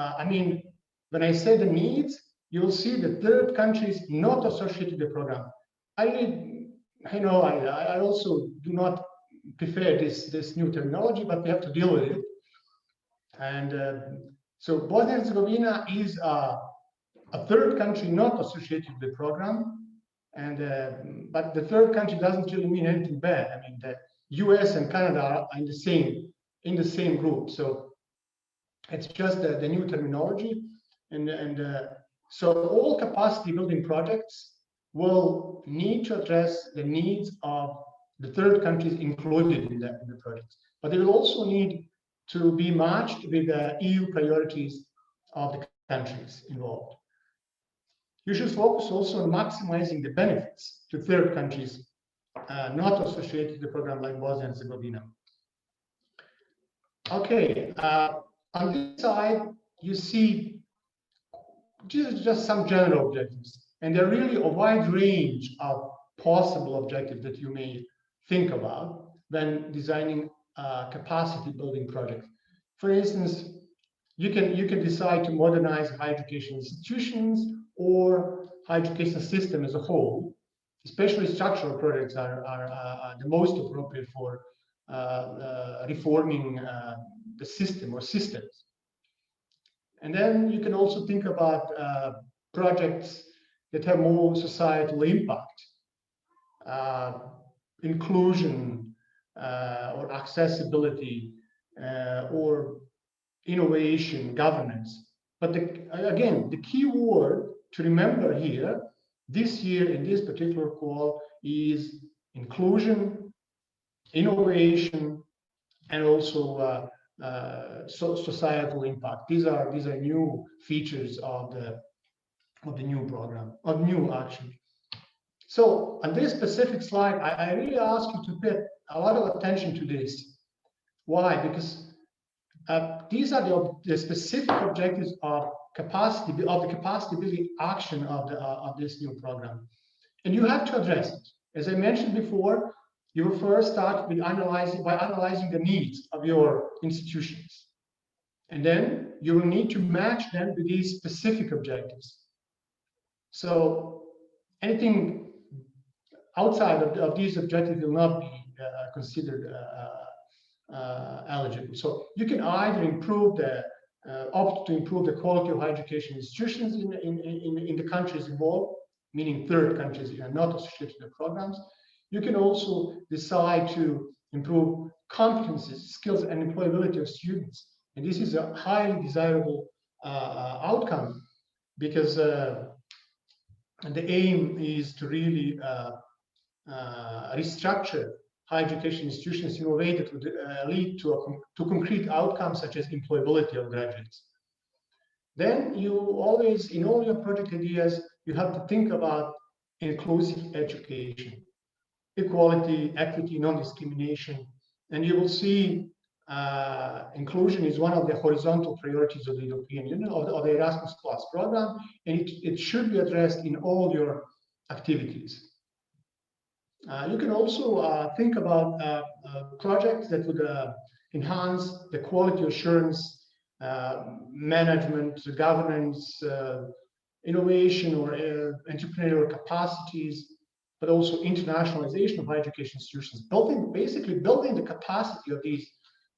when I say the needs, you will see the third countries not associated with the program. I also do not prefer this new terminology, but we have to deal with it. And so Bosnia and Herzegovina is a third country not associated with the program, and but the third country doesn't really mean anything bad. I mean, the US and Canada are in the same group, so it's just the new terminology, and so all capacity building projects will need to address the needs of the third countries included in the projects, but they will also need to be matched with the EU priorities of the countries involved. You should focus also on maximizing the benefits to third countries not associated with the program like Bosnia and Herzegovina. Okay, on this side, you see just some general objectives. And there are really a wide range of possible objectives that you may think about when designing a capacity building project. For instance, you can decide to modernize higher education institutions or higher education system as a whole. Especially structural projects are the most appropriate for reforming the system or systems. And then you can also think about projects that have more societal impact, inclusion or accessibility or innovation, governance. But again, the key word to remember here, this year in this particular call, is inclusion, innovation, and also societal impact. These are new features of the new program, of new action. So on this specific slide, I really ask you to pay a lot of attention to this. Why? Because these are the specific objectives of the capacity building action of this new program, and you have to address it. As I mentioned before, you will first start with analyzing the needs of your institutions, and then you will need to match them with these specific objectives. So anything outside of these objectives will not be considered eligible. So you can either opt to improve the quality of higher education institutions in the countries involved, meaning third countries not associated with programs. You can also decide to improve competencies, skills, and employability of students. And this is a highly desirable outcome, because the aim is to really restructure higher education institutions in a way that would lead to concrete outcomes such as employability of graduates. Then you always, in all your project ideas, you have to think about inclusive education, equality, equity, non-discrimination, and you will see inclusion is one of the horizontal priorities of the European Union, of the Erasmus Plus program, and it should be addressed in all your activities. You can also think about projects that would enhance the quality assurance, management, governance, innovation or entrepreneurial capacities, but also internationalization of higher education institutions, basically building the capacity of these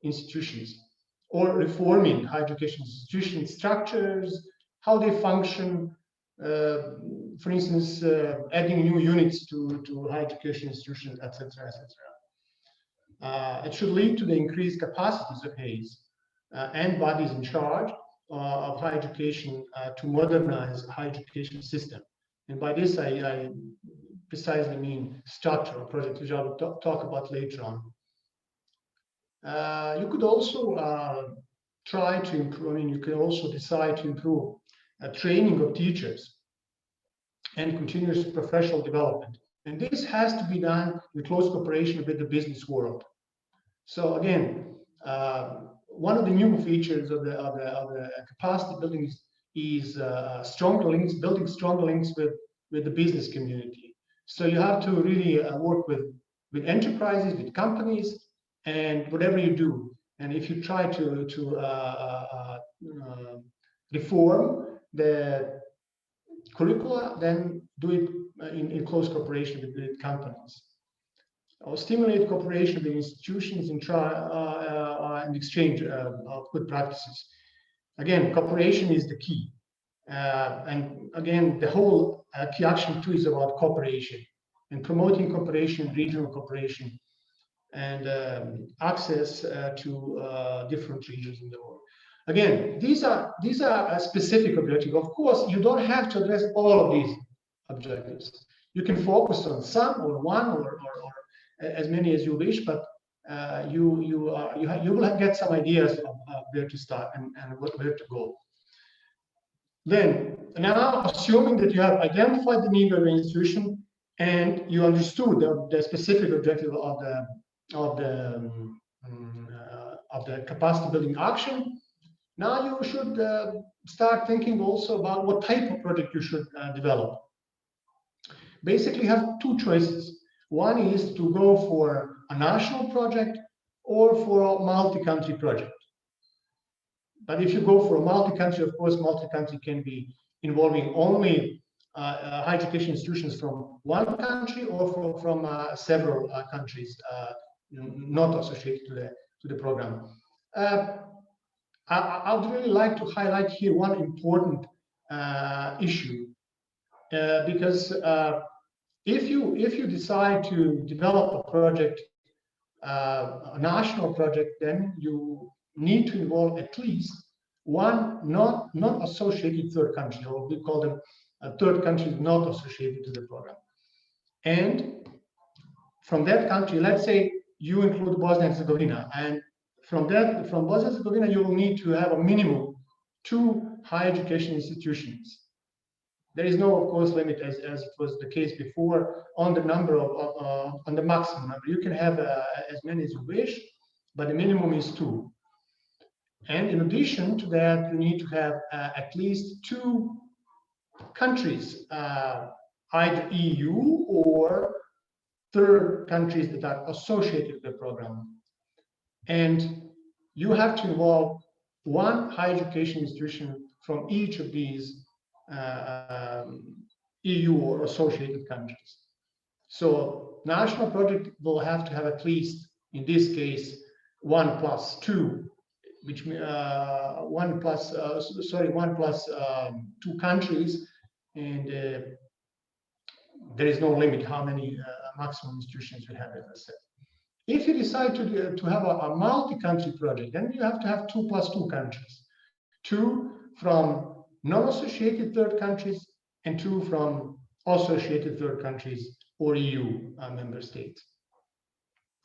institutions, or reforming higher education institution structures, how they function, for instance, adding new units to higher education institutions, etc., etc. It should lead to the increased capacities of HAES and bodies in charge of higher education to modernize the higher education system. And by this, I precisely mean structural projects, which I will talk about later on. You could also try to improve, you can also decide to improve training of teachers and continuous professional development. And this has to be done in close cooperation with the business world. So again, one of the new features of the capacity building is building stronger links with the business community. So you have to really work with enterprises, with companies, and whatever you do. And if you try to reform the curricula, then do it in close cooperation with companies. Or stimulate cooperation with institutions and exchange of good practices. Again, cooperation is the key. And again, the whole key action 2 is about cooperation and promoting cooperation, regional cooperation, and access to different regions in the world. Again, these are a specific objective. Of course, you don't have to address all of these objectives. You can focus on some or one or as many as you wish, but you will get some ideas of where to start and where to go. Then, now assuming that you have identified the need of the institution and you understood the specific objective of the capacity building action, now you should start thinking also about what type of project you should develop. Basically, you have two choices. One is to go for a national project or for a multi-country project. But if you go for a multi-country, of course, multi-country can be involving only higher education institutions from one country or from several countries not associated to the program. I would really like to highlight here one important issue, because if you decide to develop a project, a national project, then you need to involve at least one not associated third country, or we call them third countries not associated to the program. And from that country, let's say you include Bosnia and Herzegovina, and from Bosnia and Herzegovina, you will need to have a minimum 2 higher education institutions. There is no, of course, limit as it was the case before on the number on the maximum number. You can have as many as you wish, but the minimum is 2. And in addition to that, you need to have at least 2 countries, either EU or third countries that are associated with the program. And you have to involve 1 higher education institution from each of these EU or associated countries. So national project will have to have at least, in this case, 1 plus 2, which 1 plus 2 countries, and there is no limit how many maximum institutions you have, as I said. If you decide to have a multi-country project, then you have to have 2 plus 2 countries, 2 from non-associated third countries and 2 from associated third countries or EU member states.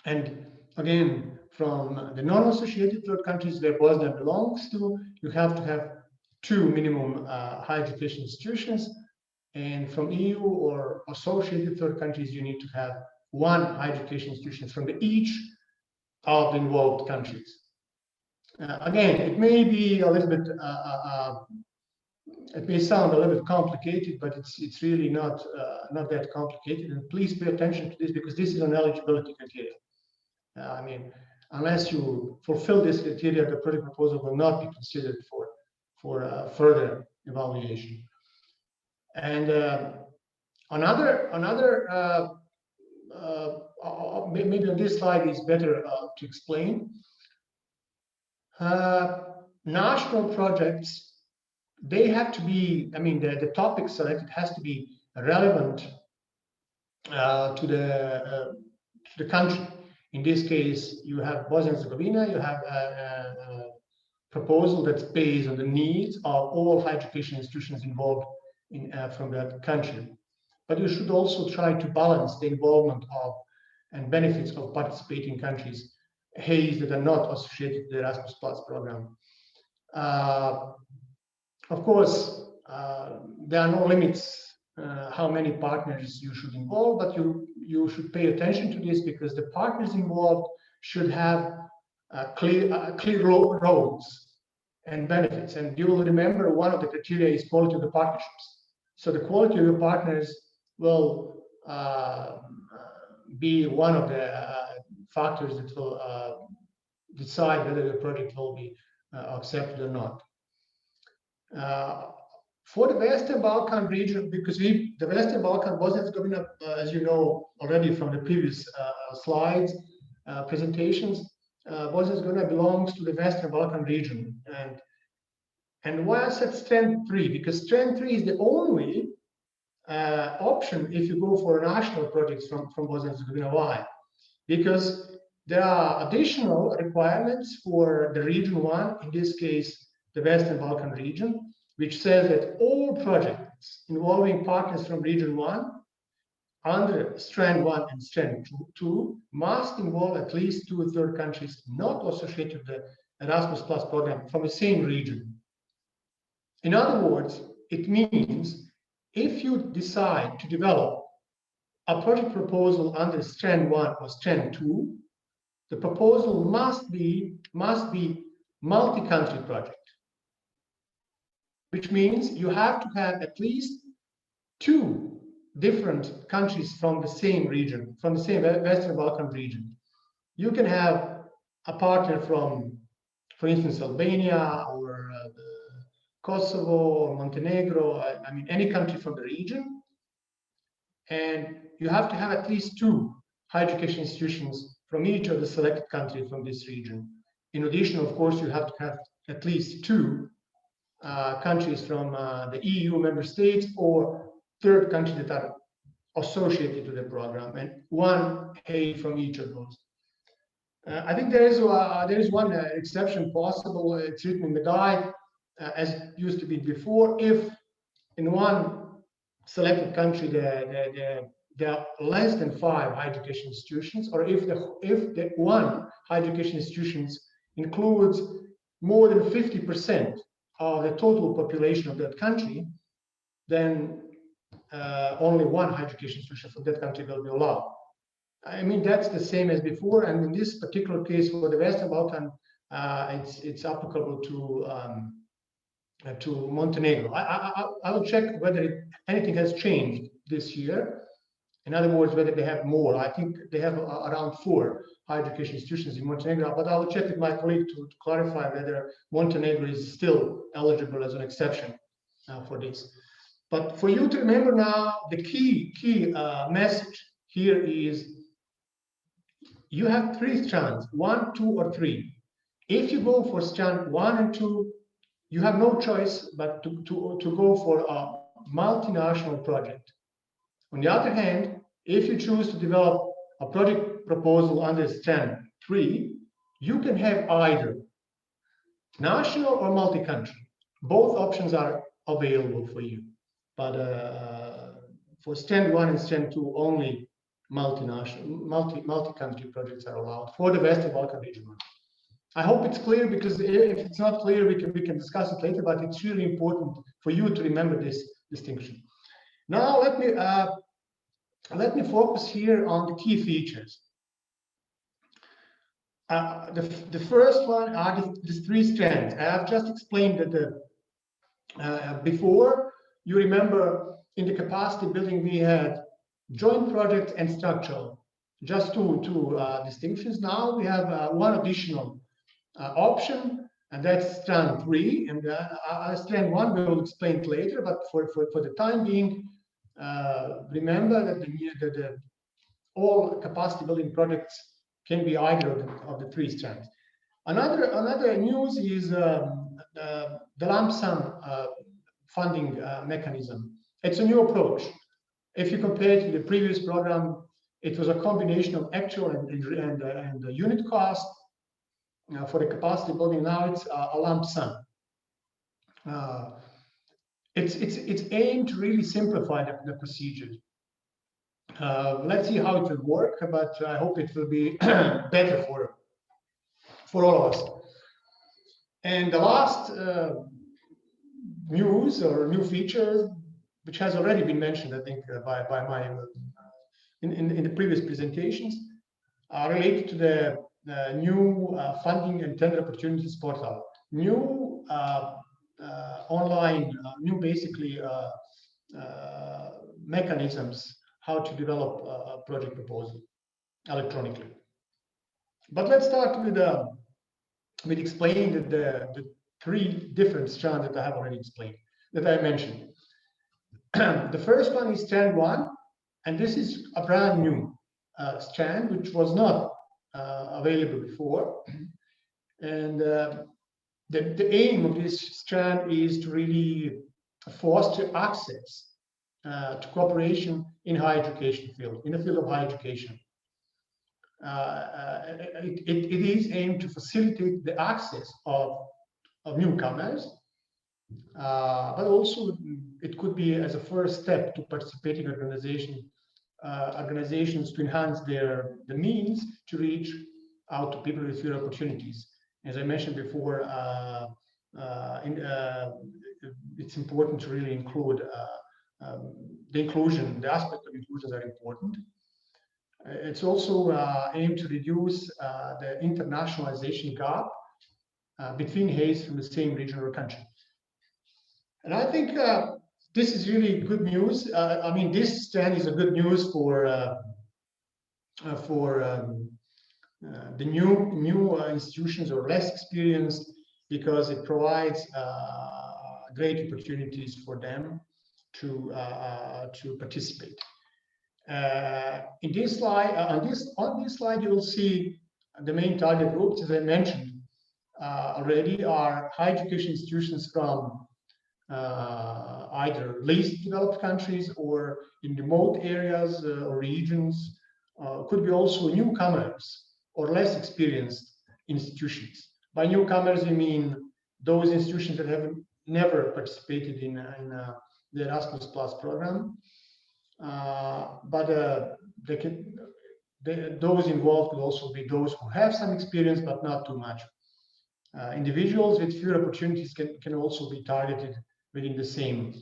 And again, from the non-associated third countries where Bosnia belongs to, you have to have 2 minimum higher education institutions, and from EU or associated third countries, you need to have 1 higher education institution from each of the involved countries. Again, it may be a little bit, it may sound a little bit complicated, but it's really not that complicated. And please pay attention to this, because this is an eligibility criteria. I mean, unless you fulfill this criteria, the project proposal will not be considered for further evaluation. And maybe on this slide is better to explain. National projects, they have to be, I mean, the topic selected has to be relevant to the country. In this case, you have Bosnia and Herzegovina, you have a proposal that's based on the needs of all higher education institutions involved from that country. But you should also try to balance the involvement of and benefits of participating countries, HAEs that are not associated with the Erasmus Plus program. Of course, there are no limits how many partners you should involve, but you should pay attention to this because the partners involved should have clear roles and benefits. And you will remember one of the criteria is quality of the partnerships. So the quality of your partners will be one of the factors that will decide whether the project will be accepted or not. For the Western Balkan region, because the Western Balkan, Bosnia and Herzegovina, as you know already from the previous slides, presentations, Bosnia and Herzegovina belongs to the Western Balkan region. And why I said strength 3? Because strength 3 is the only option if you go for national projects from Bosnia and Herzegovina. Why? Because there are additional requirements for the region 1, in this case, the Western Balkan region, which says that all projects involving partners from region 1 under strand 1 and strand 2 must involve at least 2 countries not associated with the Erasmus Plus program from the same region. In other words, it means if you decide to develop a project proposal under strand 1 or strand 2, the proposal must be multi-country project, which means you have to have at least 2 different countries from the same region, from the same Western Balkan region. You can have a partner from, for instance, Albania or Kosovo or Montenegro, I mean, any country from the region. And you have to have at least 2 higher education institutions from each of the selected countries from this region. In addition, of course, you have to have at least 2 countries from the EU member states or third countries that are associated to the program, and 1 HAE from each of those. I think there is one exception possible. It's written in the guide, as it used to be before. If in one selected country there are less than 5 higher education institutions, or if the one higher education institutions includes more than 50% of the total population of that country, then only 1 higher education institution for that country will be allowed. I mean, that's the same as before, and in this particular case for the Western Balkan, it's applicable to Montenegro. I will check whether anything has changed this year. In other words, whether they have more. I think they have around 4 higher education institutions in Montenegro, but I will check with my colleague to clarify whether Montenegro is still eligible as an exception for this. But for you to remember now, the key message here is you have 3 strands, 1, 2, or 3. If you go for strand 1 and 2, you have no choice but to go for a multinational project. On the other hand, if you choose to develop a project proposal under strand 3, you can have either national or multi-country. Both options are available for you. But for strand 1 and strand 2, only multinational, multi-country projects are allowed for the Western Balkan region. I hope it's clear, because if it's not clear, we can discuss it later, but it's really important for you to remember this distinction. Now let me focus here on the key features. The first one are the 3 strands. I have just explained that before. You remember in the capacity building we had joint projects and structural. just two distinctions. Now we have one additional option, and that's strand 3. And strand 1 we will explain it later, but for the time being, remember that all capacity building projects can be either of the 3 strands. Another news is the lump sum funding mechanism. It's a new approach. If you compare it to the previous program, it was a combination of actual and unit cost. For the capacity building, now it's a lump sum. It's aimed to really simplify the procedure. Let's see how it will work, but I hope it will be better for all of us. And the last news or new feature, which has already been mentioned, I think, by my in the previous presentations, are related to the new funding and tender opportunities portal. New online, new basically mechanisms how to develop a project proposal electronically. But let's start with explaining the 3 different strands that I have already explained, that I mentioned. The first one is strand 1, and this is a brand new strand which was not available before. And the aim of this strand is to really foster access to cooperation in higher education field, in the field of higher education. It is aimed to facilitate the access of newcomers, but also it could be as a first step to participating organizations to enhance the means to reach out to people with fewer opportunities. As I mentioned before, it's important to really include the aspect of inclusion are important. It's also aimed to reduce the internationalization gap between HAEs from the same region or country. And I think this is really good news. I mean, this strand is a good news for the new institutions or less experienced, because it provides great opportunities for them to participate. In this slide, on this slide, you will see the main target groups, as I mentioned already, are higher education institutions from either least developed countries or in remote areas or regions. Could be also newcomers or less experienced institutions. By newcomers, we mean those institutions that have never participated in the Erasmus Plus program. But those involved could also be those who have some experience, but not too much. Individuals with fewer opportunities can also be targeted within the same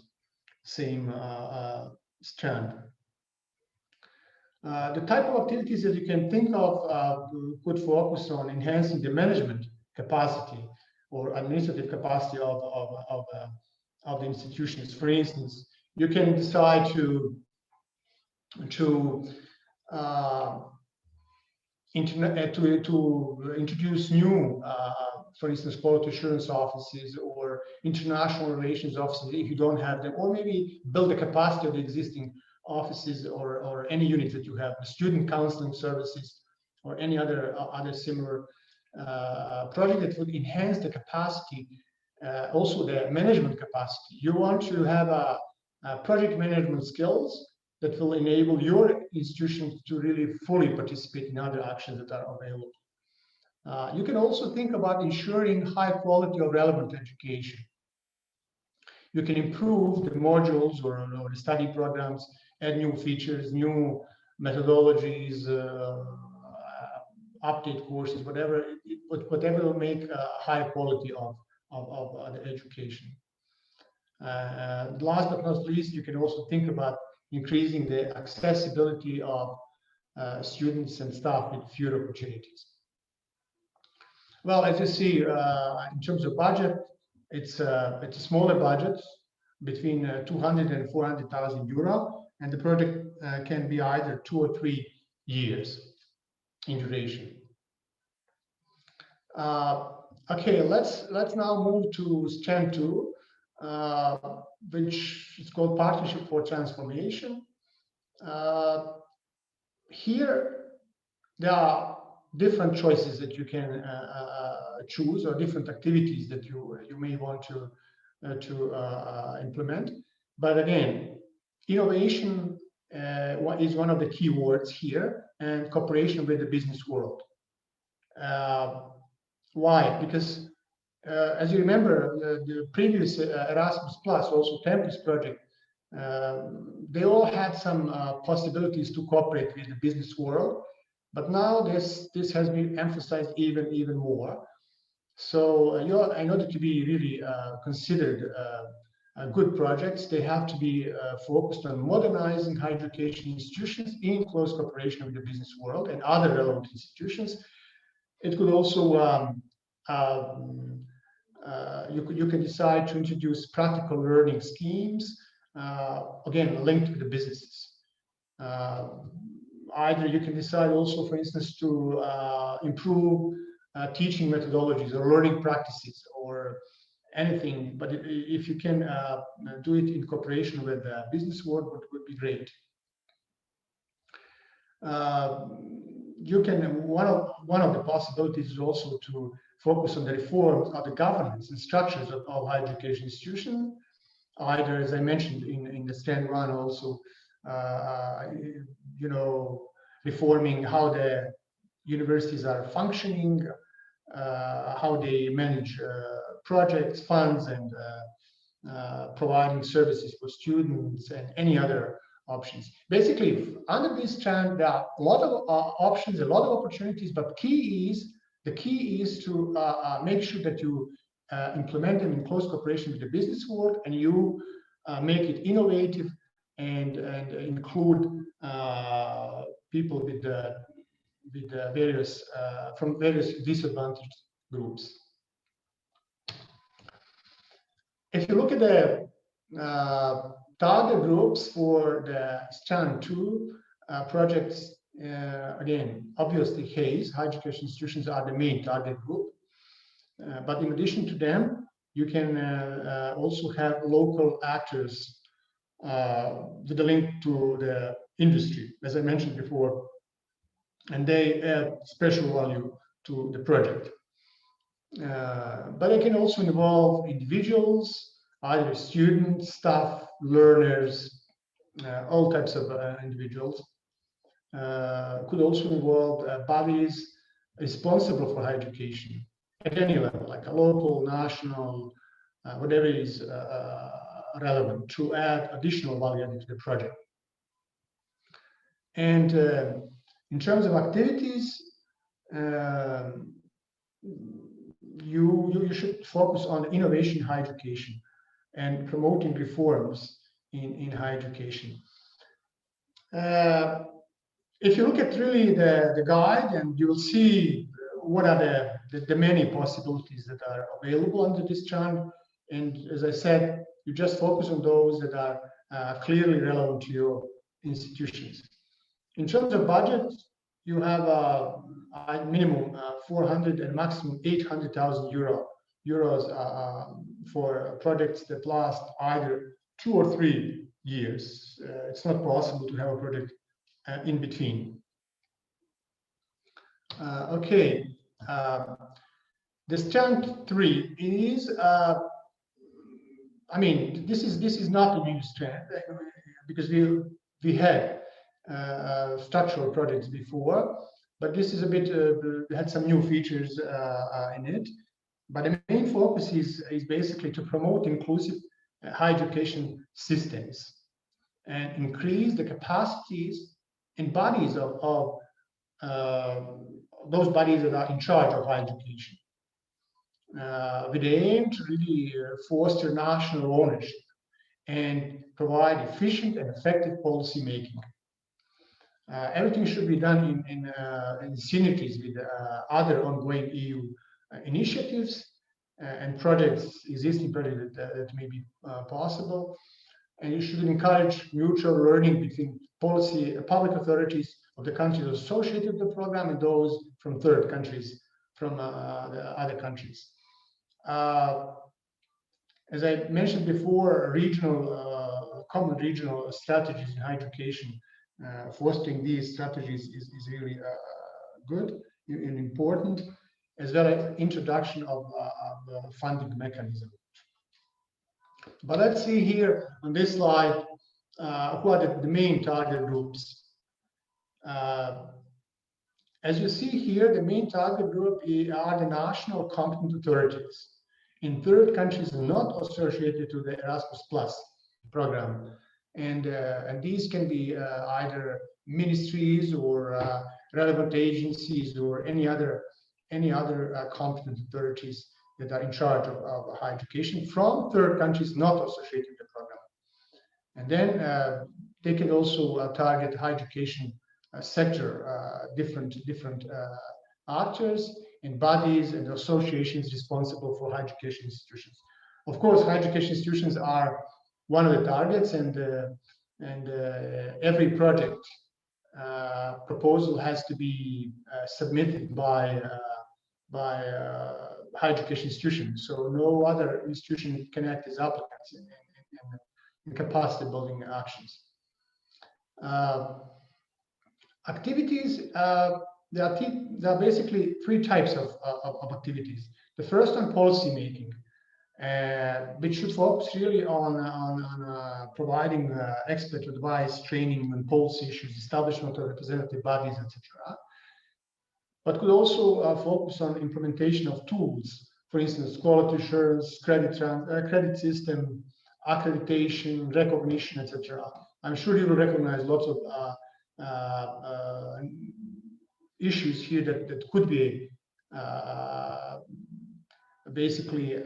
strand. The type of activities that you can think of could focus on enhancing the management capacity or administrative capacity of the institutions. For instance, you can decide to introduce new, for instance, quality assurance offices or international relations offices if you don't have them, or maybe build the capacity of the existing offices or any unit that you have, student counseling services or any other similar project that would enhance the capacity, also the management capacity. You want to have a project management skills that will enable your institutions to really fully participate in other actions that are available. You can also think about ensuring high quality of relevant education. You can improve the modules or the study programs, add new features, new methodologies, update courses, whatever will make a high quality of the education. Last but not least, you can also think about increasing the accessibility of students and staff with fewer opportunities. Well, as you see, in terms of budget, it's a smaller budget, between 200 and 400,000 euro, and the project can be either 2 or 3 years. in duration. Okay, let's now move to strand 2, which is called Partnership for Transformation. Here, there are different choices that you can choose, or different activities that you may want to implement. But again, innovation is one of the key words here, and cooperation with the business world. Why? Because as you remember, the previous Erasmus Plus, also Tempus project, they all had some possibilities to cooperate with the business world, but now this has been emphasized even more. So in order to be really considered good projects, they have to be focused on modernizing higher education institutions in close cooperation with the business world and other relevant institutions. It could also you can decide to introduce practical learning schemes, again linked to the businesses. Either you can decide also, for instance, to improve teaching methodologies or learning practices or anything, but if you can do it in cooperation with the business world, would be great. You can one of the possibilities is also to focus on the reforms of the governance and structures of higher education institutions, either, as I mentioned in the strand 1, also reforming how the universities are functioning, how they manage projects, funds, and providing services for students, and any other options. Basically, under this strand, there are a lot of options, a lot of opportunities, but the key is to make sure that you implement them in close cooperation with the business world, and you make it innovative and include people with various from various disadvantaged groups. If you look at the target groups for the strand 2 projects, again, obviously higher education institutions are the main target group. But in addition to them, you can also have local actors with a link to the industry, as I mentioned before, and they add special value to the project. But it can also involve individuals, either students, staff, learners, all types of individuals. Could also involve bodies responsible for higher education at any level, like a local, national, whatever is relevant, to add additional value to the project. And in terms of activities, you should focus on innovation in higher education and promoting reforms in higher education. If you look at really the guide, and you will see what are the many possibilities that are available under this strand. And as I said, you just focus on those that are clearly relevant to your institutions. In terms of budget, you have a minimum 400 and maximum 800,000 euros for projects that last either 2 or 3 years. It's not possible to have a project in between. Okay, the strand 3 is, I mean, this is not a new strand because we had structural projects before, but this is a bit had some new features in it. But the main focus is basically to promote inclusive higher education systems and increase the capacities and bodies of those bodies that are in charge of higher education, with the aim to really foster national ownership and provide efficient and effective policy making. Everything should be done in synergies with other ongoing EU initiatives and projects, existing projects that may be possible. And you should encourage mutual learning between public authorities, of the countries associated with the program and those from third countries, from the other countries. As I mentioned before, common regional strategies in higher education, fostering these strategies is really good and important, as well as introduction of the funding mechanism. But let's see here on this slide, who are the main target groups. As you see here, the main target group are the national competent authorities in third countries not associated to the Erasmus Plus program. And these can be either ministries or relevant agencies or any other competent authorities that are in charge of higher education from third countries not associated with the program. And then they can also target higher education sector, different actors and bodies and associations responsible for higher education institutions. Of course, higher education institutions are one of the targets, and every project proposal has to be submitted by higher education institutions. So no other institution can act as applicants in capacity building actions. Activities, there are basically three types of activities. The first one, policy making, which should focus really on providing expert advice, training on policy issues, establishment of representative bodies, etc. But could also focus on implementation of tools, for instance, quality assurance, credit system, accreditation, recognition, etc. I'm sure you will recognize lots of issues here that could be basically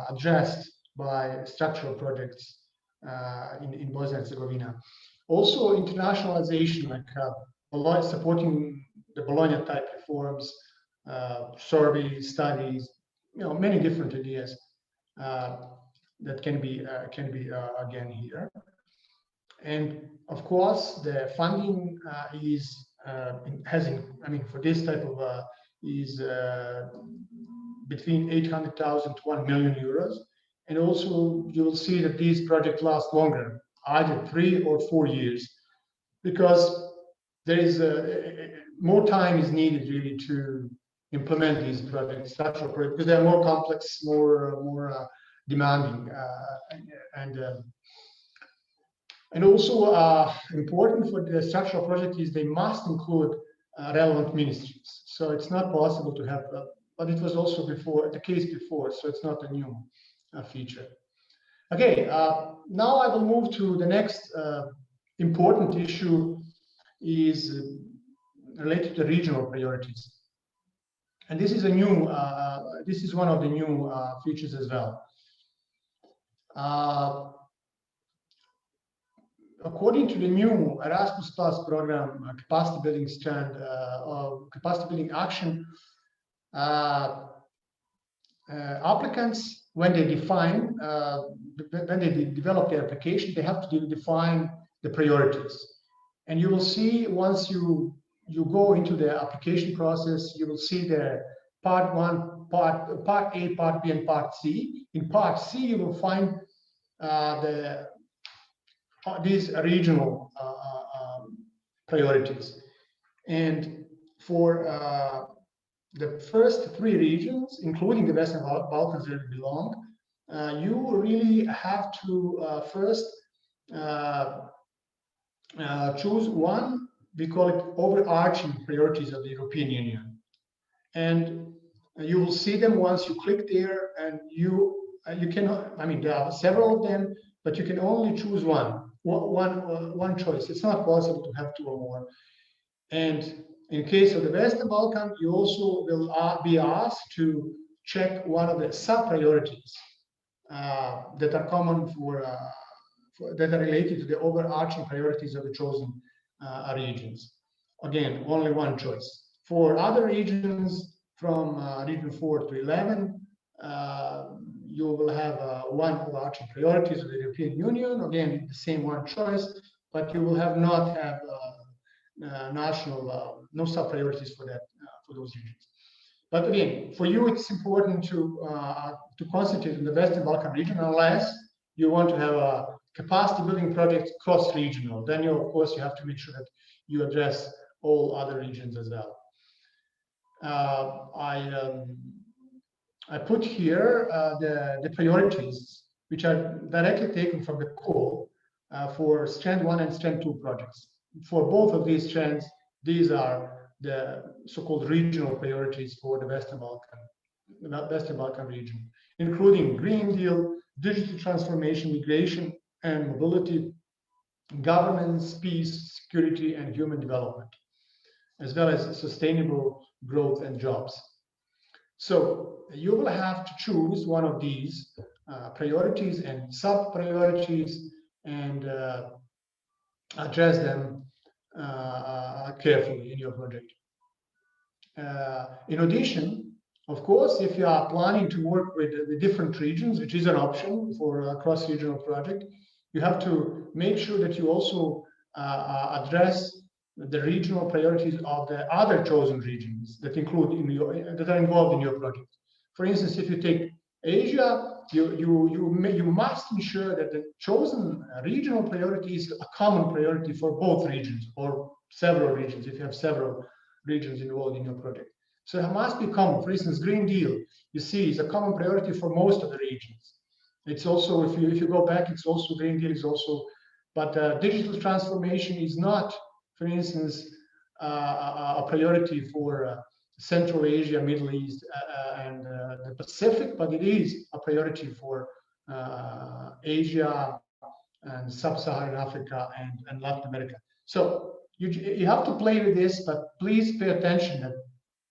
addressed by structural projects in Bosnia and Herzegovina. Also, internationalization, like supporting the Bologna type reforms, surveys, studies, many different ideas that can be again here. And of course, the funding for this type of is between 800,000 to 1 million euros. And also you will see that these projects last longer, either 3 or 4 years, because there is more time is needed really to implement these projects, structural projects, because they're more complex, more demanding, and also important for the structural project is they must include relevant ministries. So it's not possible to have, but it was also the case before, so it's not a new feature. Okay, now I will move to the next important issue, is related to regional priorities. And this is this is one of the new features as well. According to the new Erasmus Plus program, capacity building strand, capacity building action, applicants, when they define, when they develop their application, they have to define the priorities. And you will see, once you go into the application process, you will see the part 1, part A, part B, and part C. In part C, you will find these regional priorities. And for the first 3 regions, including the Western Balkans where we belong, you really have to first choose one, we call it overarching priorities of the European Union. And you will see them once you click there, and you cannot, there are several of them, but you can only choose one choice. It's not possible to have 2 or more. And in case of the Western Balkan, you also will be asked to check one of the sub-priorities that are common that are related to the overarching priorities of the chosen regions. Again, only one choice. For other regions, from region 4 to 11, you will have one overarching priorities of the European Union. Again, the same one choice, but you will not have national, no sub-priorities for that, for those regions. But again, for you, it's important to concentrate in the Western Balkan region, unless you want to have a capacity building project cross-regional. Then of course, you have to make sure that you address all other regions as well. I put here the priorities, which are directly taken from the call for Strand 1 and Strand 2 projects. For both of these strands, these are the so-called regional priorities for the Western Balkan region, including Green Deal, digital transformation, migration and mobility, governance, peace, security, and human development, as well as sustainable growth and jobs. So you will have to choose one of these priorities and sub-priorities and address them carefully in your project. In addition, of course, if you are planning to work with the different regions, which is an option for a cross-regional project, you have to make sure that you also address the regional priorities of the other chosen regions that that are involved in your project. For instance, if you take Asia, you must ensure that the chosen regional priority is a common priority for both regions or several regions, if you have several regions involved in your project. So it must be common. For instance, Green Deal, you see, is a common priority for most of the regions. It's also, if you go back, it's also Green Deal is also, but digital transformation is not, for instance, a priority for Central Asia, Middle East, and the Pacific, but it is a priority for Asia and Sub-Saharan Africa and Latin America. So you have to play with this, but please pay attention that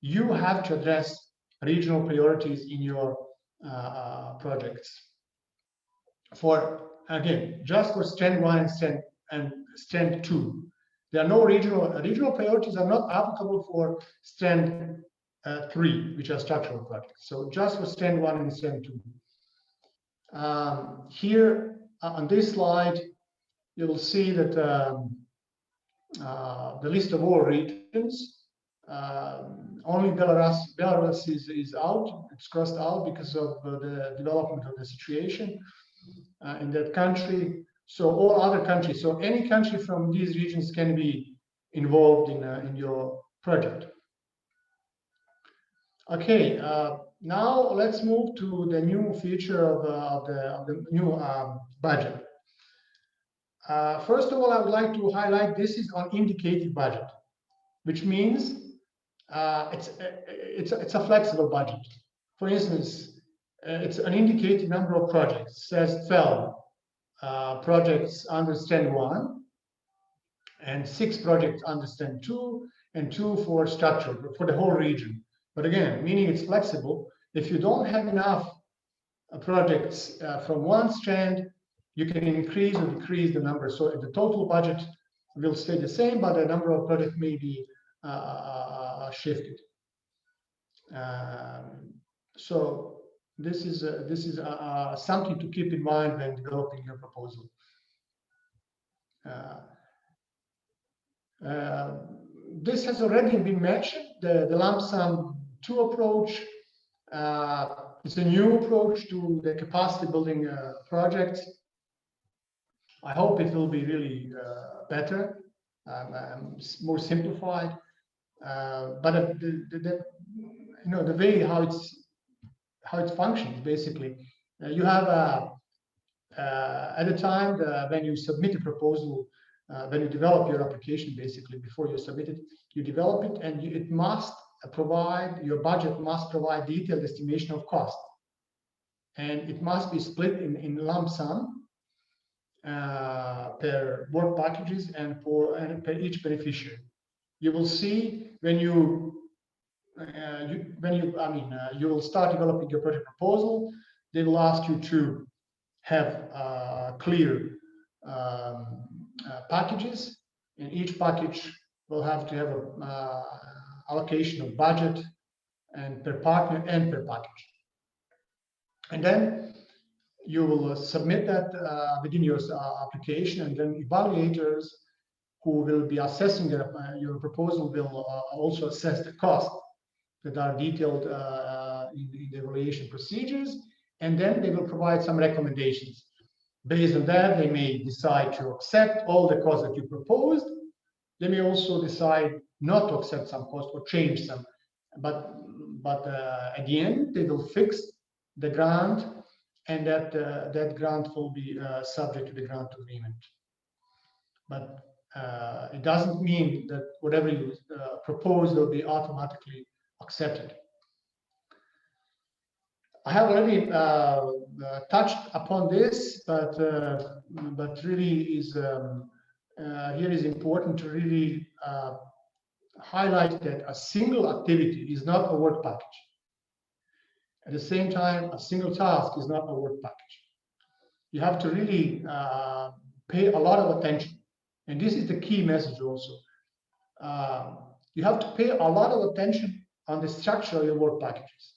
you have to address regional priorities in your projects. For, again, just for Strand 1 and Strand 2. There are no regional priorities are not applicable for Strand 3, which are structural projects. So just for Strand 1 and Strand 2. Here on this slide, you will see that the list of all regions. Only Belarus is out. It's crossed out because of the development of the situation in that country. So all other countries, so any country from these regions can be involved in your project. Okay, now let's move to the new feature of the new budget. First of all, I would like to highlight this is an indicated budget, which means it's a flexible budget. For instance, it's an indicated number of projects. It says 12 projects under Strand 1 and 6 projects under Strand 2 and 2 for structure for the whole region. But again, meaning it's flexible. If you don't have enough projects from one strand, you can increase or decrease the number. So the total budget will stay the same, but the number of projects may be shifted. So this is something to keep in mind when developing your proposal. This has already been mentioned, the lump sum 2 approach. It's a new approach to the capacity building projects. I hope it will be really better, more simplified. But the way how it functions, basically, you have at the time when you submit a proposal, when you develop your application, basically before you submit it, you develop it, and it must provide, your budget must provide detailed estimation of cost, and it must be split in lump sum per work packages and per each beneficiary. You will see when you will start developing your project proposal, they will ask you to have clear packages, and each package will have to have a allocation of budget and per partner and per package. And then you will submit that within your application, and then evaluators who will be assessing your proposal will also assess the cost that are detailed in the evaluation procedures, and then they will provide some recommendations. Based on that, they may decide to accept all the costs that you proposed. They may also decide not to accept some costs or change some. But at the end, they will fix the grant, and that grant will be subject to the grant agreement. But it doesn't mean that whatever you propose will be automatically accepted. I have already touched upon this, but really is here is important to really highlight that a single activity is not a work package. At the same time, a single task is not a work package. You have to really pay a lot of attention, and this is the key message also. You have to pay a lot of attention on the structure of your work packages.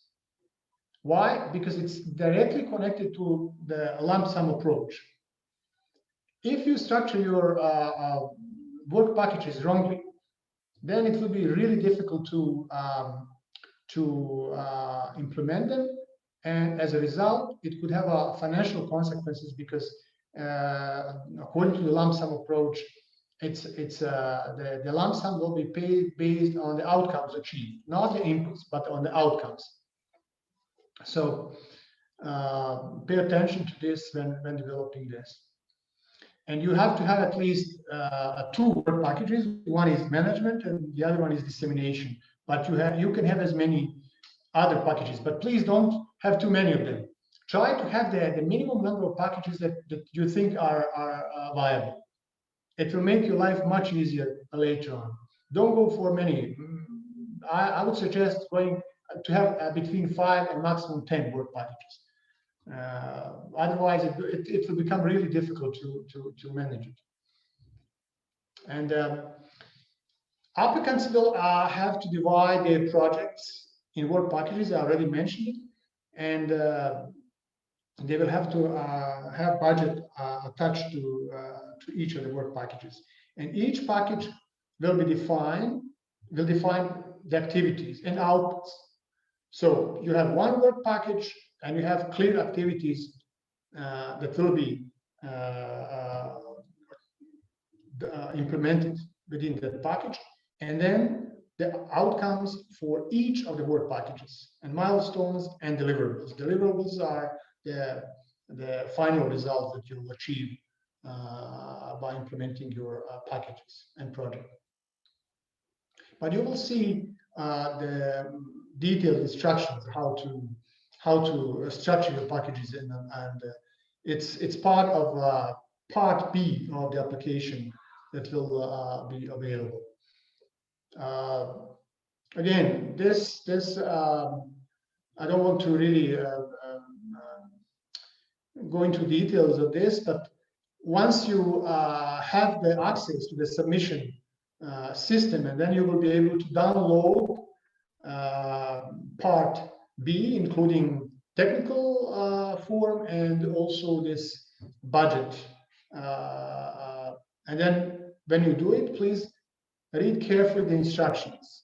Why? Because it's directly connected to the lump sum approach. If you structure your work packages wrongly, then it will be really difficult to implement them, and as a result, it could have financial consequences because, according to the lump sum approach, the lump sum will be paid based on the outcomes achieved, not the inputs, but on the outcomes. So pay attention to this when developing this. And you have to have at least 2 work packages. One is management and the other one is dissemination. But you can have as many other packages, but please don't have too many of them. Try to have the minimum number of packages that you think are viable. It will make your life much easier later on. Don't go for many. I would suggest going to have between 5 and maximum 10 work packages. Otherwise, it will become really difficult to manage it. And applicants will have to divide their projects in work packages. I already mentioned it, and they will have to have budget attached to each of the work packages. And each package will define the activities and outputs. So you have one work package, and you have clear activities that will be implemented within that package, and then the outcomes for each of the work packages, and milestones and deliverables. Deliverables are the final results that you will achieve by implementing your packages and project. But you will see the detailed instructions how to structure your packages, and it's part of part B of the application that will be available. Again, this I don't want to really go into details of this, but once you have the access to the submission system, and then you will be able to download part B, including technical form and also this budget. And then when you do it, please read carefully the instructions,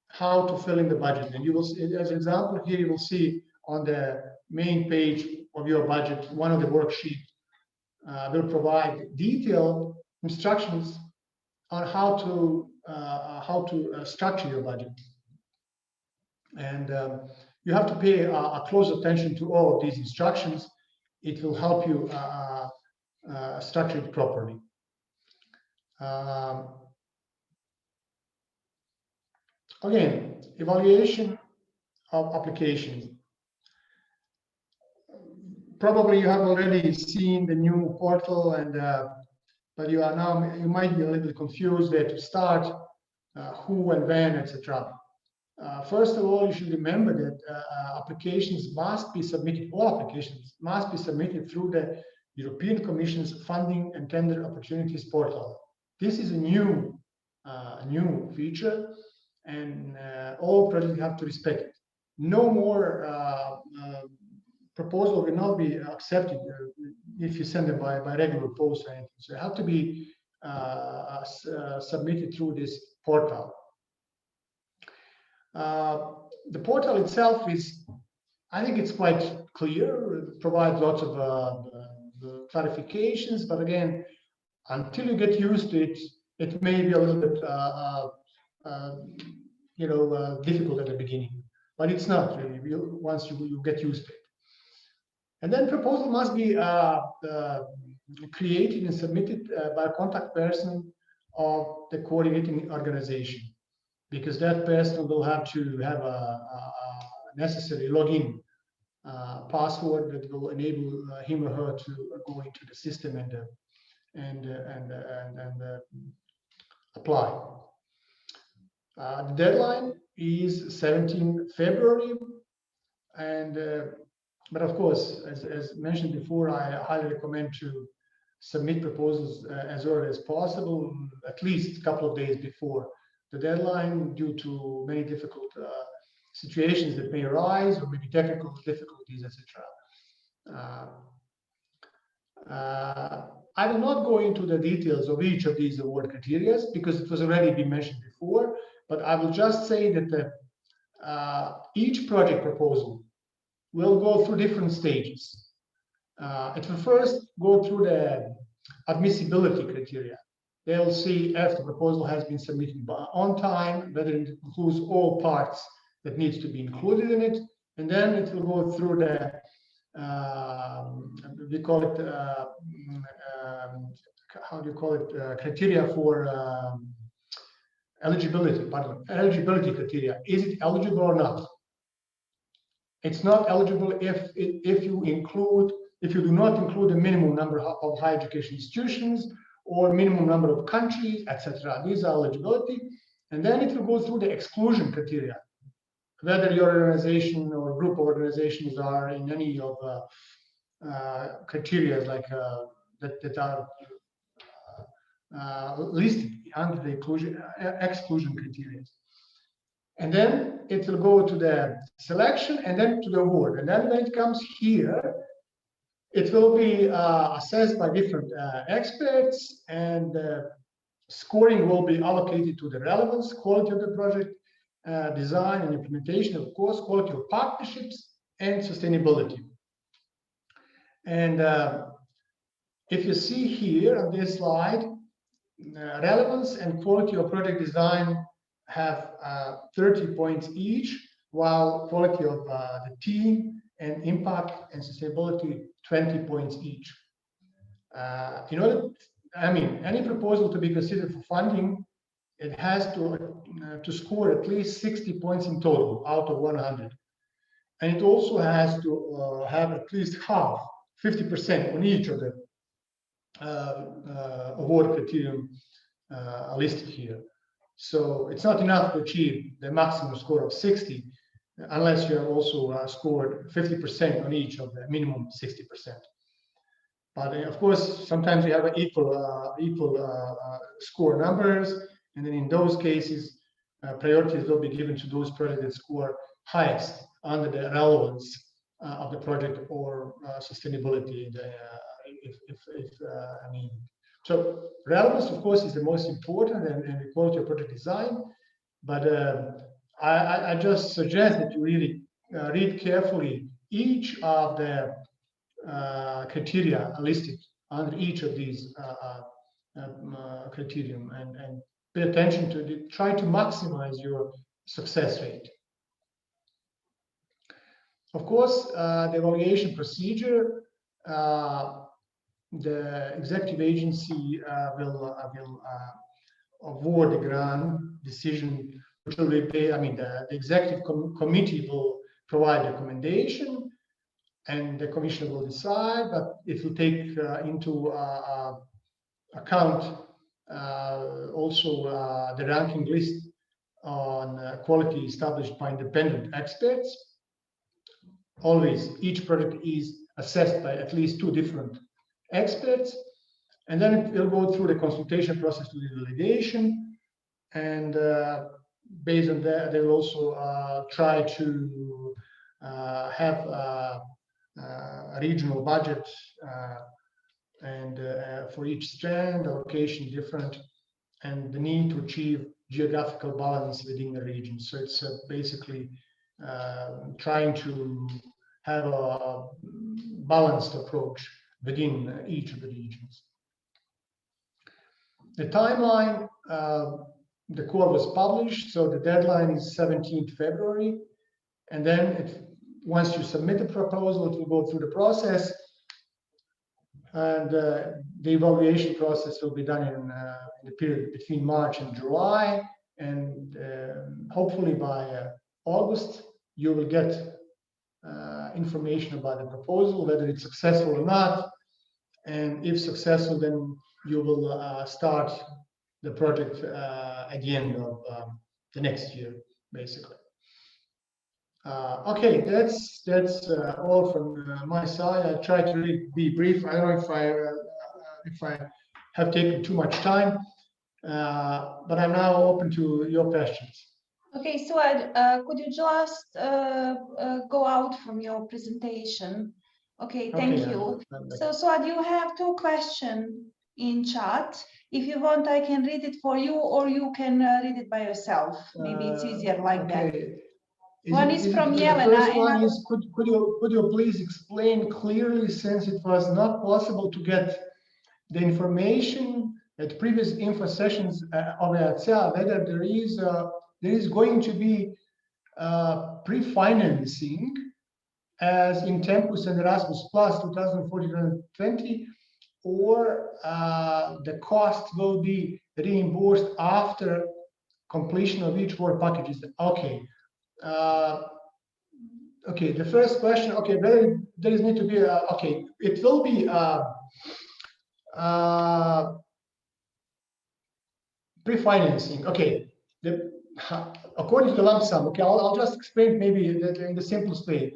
how to fill in the budget. And you will see, as an example here, you will see on the main page of your budget, one of the worksheets will provide detailed instructions on how to structure your budget. And you have to pay close attention to all of these instructions. It will help you structure it properly. Again, evaluation of applications. Probably you have already seen the new portal, and but you might be a little bit confused where to start, who and when, etc. First of all, you should remember that applications must be submitted. All applications must be submitted through the European Commission's Funding and Tender Opportunities portal. This is a new feature, and all projects have to respect it. No more proposal will not be accepted if you send them by regular post or anything. So you have to be submitted through this portal. The portal itself is, I think it's quite clear, it provides lots of clarifications, but again, until you get used to it, it may be a little bit difficult at the beginning, but it's not really once you get used to it. And then proposal must be created and submitted by a contact person of the coordinating organization, because that person will have to have a necessary login password that will enable him or her to go into the system and apply. The deadline is 17 February, and but of course, as mentioned before, I highly recommend to submit proposals as early as possible, at least a couple of days before the deadline, due to many difficult situations that may arise, or maybe technical difficulties, etc. I will not go into the details of each of these award criteria because it was already been mentioned before, but I will just say that each project proposal will go through different stages. It will first go through the admissibility criteria. They'll see if the proposal has been submitted on time, whether it includes all parts that needs to be included in it, and then it will go through the we call it how do you call it, criteria for eligibility. Pardon, eligibility criteria. Is it eligible or not? It's not eligible if you do not include a minimum number of higher education institutions or minimum number of countries, etc. These are eligibility, and then it will go through the exclusion criteria, whether your organization or group of organizations are in any of criteria like that are listed under the exclusion criteria. And then it will go to the selection and then to the award. And then when it comes here, it will be assessed by different experts, and scoring will be allocated to the relevance, quality of the project, design and implementation, of course, quality of partnerships, and sustainability. And if you see here on this slide, relevance and quality of project design have 30 points each, while quality of the team and impact and sustainability 20 points each. In order, any proposal to be considered for funding, it has to score at least 60 points in total out of 100. And it also has to have at least half, 50% on each of the award criterion listed here. So it's not enough to achieve the maximum score of 60 unless you have also scored 50% on each of the minimum 60%. But of course, sometimes we have equal score numbers, and then in those cases, priorities will be given to those projects that score highest under the relevance of the project or sustainability. So relevance, of course, is the most important, and the quality of project design. But I just suggest that you really read carefully each of the criteria listed under each of these criterion, and pay attention to try to maximize your success rate. Of course, the evaluation procedure, the executive agency will award the grant decision, which will be paid. The executive committee will provide recommendation, and the commission will decide, but it will take into account also the ranking list on quality established by independent experts. Always, each project is assessed by at least 2 different experts, and then it will go through the consultation process to the validation, and based on that, they will also try to have a regional budget and for each strand, the location different, and the need to achieve geographical balance within the region. So it's basically trying to have a balanced approach within each of the regions. The timeline, the core was published, so the deadline is 17th February. And then once you submit the proposal, it will go through the process. And the evaluation process will be done in the period between March and July. And hopefully by August, you will get information about the proposal, whether it's successful or not. And if successful, then you will start the project at the end of the next year, basically. Okay, that's all from my side. I try to really be brief. I don't know if I have taken too much time, but I'm now open to your questions. Okay, so could you just go out from your presentation? Okay, thank you. So Suad, you have two questions in chat. If you want, I can read it for you, or you can read it by yourself. Maybe it's easier like that. One is from Yelena. The first one is, could you please explain clearly, since it was not possible to get the information at previous info sessions of EATSA, whether there is going to be pre-financing as in Tempus and Erasmus Plus 2014-2020, or the cost will be reimbursed after completion of each work packages. Okay. Okay, the first question, okay, whether there is need to be okay, it will be pre-financing. Okay, according to the lump sum, okay, I'll just explain maybe in the simplest way.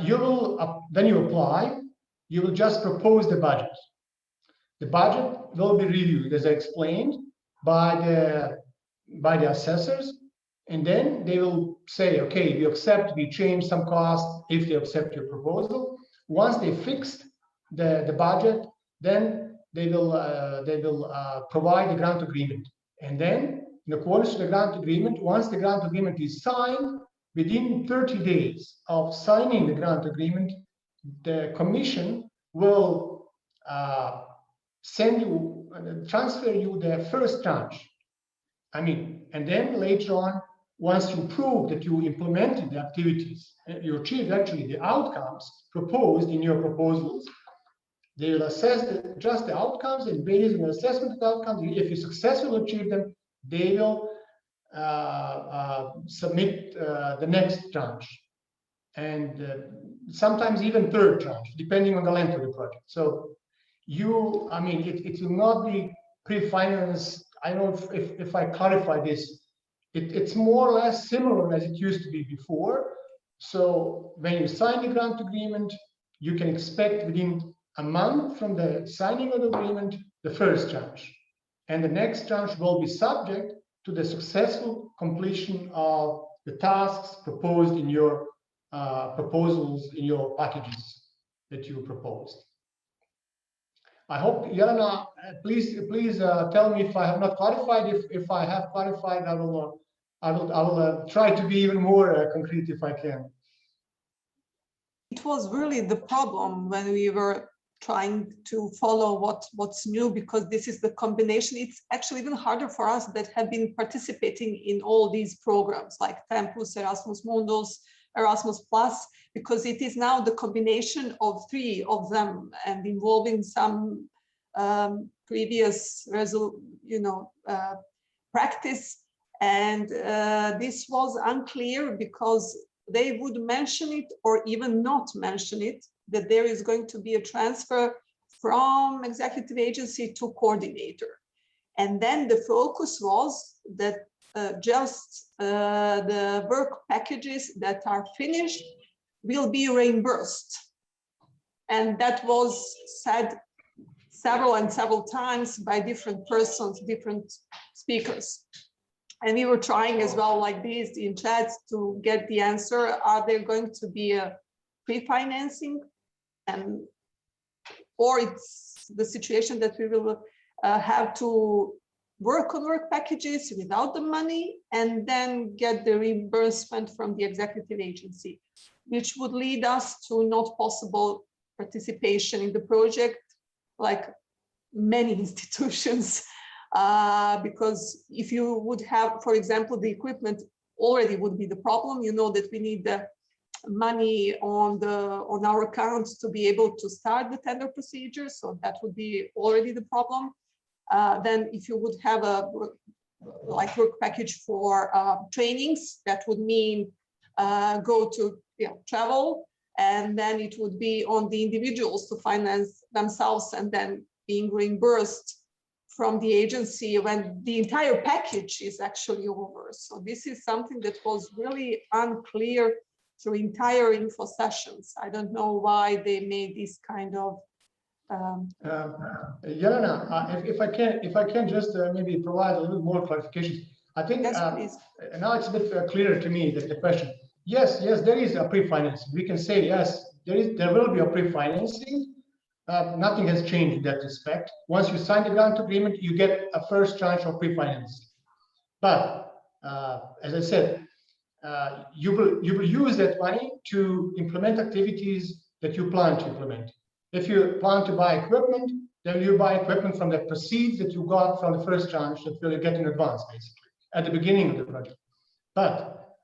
You will, when you apply, you will just propose the budget. The budget will be reviewed, as I explained, by the assessors, and then they will say, okay, we accept, we change some costs if they accept your proposal. Once they fixed the budget, then they will provide the grant agreement. And then, in accordance to the grant agreement, once the grant agreement is signed, within 30 days of signing the grant agreement, the commission will transfer you the first tranche. I mean, and then later on, once you prove that you implemented the activities, you achieved actually the outcomes proposed in your proposals, they will assess just the outcomes, and based on the assessment of the outcomes, if you successfully achieve them, they will submit the next tranche, and sometimes even third tranche, depending on the length of the project. So I mean, it will not be pre-financed. I don't know if I clarify this. It's more or less similar as it used to be before. So when you sign the grant agreement, you can expect within a month from the signing of the agreement, the first tranche. And the next tranche will be subject to the successful completion of the tasks proposed in your proposals, in your packages that you proposed. I hope, Yelena, please tell me if I have not clarified. If I have clarified, I will try to be even more concrete if I can. It was really the problem when we were trying to follow what's new, because this is the combination. It's actually even harder for us that have been participating in all these programs like Tempus, Erasmus Mundus, Erasmus Plus, because it is now the combination of three of them and involving some previous practice. And this was unclear because they would mention it or even not mention it, that there is going to be a transfer from executive agency to coordinator. And then the focus was that just the work packages that are finished will be reimbursed. And that was said several times by different persons, different speakers. And we were trying as well, like this in chats, to get the answer. Are there going to be a pre-financing? Or it's the situation that we will have to work on work packages without the money and then get the reimbursement from the executive agency, which would lead us to not possible participation in the project like many institutions. Because if you would have, for example, the equipment already would be the problem. You know that we need the money on our accounts to be able to start the tender procedure, so that would be already the problem. Then if you would have a like work package for trainings, that would mean go to travel, and then it would be on the individuals to finance themselves and then being reimbursed from the agency when the entire package is actually over. So this is something that was really unclear through entire info sessions. I don't know why they made this kind of Jelena, if I can just maybe provide a little more clarification. I think yes, now it's a bit clearer to me that the question. Yes, there is a pre-financing. We can say yes, there will be a pre-financing. Nothing has changed in that respect. Once you sign the grant agreement, you get a first tranche of pre-financing. But as I said, you will use that money to implement activities that you plan to implement. If you plan to buy equipment, then you buy equipment from the proceeds that you got from the first tranche that you get in advance, basically, at the beginning of the project. But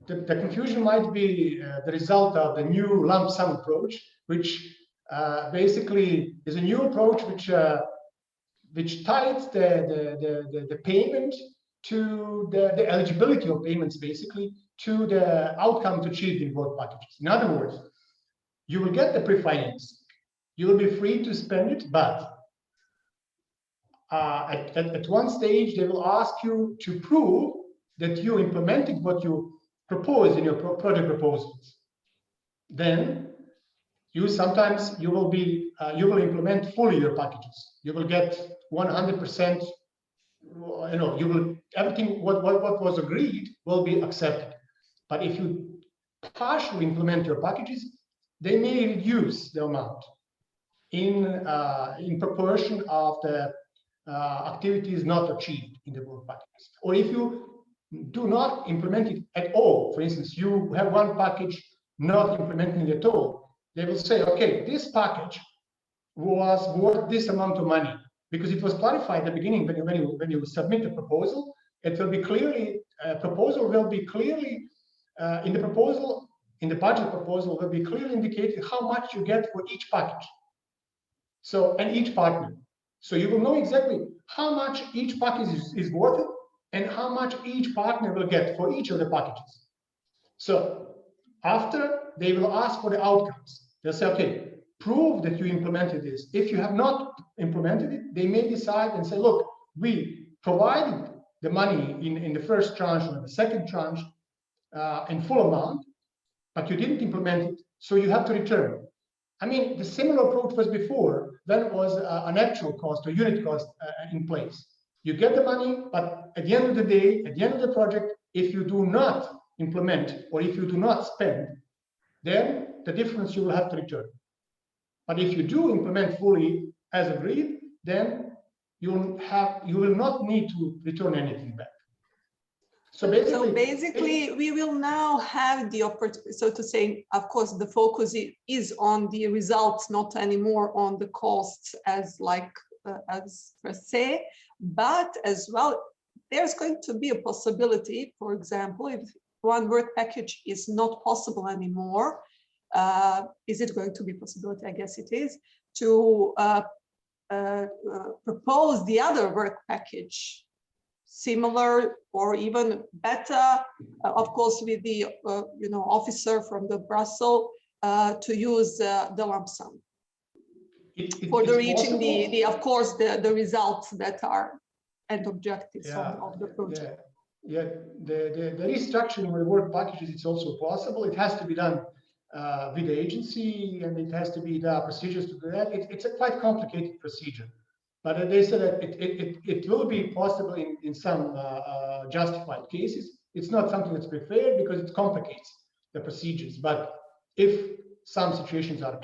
the confusion might be the result of the new lump sum approach, which basically is a new approach which ties the payment to the eligibility of payments, basically, to the outcome achieved in both packages. In other words, you will get the pre-finance. You will be free to spend it, but at one stage, they will ask you to prove that you implemented what you proposed in your project proposals. Then you will implement fully your packages. You will get 100%. Everything what was agreed will be accepted. But if you partially implement your packages, they may reduce the amount in proportion of the activities not achieved in the work packages. Or if you do not implement it at all, for instance, you have one package not implementing it at all, they will say, okay, this package was worth this amount of money, because it was clarified at the beginning when you submit the proposal. It will be clearly proposal will be clearly in the proposal. In the budget proposal will be clearly indicated how much you get for each package. So, and each partner. So you will know exactly how much each package is worth it and how much each partner will get for each of the packages. So after, they will ask for the outcomes. They'll say, okay, prove that you implemented this. If you have not implemented it, they may decide and say, look, we provided the money in the first tranche or the second tranche in full amount, but you didn't implement it, so you have to return. I mean, the similar approach was before. Then it was an actual cost or unit cost in place. You get the money, but at the end of the day, at the end of the project, if you do not implement or if you do not spend, then the difference you will have to return. But if you do implement fully as agreed, then you will not need to return anything back. So basically, we will now have the opportunity, so to say, of course, the focus is on the results, not anymore on the costs as per se, but as well, there's going to be a possibility, for example, if one work package is not possible anymore, is it going to be a possibility? I guess it is, to propose the other work package, similar or even better, of course, with the officer from the Brussels to use the lump sum for reaching of course the results that are end objectives of the project. Yeah, the restructuring of the work packages, it's also possible. It has to be done with the agency, and it has to be the procedures to do that. It's a quite complicated procedure. But they said that it will be possible in some justified cases. It's not something that's preferred because it complicates the procedures. But if some situations are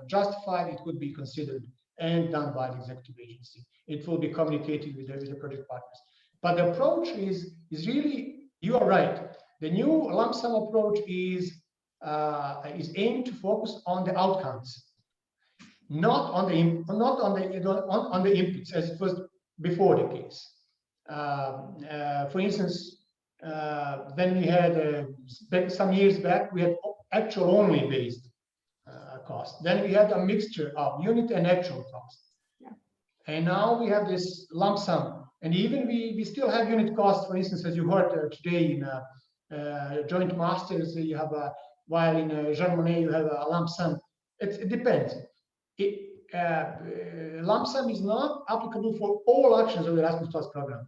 justified, it could be considered and done by the executive agency. It will be communicated with the project partners. But the approach is really, you are right. The new lump sum approach is aimed to focus on the outcomes, not on the inputs as it was before the case. For instance, when we had some years back, we had actual only based cost. Then we had a mixture of unit and actual cost. Yeah. And now we have this lump sum. And even we still have unit cost, for instance, as you heard today in joint masters, you have while in Jean Monnet you have a lump sum. It depends. Lump sum is not applicable for all actions of the Erasmus Plus program.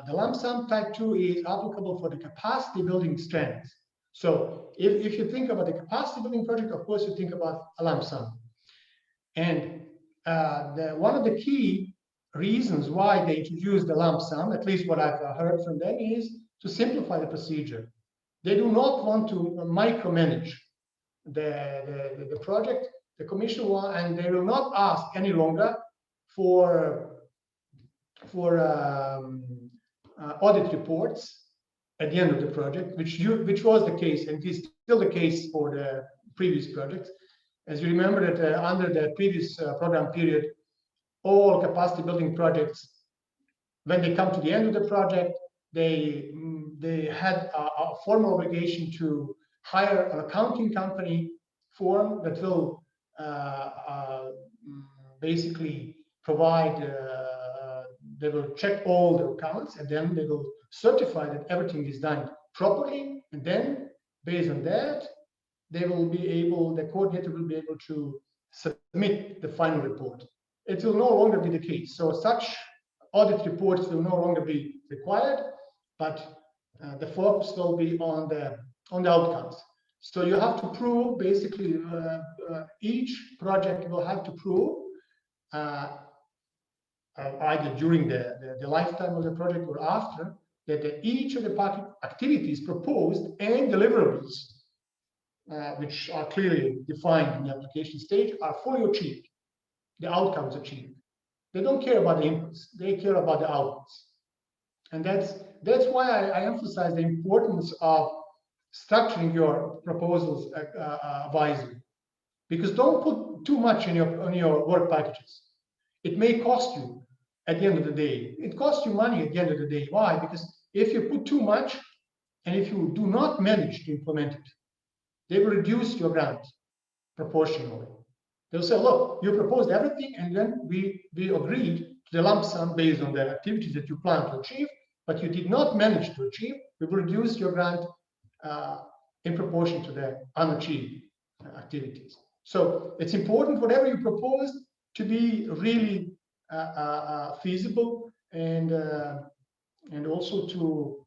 The lump sum type 2 is applicable for the capacity building strands. So if you think about the capacity building project, of course you think about a lump sum. And one of the key reasons why they introduced the lump sum, at least what I've heard from them, is to simplify the procedure. They do not want to micromanage the project, the commission one, and they will not ask any longer for audit reports at the end of the project, which was the case and is still the case for the previous projects. As you remember that under the previous program period, all capacity building projects, when they come to the end of the project, they had a formal obligation to hire an accounting company firm that will basically provide, they will check all the accounts, and then they will certify that everything is done properly, and then based on that, they will be able, the coordinator will be able to submit the final report. It will no longer be the case. So such audit reports will no longer be required, but the focus will be on the outcomes. So you have to prove, basically, each project will have to prove either during the lifetime of the project or after, that each of the activities proposed and deliverables, which are clearly defined in the application stage, are fully achieved, the outcomes achieved. They don't care about the inputs, they care about the outputs. And that's why I emphasize the importance of structuring your proposals wisely. Because don't put too much on your work packages. It may cost you at the end of the day. It costs you money at the end of the day. Why? Because if you put too much and if you do not manage to implement it, they will reduce your grant proportionally. They'll say, look, you proposed everything, and then we agreed to the lump sum based on the activities that you plan to achieve, but you did not manage to achieve. We will reduce your grant in proportion to the unachieved activities. So it's important, whatever you propose, to be really feasible, and also to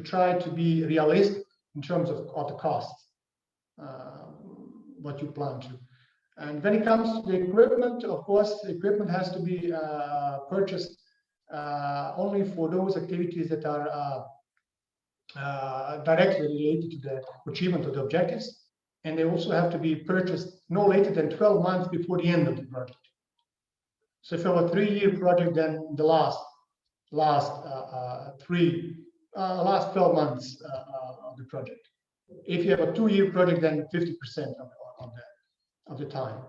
try to be realistic in terms of the costs, what you plan to. And when it comes to the equipment, of course, the equipment has to be purchased only for those activities that are directly related to the achievement of the objectives. And they also have to be purchased no later than 12 months before the end of the project. So if you have a 3-year project, then the last 12 months of the project. If you have a 2-year project, then 50% of the time.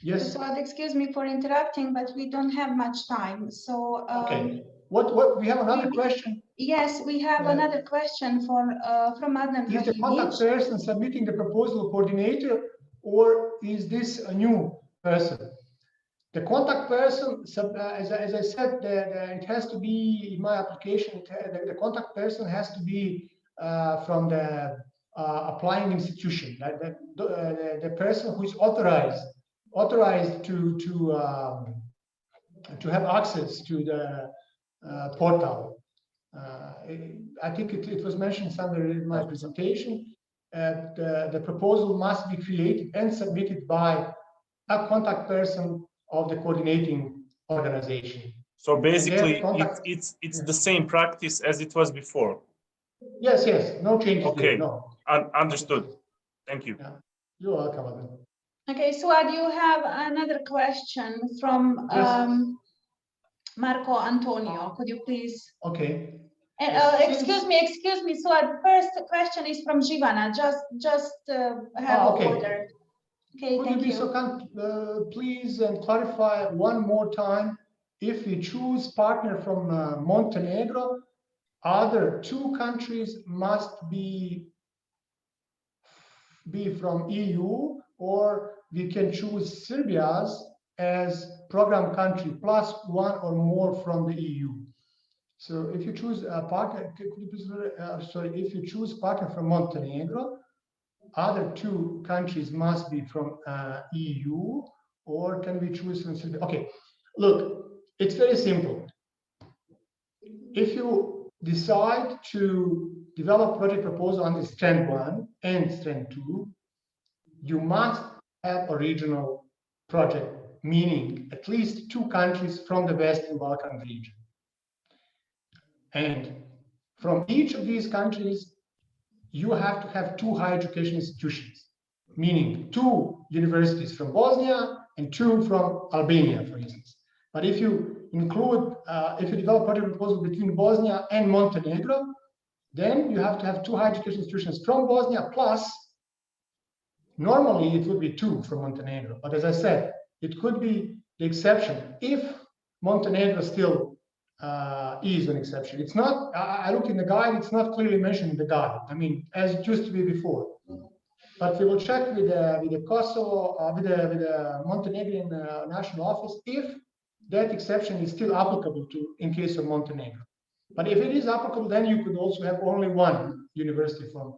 Yes. So excuse me for interrupting, but we don't have much time. So okay. What we have another question? Yes, we have another question from Adnan. Is the contact person submitting the proposal coordinator, or is this a new person? The contact person, as I said, it has to be, in my application, the contact person has to be from the applying institution, like the person who is authorized to have access to the portal. I think it was mentioned somewhere in my presentation. The proposal must be created and submitted by a contact person of the coordinating organization. So basically, it's the same practice as it was before. Yes, no changes. Okay, no. Understood. Thank you. Yeah. You're welcome. Okay, Suad, you have another question from Marco Antonio. Could you please? Okay. Excuse me, Suad. First question is from Jivana. Just have order. Okay, Could you be so kind, please, and clarify one more time, if we choose partner from Montenegro, other two countries must be from EU, or we can choose Serbia's as program country plus one or more from the EU. So if you choose a partner, could you please, if you choose partner from Montenegro, other two countries must be from EU, or can we choose from Serbia? Okay, look, it's very simple. If you decide to develop project proposal under strand 1 and strand 2, you must have a regional project, meaning at least two countries from the Western Balkan region. And from each of these countries, you have to have two higher education institutions, meaning two universities from Bosnia and two from Albania, for instance. But if you include, if you develop project proposal between Bosnia and Montenegro, then you have to have two higher education institutions from Bosnia, plus normally it would be two from Montenegro. But as I said, it could be the exception if Montenegro still is an exception. It's not, I look in the guide, it's not clearly mentioned in the guide. I mean, as it used to be before. But we will check with the Kosovo, with the Montenegrin national office if that exception is still applicable to in case of Montenegro. But if it is applicable, then you could also have only one university from.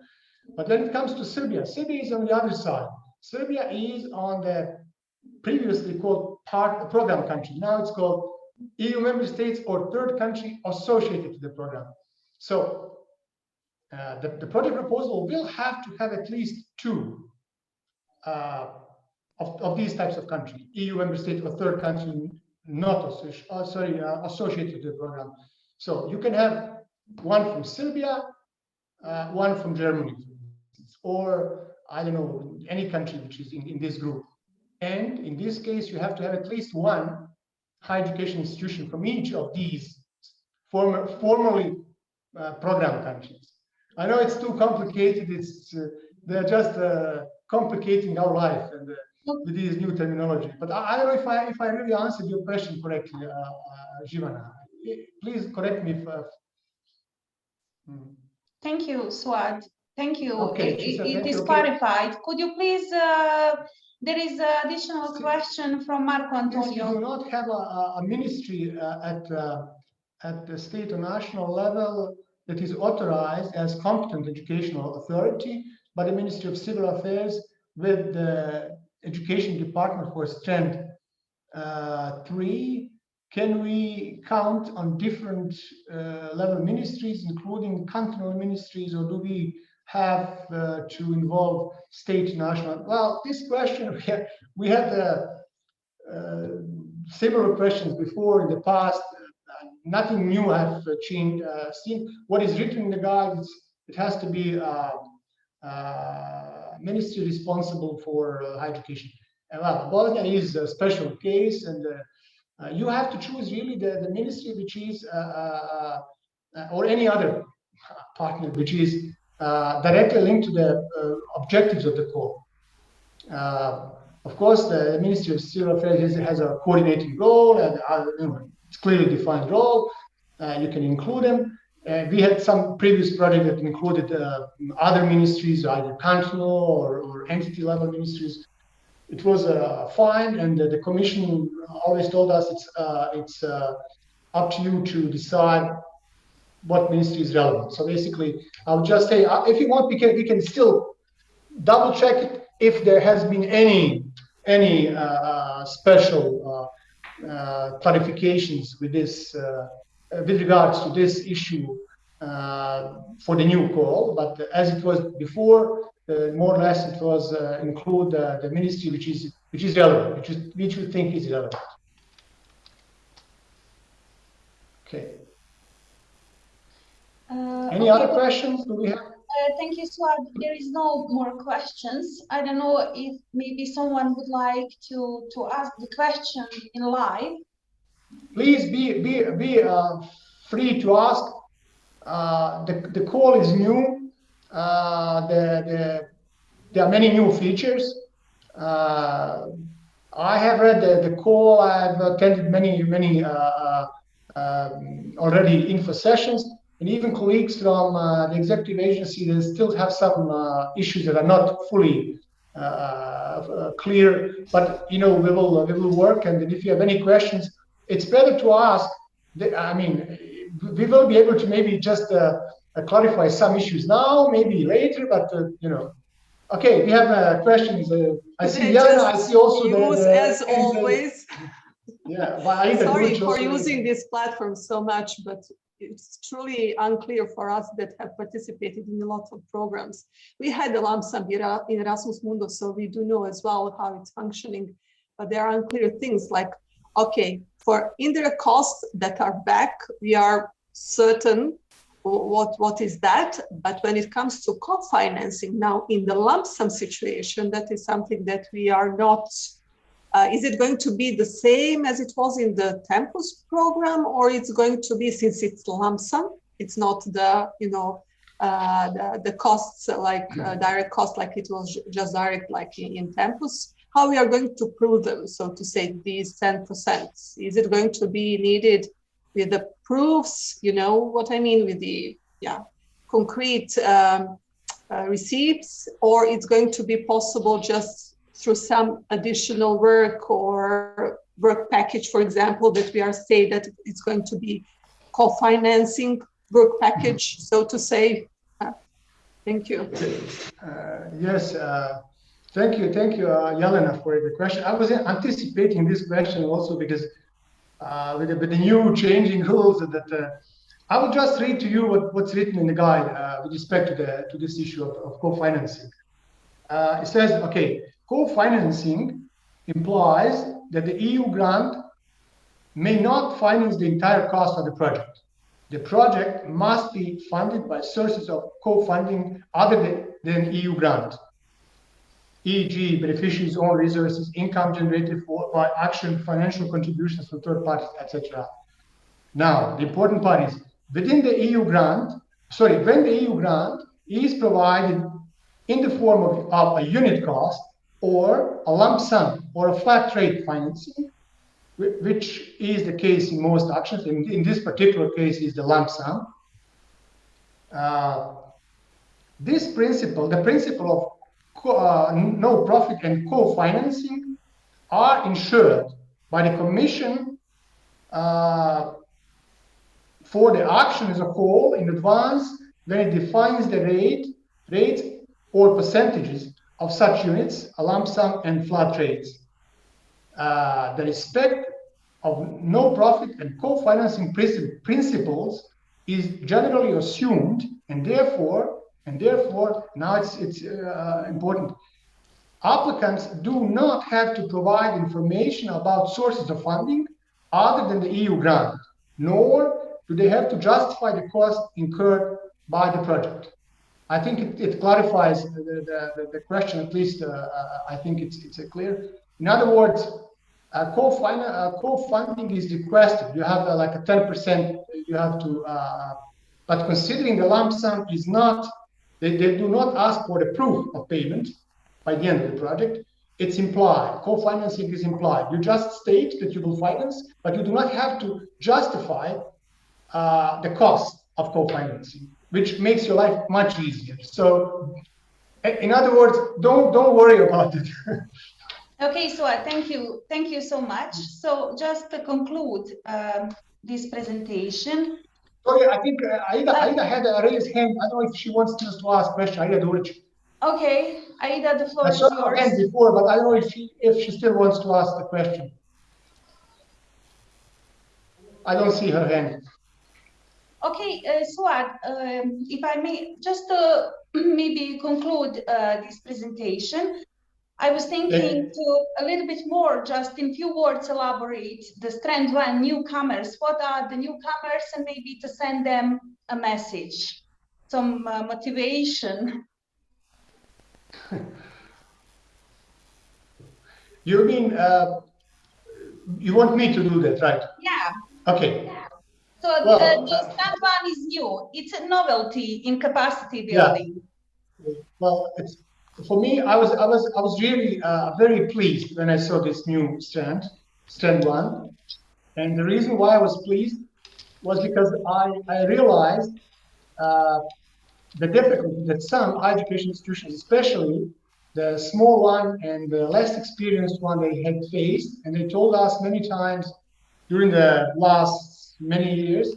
But when it comes to Serbia, Serbia is on the other side. Serbia is on the previously called program country. Now it's called EU member states or third country associated to the program. So the project proposal will have to have at least two of these types of countries, EU member state or third country not associated to the program. So you can have one from Serbia, one from Germany, or I don't know, any country which is in this group. And in this case, you have to have at least one higher education institution from each of these formerly program countries. I know it's too complicated. It's they're just complicating our life and with these new terminology. But I don't know if I really answered your question correctly, Jivana. Please correct me if. Thank you, Suad. Thank you. Okay, it is clarified. Could you please? There is an additional question from Marco Antonio. Yes, we do not have a ministry at the state or national level that is authorized as competent educational authority, but the Ministry of Civil Affairs with the Education Department for Strand 3. Can we count on different level ministries, including cantonal ministries, or do we have to involve state, national? Well, this question, we had similar questions before in the past. Nothing new has changed. Seen what is written in the guides, it has to be ministry responsible for higher education. Well, Bosnia is a special case, and you have to choose really the ministry which is, or any other partner which is directly linked to the objectives of the call. Of course, the Ministry of Civil Affairs has a coordinating role, and it's clearly defined role. You can include them. We had some previous project that included other ministries, either cantonal or entity level ministries. It was fine, and the Commission always told us it's up to you to decide what ministry is relevant. So basically, I would just say, if you want, we can still double check it if there has been any special clarifications with this with regards to this issue for the new call. But as it was before, more or less it was include the ministry which is relevant, which we think is relevant. Okay. Any other questions do we have? Thank you, Suad. There is no more questions. I don't know if maybe someone would like to ask the question in live. Please be free to ask. The call is new. There are many new features. I have read the call. I've attended many already info sessions, and even colleagues from the executive agency, they still have some issues that are not fully clear. But we will work. And if you have any questions, it's better to ask. I mean, we will be able to maybe just clarify some issues now, maybe later. But okay, we have questions. I see Jelena. I see also as always. Yeah, but sorry for using this platform so much, but it's truly unclear for us that have participated in a lot of programs. We had a lump sum in Erasmus Mundus, so we do know as well how it's functioning. But there are unclear things like, okay, for indirect costs that are back, we are certain what is that, but when it comes to co-financing now in the lump sum situation, that is something that we are not. Is it going to be the same as it was in the Tempus program, or it's going to be, since it's lump sum, it's not the the costs like direct cost like it was just direct like in Tempus? How we are going to prove them, so to say, these 10%? Is it going to be needed with the proofs, you know what I mean, with the concrete receipts, or it's going to be possible just through some additional work or work package, for example, that we are saying that it's going to be co-financing work package, so to say? Thank you. Yes, thank you, Jelena, for the question. I was anticipating this question also because with the new changing rules that I will just read to you what's written in the guide with respect to this issue of co-financing. It says, okay, co-financing implies that the EU grant may not finance the entire cost of the project. The project must be funded by sources of co-funding other than EU grant, e.g. beneficiaries' own resources, income generated by actual financial contributions from third parties, etc. Now, the important part is, within the EU grant, when the EU grant is provided in the form of a unit cost or a lump sum or a flat rate financing, which is the case in most actions. In this particular case is the lump sum. This principle, the principle of no profit and co-financing, are ensured by the Commission for the action as a whole in advance when it defines the rates or percentages of such units, a lump sum and flat rates. The respect of no profit and co-financing principles is generally assumed, and therefore now it's important. Applicants do not have to provide information about sources of funding other than the EU grant, nor do they have to justify the cost incurred by the project. I think it clarifies the question, at least I think it's clear. In other words, co-funding is requested. You have like a 10%, you have to, but considering the lump sum is not, they do not ask for the proof of payment by the end of the project. It's implied. Co-financing is implied. You just state that you will finance, but you do not have to justify the cost of co-financing, which makes your life much easier. So, in other words, don't worry about it. Okay, so thank you so much. So just to conclude this presentation. Sorry, I think Aida had a raised hand. I don't know if she wants to ask a question. Aida, do it. Okay, Aida, the floor is yours. I saw her hand before, but I don't know if she still wants to ask the question. I don't see her hand. Okay, Suad, if I may just maybe conclude this presentation, I was thinking to a little bit more, just in few words, elaborate the strand 1 newcomers. What are the newcomers, and maybe to send them a message, some motivation. You mean you want me to do that, right? Yeah. Okay. Yeah. So well, the strand 1 is new. It's a novelty in capacity building. Yeah. Well, it's. For me, I was really very pleased when I saw this new strand 1, and the reason why I was pleased was because I realized the difficulty that some higher education institutions, especially the small one and the less experienced one, they had faced, and they told us many times during the last many years.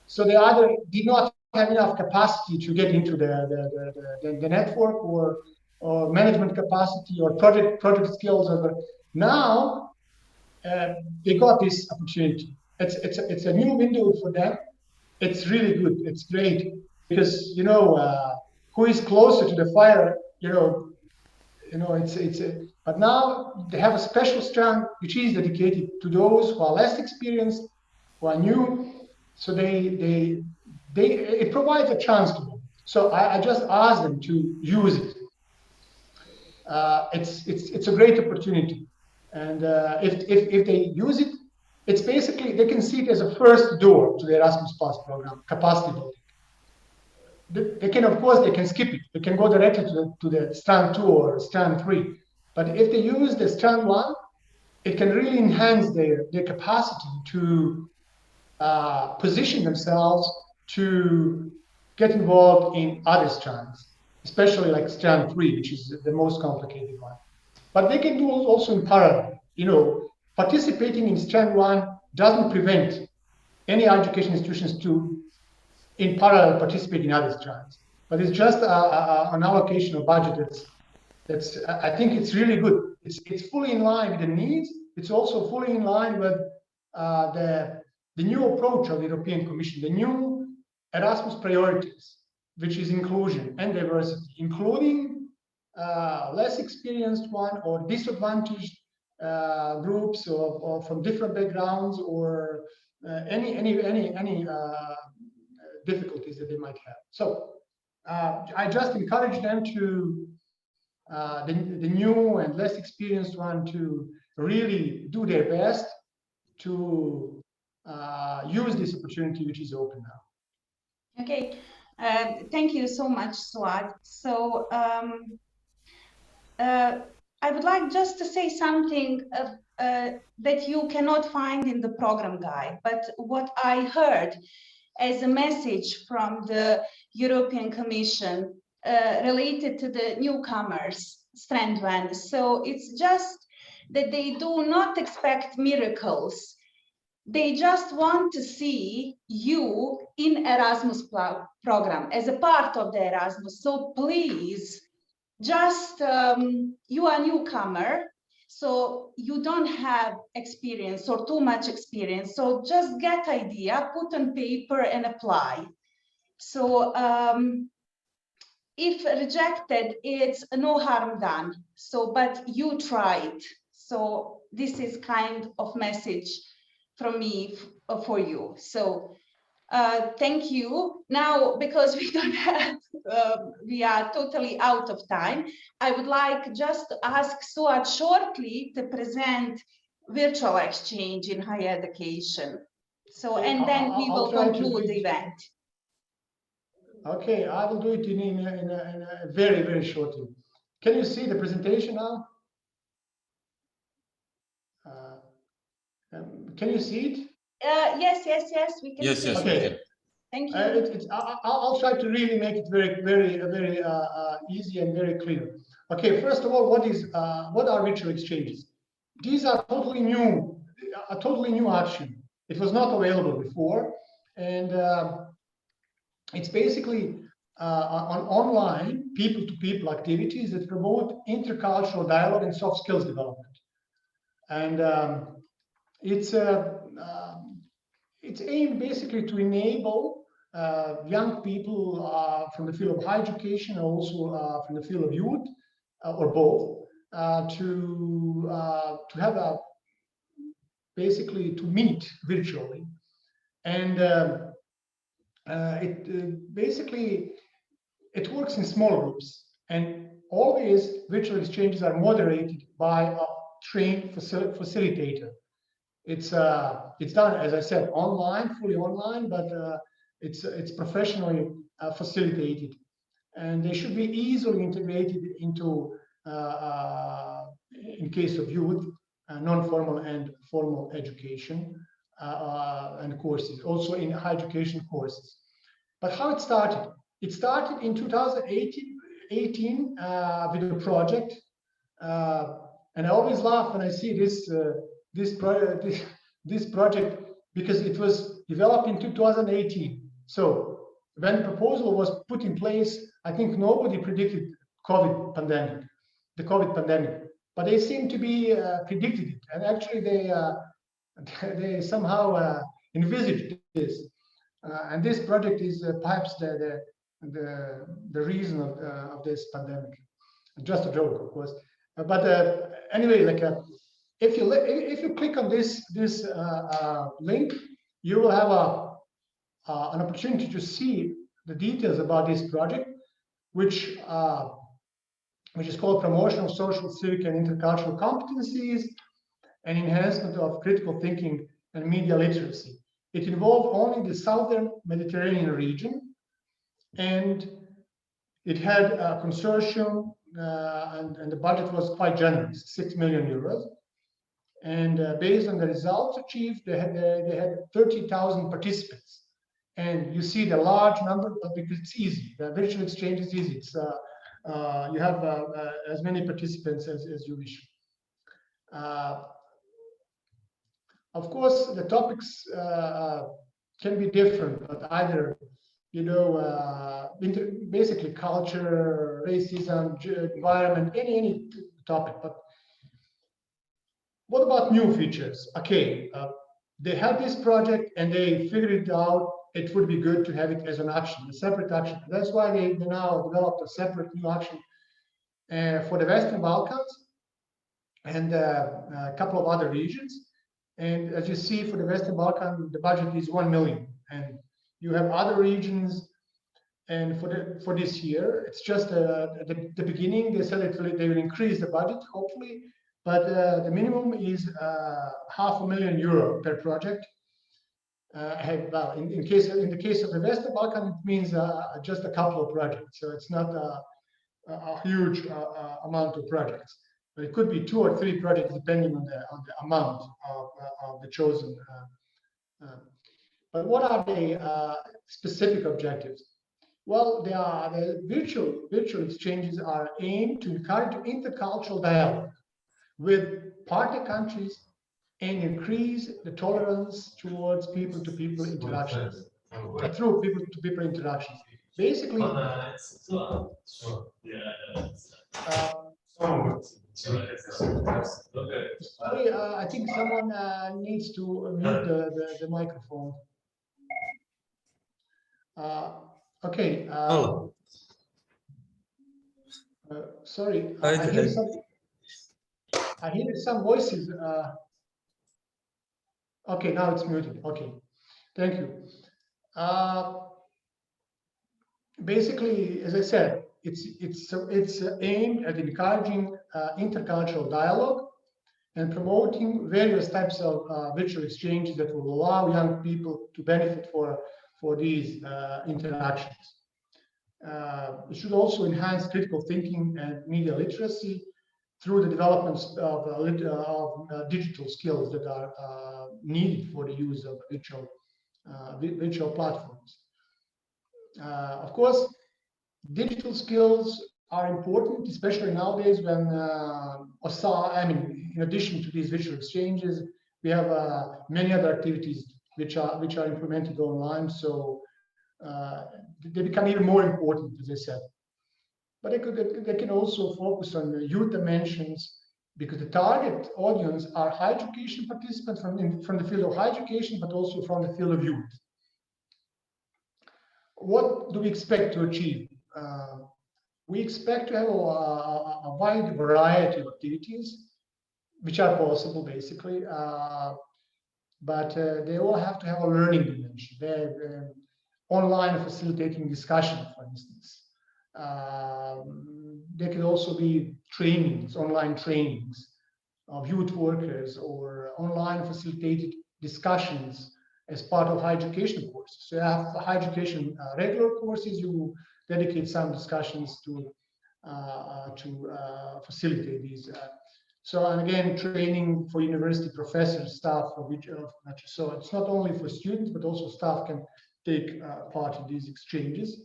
So they either did not have enough capacity to get into the network, or management capacity, or project skills. Now they got this opportunity. It's a new window for them. It's really good. It's great because who is closer to the fire. But now they have a special strand which is dedicated to those who are less experienced, who are new. So it provides a chance to them. So I just ask them to use it. It's a great opportunity, and if they use it, it's basically they can see it as a first door to the Erasmus Plus program, capacity building. They can, of course, they can skip it. They can go directly to the strand 2 or strand 3. But if they use the strand 1, it can really enhance their capacity to position themselves to get involved in other strands, especially like strand 3, which is the most complicated one. But they can do also in parallel. Participating in strand 1 doesn't prevent any education institutions to, in parallel, participate in other strands. But it's just an allocation of budget that's I think it's really good. It's fully in line with the needs. It's also fully in line with the new approach of the European Commission, the new Erasmus priorities, which is inclusion and diversity, including less experienced one or disadvantaged groups or from different backgrounds, or any difficulties that they might have. So I just encourage them to the new and less experienced one to really do their best to use this opportunity which is open now. Okay, thank you so much, Suad. So I would like just to say something that you cannot find in the program guide, but what I heard as a message from the European Commission related to the newcomers, strand 1. So it's just that they do not expect miracles. They just want to see you in Erasmus program as a part of the Erasmus. So please, just you are a newcomer, so you don't have experience or too much experience. So just get idea, put on paper and apply. So if rejected, it's no harm done. So, but you tried. So this is kind of message from me for you. So thank you. Now, because we don't have, we are totally out of time, I would like just to ask Suad shortly to present virtual exchange in higher education. So, and then we will conclude the event. Okay, I will do it in a very, very shortly. Can you see the presentation now? Can you see it? Yes, we can see it. Okay. Thank you. I'll try to really make it very easy and very clear. Okay, first of all, what are virtual exchanges? These are totally new, a totally new action. It was not available before, and it's basically on online people-to-people activities that promote intercultural dialogue and soft skills development. And it's aimed basically to enable young people from the field of higher education, also from the field of youth, or both, to have a basically to meet virtually, and basically it works in small groups, and always virtual exchanges are moderated by a trained facilitator. It's done, as I said, online, fully online, but it's professionally facilitated, and they should be easily integrated into, in case of youth, non-formal and formal education and courses, also in higher education courses. But how it started? It started in 2018 with a project, and I always laugh when I see this project, because it was developed in 2018. So when the proposal was put in place, I think nobody predicted the COVID pandemic, but they seem to be predicted it, and actually they somehow envisaged this, and this project is perhaps the reason of this pandemic. Just a joke, of course, but anyway, like if you click on this link, you will have an opportunity to see the details about this project, which is called Promotion of Social, Civic, and Intercultural Competencies and Enhancement of Critical Thinking and Media Literacy. It involved only the southern Mediterranean region, and it had a consortium, and the budget was quite generous, 6 million euros. And based on the results achieved, they had 30,000 participants. And you see the large number, because it's easy. The virtual exchange is easy. It's you have as many participants as you wish. Of course, the topics can be different, but either, you know, basically culture, racism, environment, any topic. But what about new features? Okay, they had this project and they figured it out. It would be good to have it as an action, a separate action. That's why they now developed a separate new action for the Western Balkans and a couple of other regions. And as you see, for the Western Balkan, the budget is 1 million. And you have other regions. And for this year, it's just the beginning. They said they will increase the budget, hopefully. But the minimum is €500,000 per project. Well, in the case of the Western Balkan, it means just a couple of projects. So it's not a huge amount of projects. But it could be 2 or 3 projects depending on the amount of the chosen. But what are the specific objectives? Well, the virtual exchanges are aimed to encourage intercultural dialogue with partner countries and increase the tolerance towards people-to-people interactions, through people-to-people interactions. Basically, sorry, I think someone needs to mute the microphone. Okay. Sorry, I hear some voices. Okay, now it's muted. Okay, thank you. Basically, as I said, it's aimed at encouraging intercultural dialogue and promoting various types of virtual exchanges that will allow young people to benefit for these interactions. It should also enhance critical thinking and media literacy through the development of digital skills that are needed for the use of virtual platforms. Of course, digital skills are important, especially nowadays when in addition to these virtual exchanges, we have many other activities which are implemented online. So they become even more important, as I said. But they can also focus on the youth dimensions, because the target audience are higher education participants from the field of higher education, but also from the field of youth. What do we expect to achieve? we expect to have a wide variety of activities, which are possible basically, but they all have to have a learning dimension. They're online facilitating discussion, for instance. There could also be trainings, online trainings of youth workers, or online facilitated discussions as part of higher education courses. So you have higher education regular courses, you dedicate some discussions to facilitate these. So, and again, training for university professors, staff, for which so it's not only for students, but also staff can take part in these exchanges.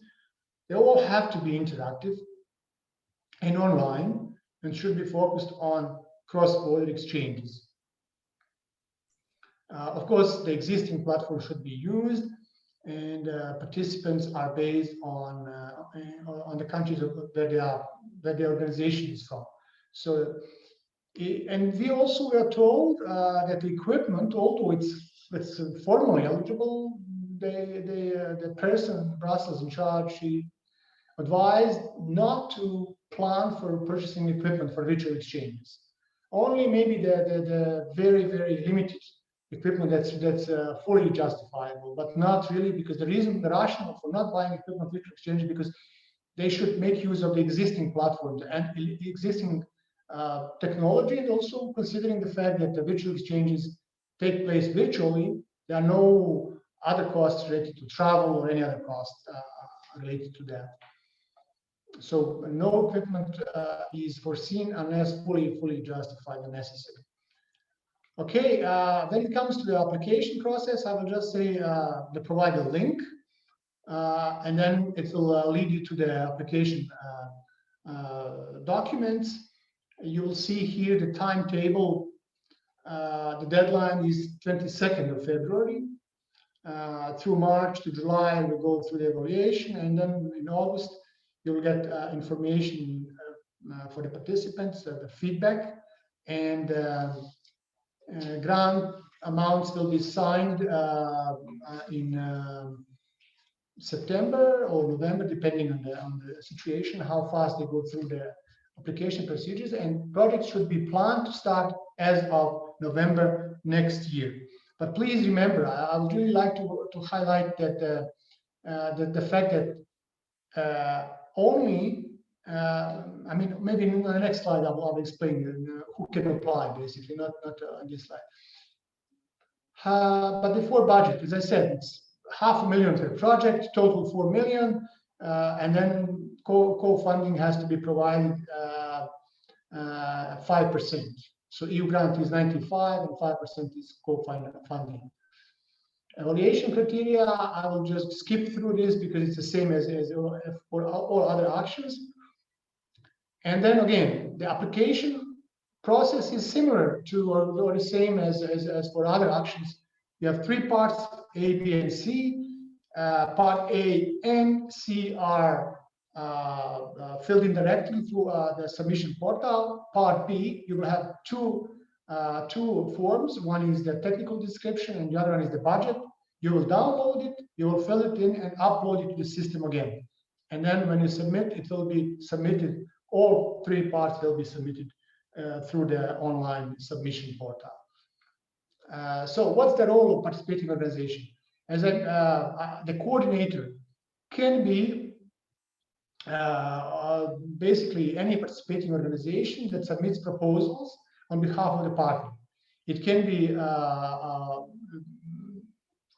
They all have to be interactive and online, and should be focused on cross-border exchanges. Of course, the existing platform should be used, and participants are based on the countries where the organization is from. So, and we also were told that the equipment, although it's formally eligible, the person in Brussels in charge, she advised not to plan for purchasing equipment for virtual exchanges. Only maybe the very, very limited equipment that's fully justifiable, but not really, because the rationale for not buying equipment virtual exchange is because they should make use of the existing platforms and the existing technology, and also considering the fact that the virtual exchanges take place virtually, there are no other costs related to travel or any other costs related to that. So no equipment is foreseen unless fully justified and necessary. Okay, when it comes to the application process, I will just say they provide a link, and then it will lead you to the application documents. You will see here the timetable. The deadline is 22nd of February. Through March to July, we go through the evaluation, and then in August, you'll get information for the participants, the feedback, and grant amounts will be signed in September or November, depending on the situation, how fast they go through the application procedures, and projects should be planned to start as of November next year. But please remember, I would really like to highlight that the fact that only, I mean, maybe in the next slide I'll explain who can apply, basically, not on this slide. But before budget, as I said, it's $500,000 per project, total 4 million, and then co-funding has to be provided 5%. So EU grant is 95 and 5% is co-funding. Evaluation criteria, I will just skip through this because it's the same as for all other actions. And then again, the application process is similar to or the same as for other actions. You have 3 parts, A, B, and C. Part A and C are filled in directly through the submission portal. Part B, you will have two forms. One is the technical description and the other one is the budget. You will download it, you will fill it in and upload it to the system again. And then when you submit, it will be submitted. All 3 parts will be submitted through the online submission portal. So what's the role of participating organization? As the coordinator can be basically any participating organization that submits proposals on behalf of the partner. It can be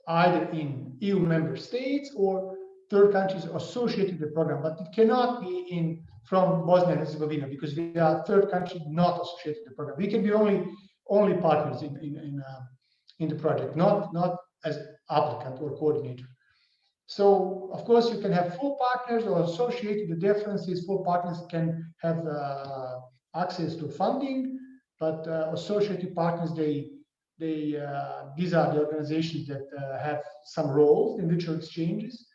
either in EU member states or third countries associated with the program, but it cannot be from Bosnia and Herzegovina because we are third country not associated with the program. We can be only partners in the project, not as applicant or coordinator. So, of course, you can have full partners or associated. The difference is full partners can have access to funding, but associated partners, these are the organizations that have some roles in virtual exchanges,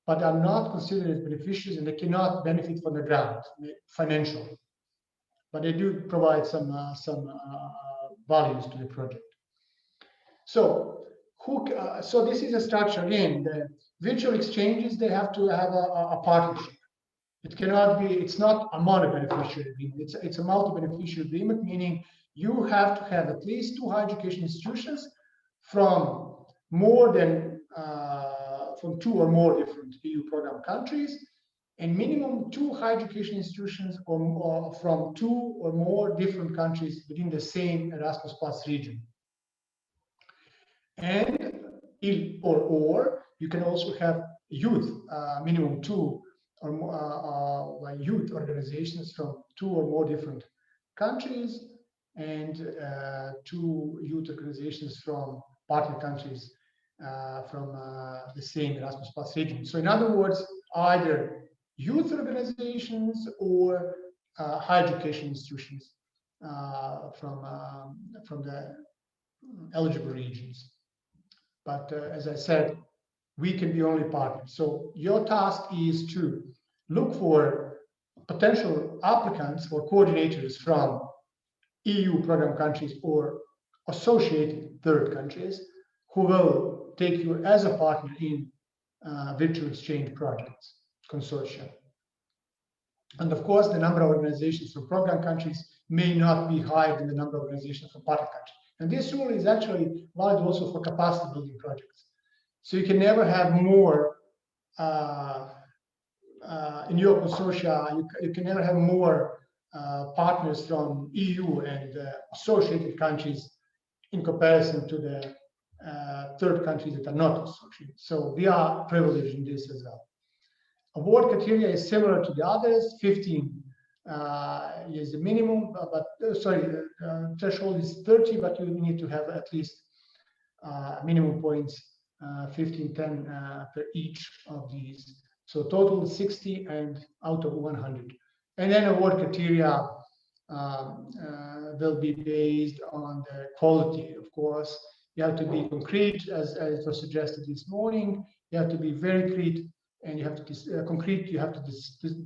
but are not considered as beneficiaries and they cannot benefit from the grant financially. But they do provide some values to the project. So, this is a structure. Again, the virtual exchanges, they have to have a partnership. It cannot be, it's not a mono-beneficiary agreement, it's a multi-beneficiary agreement, meaning you have to have at least 2 higher education institutions from more than, from 2 or more different EU program countries, and minimum 2 higher education institutions or from 2 or more different countries within the same Erasmus Plus region. And or you can also have youth, minimum 2 or more like youth organizations from 2 or more different countries, and 2 youth organizations from partner countries from the same Erasmus Plus region. So in other words, either youth organizations or higher education institutions from the eligible regions. But as I said, we can be only partners. So your task is to look for potential applicants or coordinators from EU program countries or associated third countries who will take you as a partner in virtual exchange projects, consortia. And of course, the number of organizations from program countries may not be higher than the number of organizations from partner countries. And this rule is actually valid also for capacity building projects. So you can never have more in your consortia, you can never have more partners from EU and associated countries in comparison to the third countries that are not associated. So we are privileged in this as well. Award criteria is similar to the others. 15 is the minimum, but threshold is 30, but you need to have at least minimum points 15, 10 per each of these. So total 60 and out of 100. And then award criteria will be based on the quality, of course. You have to be concrete, as was suggested this morning. You have to be very concrete, and you have to concrete. You have to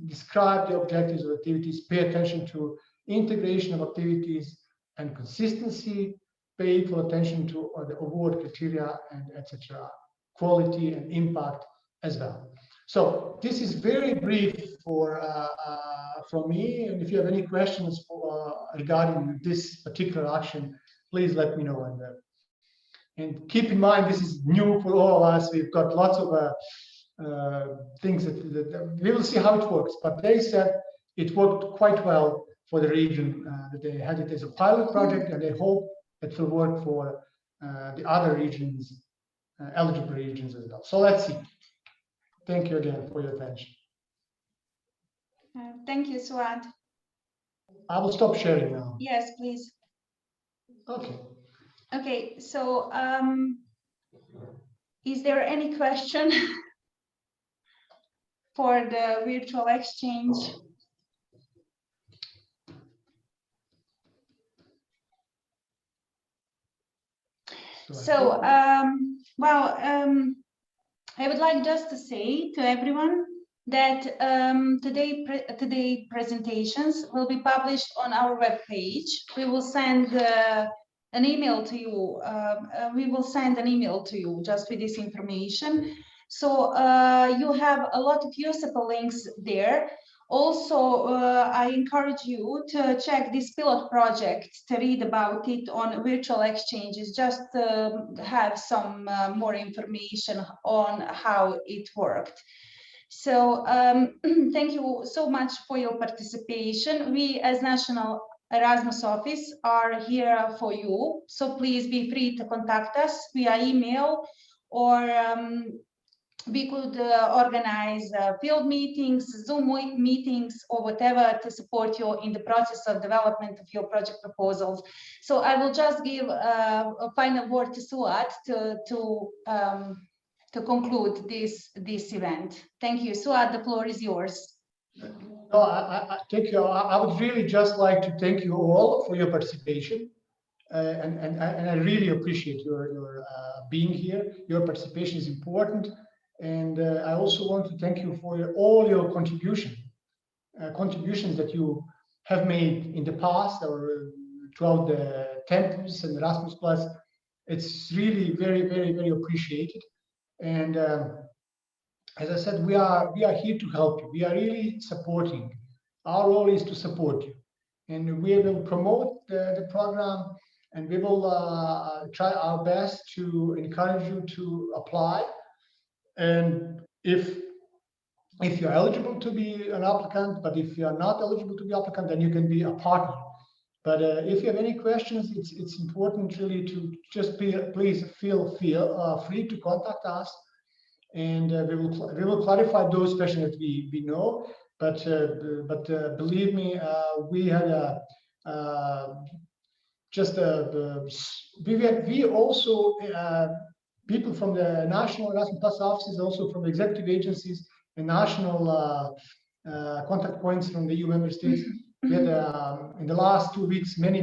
describe the objectives of activities. Pay attention to integration of activities and consistency. Pay full attention to the award criteria and etc. Quality and impact as well. So this is very brief for from me. And if you have any questions regarding this particular action, please let me know. And keep in mind, this is new for all of us. We've got lots of things that we will see how it works. But they said it worked quite well for the region, that they had it as a pilot project, and they hope it will work for the other regions, eligible regions as well. So let's see. Thank you again for your attention. Thank you, Suad. I will stop sharing now. Yes, please. Okay. Okay, so is there any question for the virtual exchange? So, I would like just to say to everyone that today presentations will be published on our webpage. We will send an email to you. We will send an email to you just with this information. So you have a lot of usable links there. Also, I encourage you to check this pilot project, to read about it on virtual exchanges, just to have some more information on how it worked. So thank you so much for your participation. We as National Erasmus Office are here for you. So please be free to contact us via email, or we could organize field meetings, Zoom meetings, or whatever to support you in the process of development of your project proposals. So I will just give a final word to Suad to conclude this event. Thank you. Suad, the floor is yours. No, thank you. I would really just like to thank you all for your participation. And I really appreciate your being here. Your participation is important. And I also want to thank you for all your contributions that you have made in the past or throughout the Tempus and Erasmus Plus. It's really very, very, very appreciated. And as I said, we are here to help you. We are really supporting. Our role is to support you, and we will promote the program, and we will try our best to encourage you to apply. And if you're eligible to be an applicant, but if you are not eligible to be applicant, then you can be a partner. But if you have any questions, it's important really to just please feel free to contact us, and we will clarify those questions that we know. But believe me, we had we also people from the national Erasmus Plus offices, also from executive agencies and national contact points from the EU member states. We had in the last 2 weeks many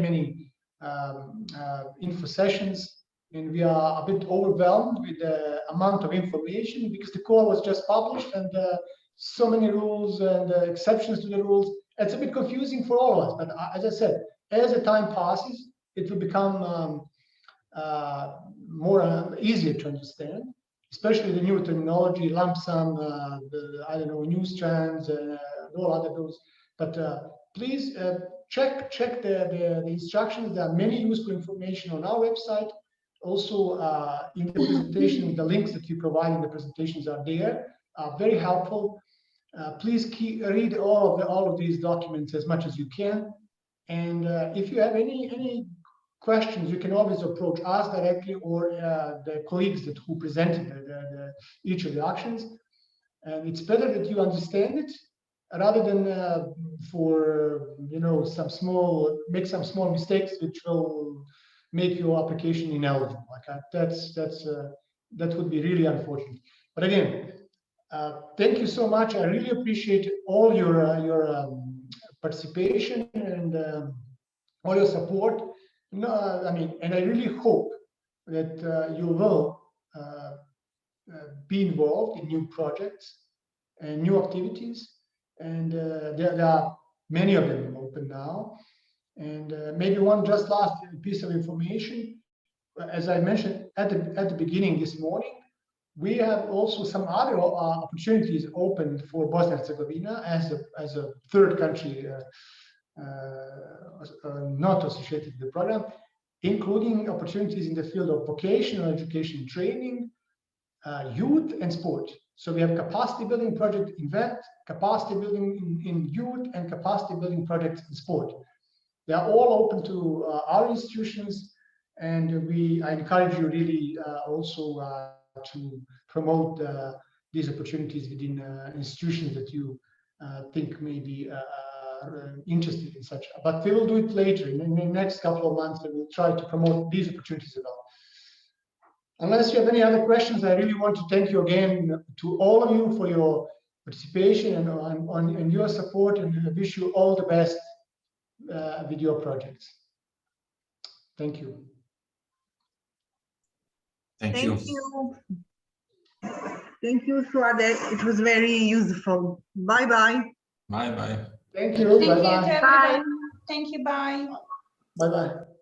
info sessions, and we are a bit overwhelmed with the amount of information because the core was just published, and so many rules and exceptions to the rules. It's a bit confusing for all of us, but as I said, as the time passes, it will become more easier to understand, especially the new terminology, lump sum, I don't know, new strands, and all other rules. But please check the instructions. There are many useful information on our website. Also, in the presentation, the links that you provide in the presentations are there, very helpful. Please read all of these documents as much as you can. And if you have any questions, you can always approach us directly or the colleagues who presented each of the actions. And it's better that you understand it rather than make some small mistakes which will make your application ineligible. Like that would be really unfortunate. But again, thank you so much. I really appreciate all your participation and all your support. And I really hope that you will be involved in new projects and new activities. And there are many of them open now. And maybe one just last piece of information. As I mentioned at the beginning this morning, we have also some other opportunities open for Bosnia and Herzegovina as a third country not associated with the program, including opportunities in the field of vocational education and training, youth and sport. So we have capacity building project in VET, capacity building in youth, and capacity building projects in sport. They are all open to our institutions, and I encourage you really also to promote these opportunities within institutions that you think may be interested in such. But we will do it later. In the next couple of months, we will try to promote these opportunities as well. Unless you have any other questions, I really want to thank you again to all of you for your participation and your support, and I wish you all the best with your projects. Thank you. Thank you. Thank you, Suade. It was very useful. Bye-bye. Bye-bye. Thank you. Thank you to everyone. Bye. Thank you. Bye. Bye-bye.